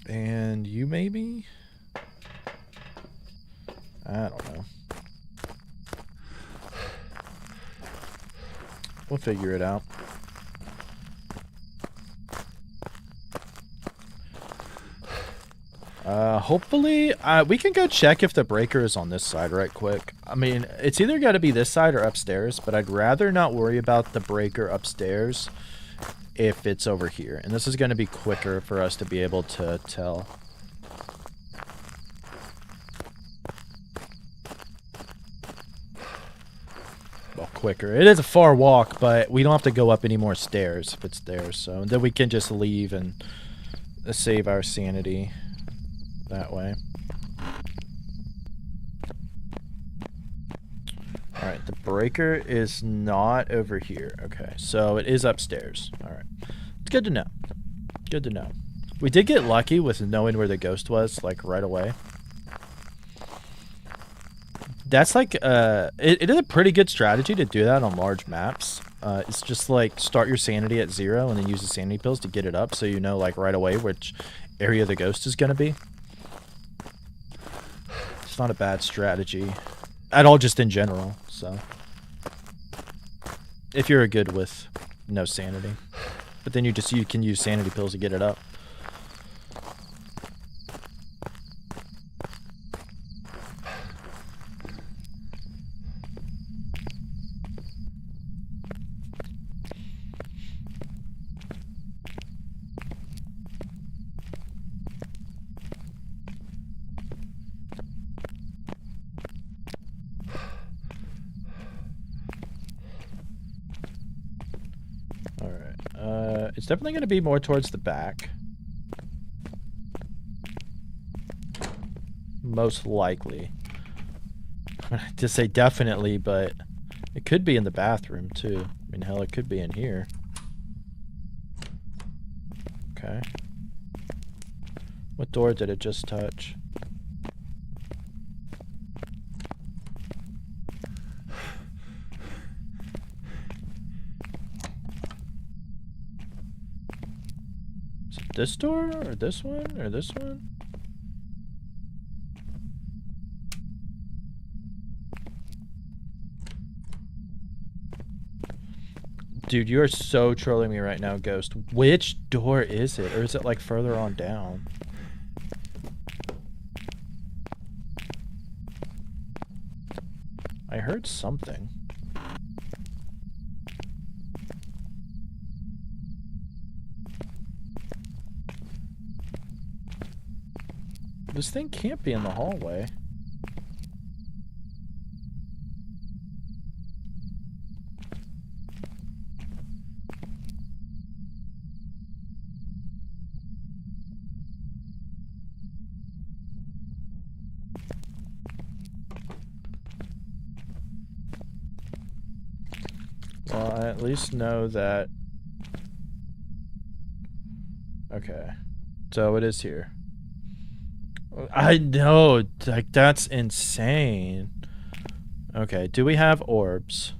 And you maybe? I don't know. We'll figure it out. Hopefully, we can go check if the breaker is on this side right quick. I mean, it's either got to be this side or upstairs, but I'd rather not worry about the breaker upstairs if it's over here. And this is going to be quicker for us to be able to tell. Quicker. It is a far walk, but we don't have to go up any more stairs if it's there, so then we can just leave and save our sanity that way. Alright, the breaker is not over here. Okay, so it is upstairs. Alright. It's good to know. Good to know. We did get lucky with knowing where the ghost was, like, right away. That's like, it is a pretty good strategy to do that on large maps. It's just like start your sanity at 0 and then use the sanity pills to get it up so you know like right away which area the ghost is going to be. It's not a bad strategy at all, just in general, so. If you're good with no sanity. But then you can use sanity pills to get it up. It's definitely going to be more towards the back. Most likely. I just say definitely, but it could be in the bathroom too. I mean, hell, it could be in here. Okay. What door did it just touch? This door, or this one, or this one? Dude, you are so trolling me right now, Ghost. Which door is it? Or is it like further on down? I heard something. This thing can't be in the hallway. Well, I at least know that... Okay. So it is here. I know, like, that's insane. Okay, do we have orbs?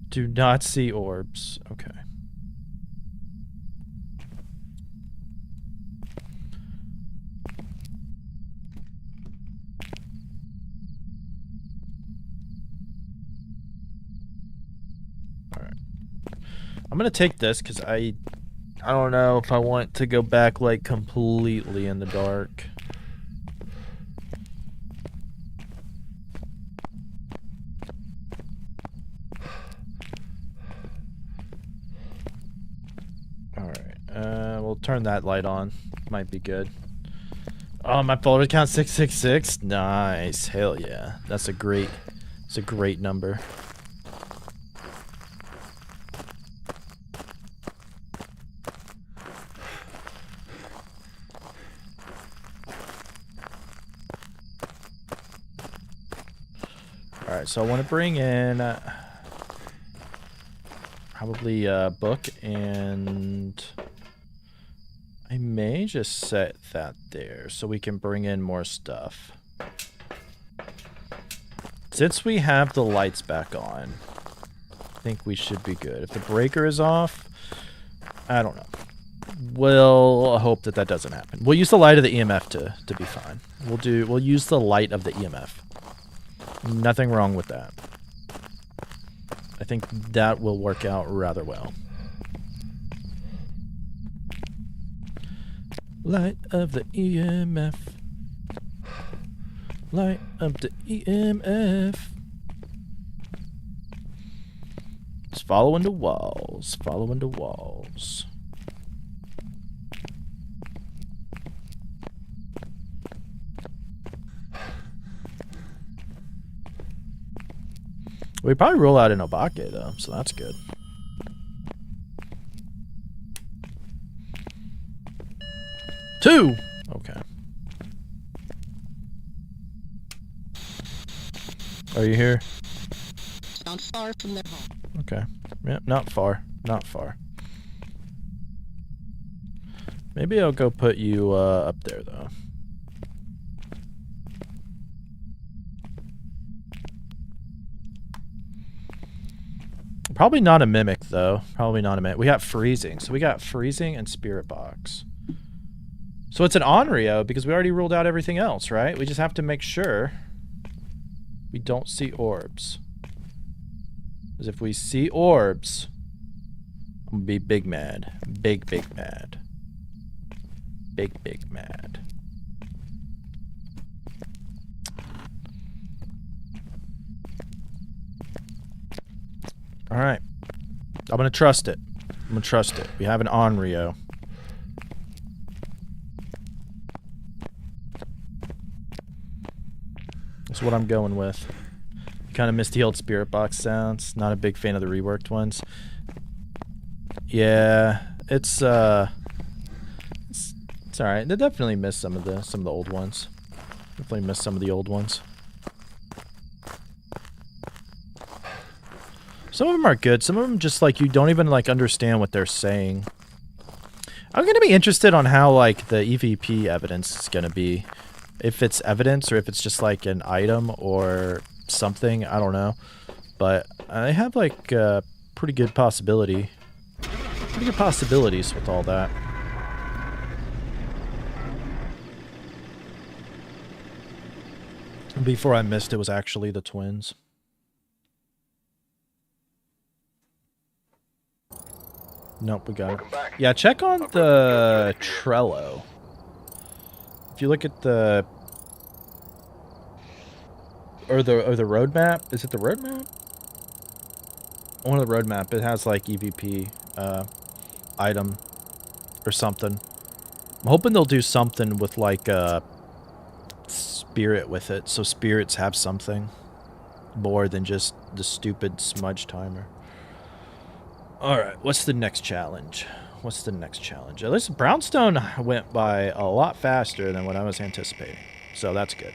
Do not see orbs. Okay. Alright. I'm gonna take this because I don't know if I want to go back like completely in the dark. Alright, we'll turn that light on. Might be good. Oh, my folder count 666? Nice. Hell yeah. It's a great number. Alright, so I want to bring in probably a book, and I may just set that there so we can bring in more stuff. Since we have the lights back on, I think we should be good. If the breaker is off, I don't know. We'll hope that that doesn't happen. We'll use the light of the EMF to be fine. We'll use the light of the EMF. Nothing wrong with that. I think that will work out rather well. Light of the EMF. Light of the EMF. It's following the walls. Following the walls. We probably roll out in Obake though, so that's good. Two! Okay. Are you here? Not far from their home. Okay. Yep, not far. Not far. Maybe I'll go put you up there though. Probably not a mimic, though. Probably not a mimic. We got freezing. So we got freezing and spirit box. So it's an Onryo because we already ruled out everything else, right? We just have to make sure we don't see orbs. Because if we see orbs, I'm gonna be big mad. Big mad. Big mad. Alright. I'm gonna trust it. I'm gonna trust it. We have an Onryo. That's what I'm going with. Kind of missed the old spirit box sounds. Not a big fan of the reworked ones. Yeah, it's alright. They definitely missed some of the old ones. Definitely missed some of the old ones. Some of them are good. Some of them just like you don't even like understand what they're saying. I'm gonna be interested on how like the EVP evidence is gonna be. If it's evidence or if it's just like an item or something, I don't know. But I have like pretty good possibilities with all that. Before I missed, it was actually the twins. Nope, we got it. Welcome back. Yeah, check on the Trello. If you look at the or the roadmap, is it the roadmap? One of the roadmap, it has like EVP item or something. I'm hoping they'll do something with like spirit with it, so spirits have something more than just the stupid smudge timer. Alright, what's the next challenge? What's the next challenge? At least Brownstone went by a lot faster than what I was anticipating, so that's good.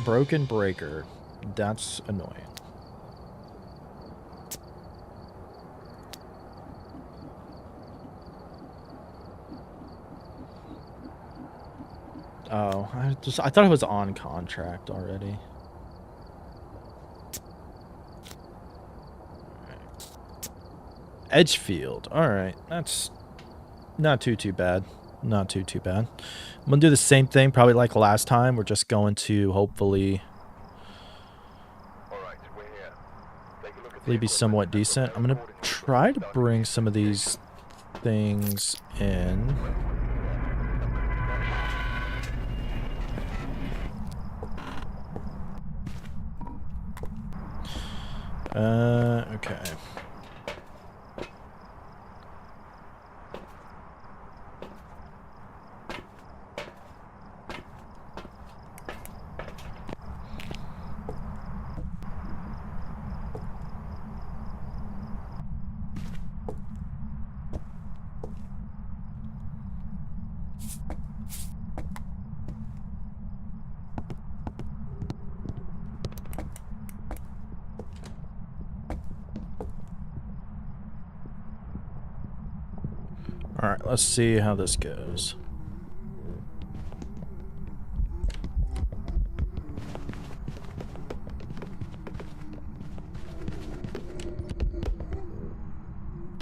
Broken breaker. That's annoying. Oh, I thought it was on contract already. Edgefield. Alright, that's not too bad. Not too bad. I'm gonna do the same thing probably like last time. We're just going to hopefully Alright, we're here. Take a look at the be somewhat decent. I'm gonna try to bring some of these things in. Okay. Alright, let's see how this goes.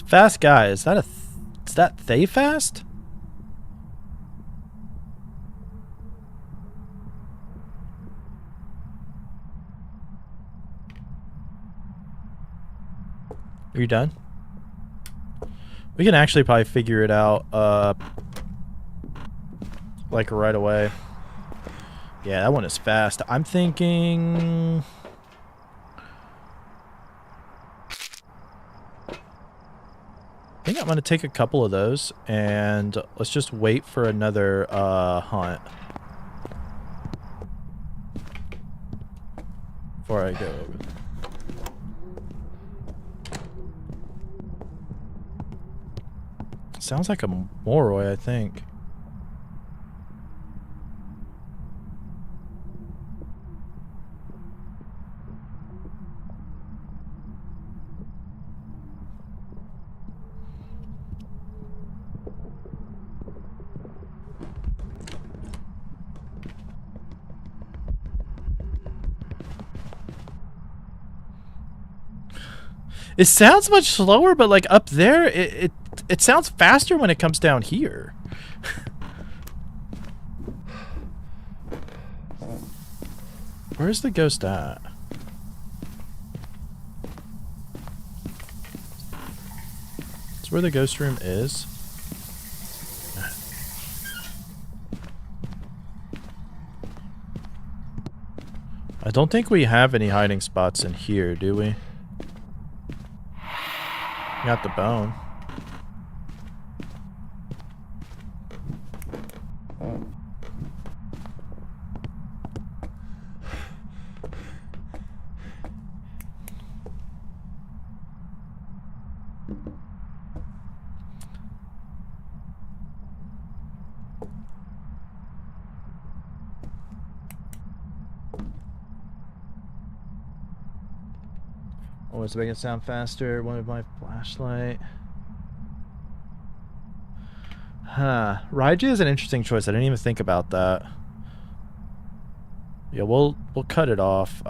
Fast guy, is that is that they fast? Are you done? We can actually probably figure it out, like right away. Yeah, that one is fast. I'm thinking... I think I'm going to take a couple of those, and let's just wait for another, hunt. Before I go over there. Sounds like a Moroi, I think. It sounds much slower, but like up there, it sounds faster when it comes down here. Where's the ghost at? It's where the ghost room is. I don't think we have any hiding spots in here, do we? Got the bone. Oh, it's making it sound faster. One of my flashlight. Huh. Raiji is an interesting choice. I didn't even think about that. Yeah, we'll cut it off.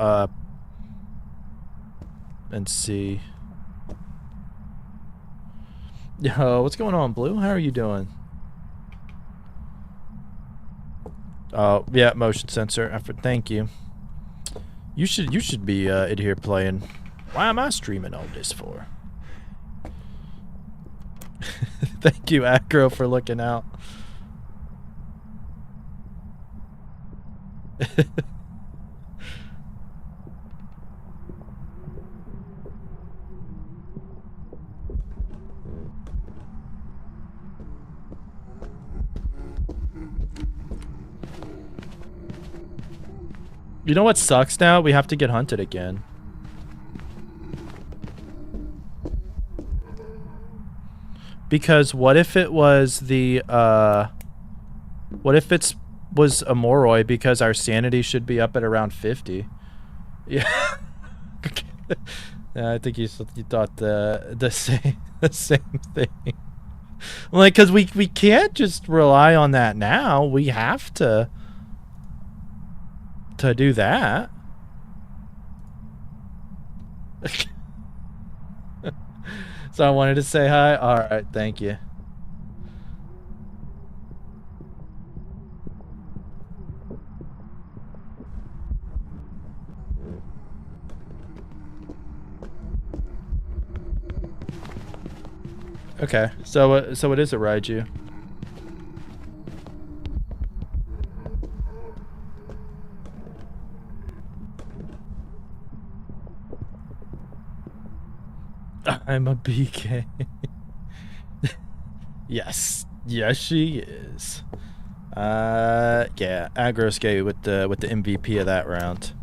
And see. Yo, what's going on, Blue? How are you doing? Oh, yeah, motion sensor. Thank you. You should be in here playing. Why am I streaming all this for? Thank you, Acro, for looking out. You know what sucks now? We have to get hunted again. Because what if it was the, what if was a Moroi because our sanity should be up at around 50? Yeah. Yeah, I think you thought the same thing. Like, cause we can't just rely on that now. We have to do that. So I wanted to say hi. All right, thank you. Okay, so it is a Raiju. I'm a BK. Yes, yes, she is. Yeah, Agroskate with the MVP of that round.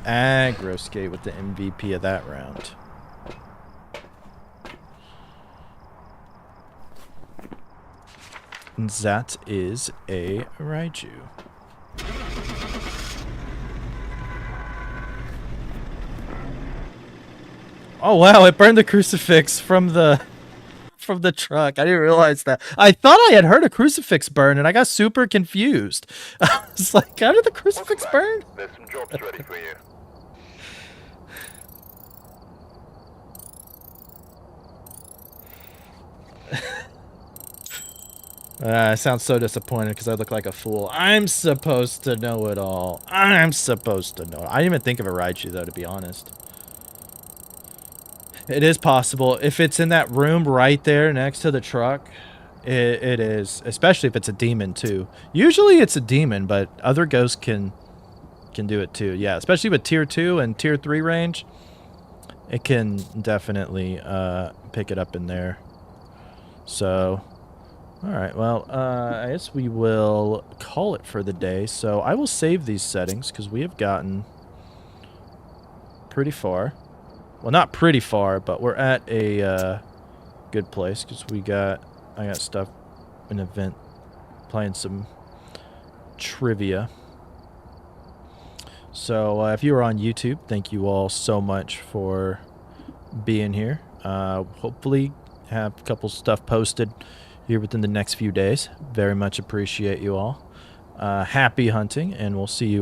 Agroskate with the MVP of that round. And that is a Raiju. Oh wow, it burned the crucifix from the truck. I didn't realize that. I thought I had heard a crucifix burn and I got super confused. I was like, how did the crucifix burn? There's some jobs ready for you. I sound so disappointed because I look like a fool. I'm supposed to know it all. I'm supposed to know. I didn't even think of a Raichu though, to be honest. It is possible. If it's in that room right there next to the truck, it is. Especially if it's a demon too. Usually it's a demon, but other ghosts can do it too. Yeah, especially with tier 2 and tier 3 range. It can definitely pick it up in there. So... Alright, well, I guess we will call it for the day. So I will save these settings because we have gotten pretty far. Well, not pretty far, but we're at a good place because I got stuff, an event, playing some trivia. So if you are on YouTube, thank you all so much for being here. Hopefully have a couple stuff posted here within the next few days. Very much appreciate you all. Happy hunting, and we'll see you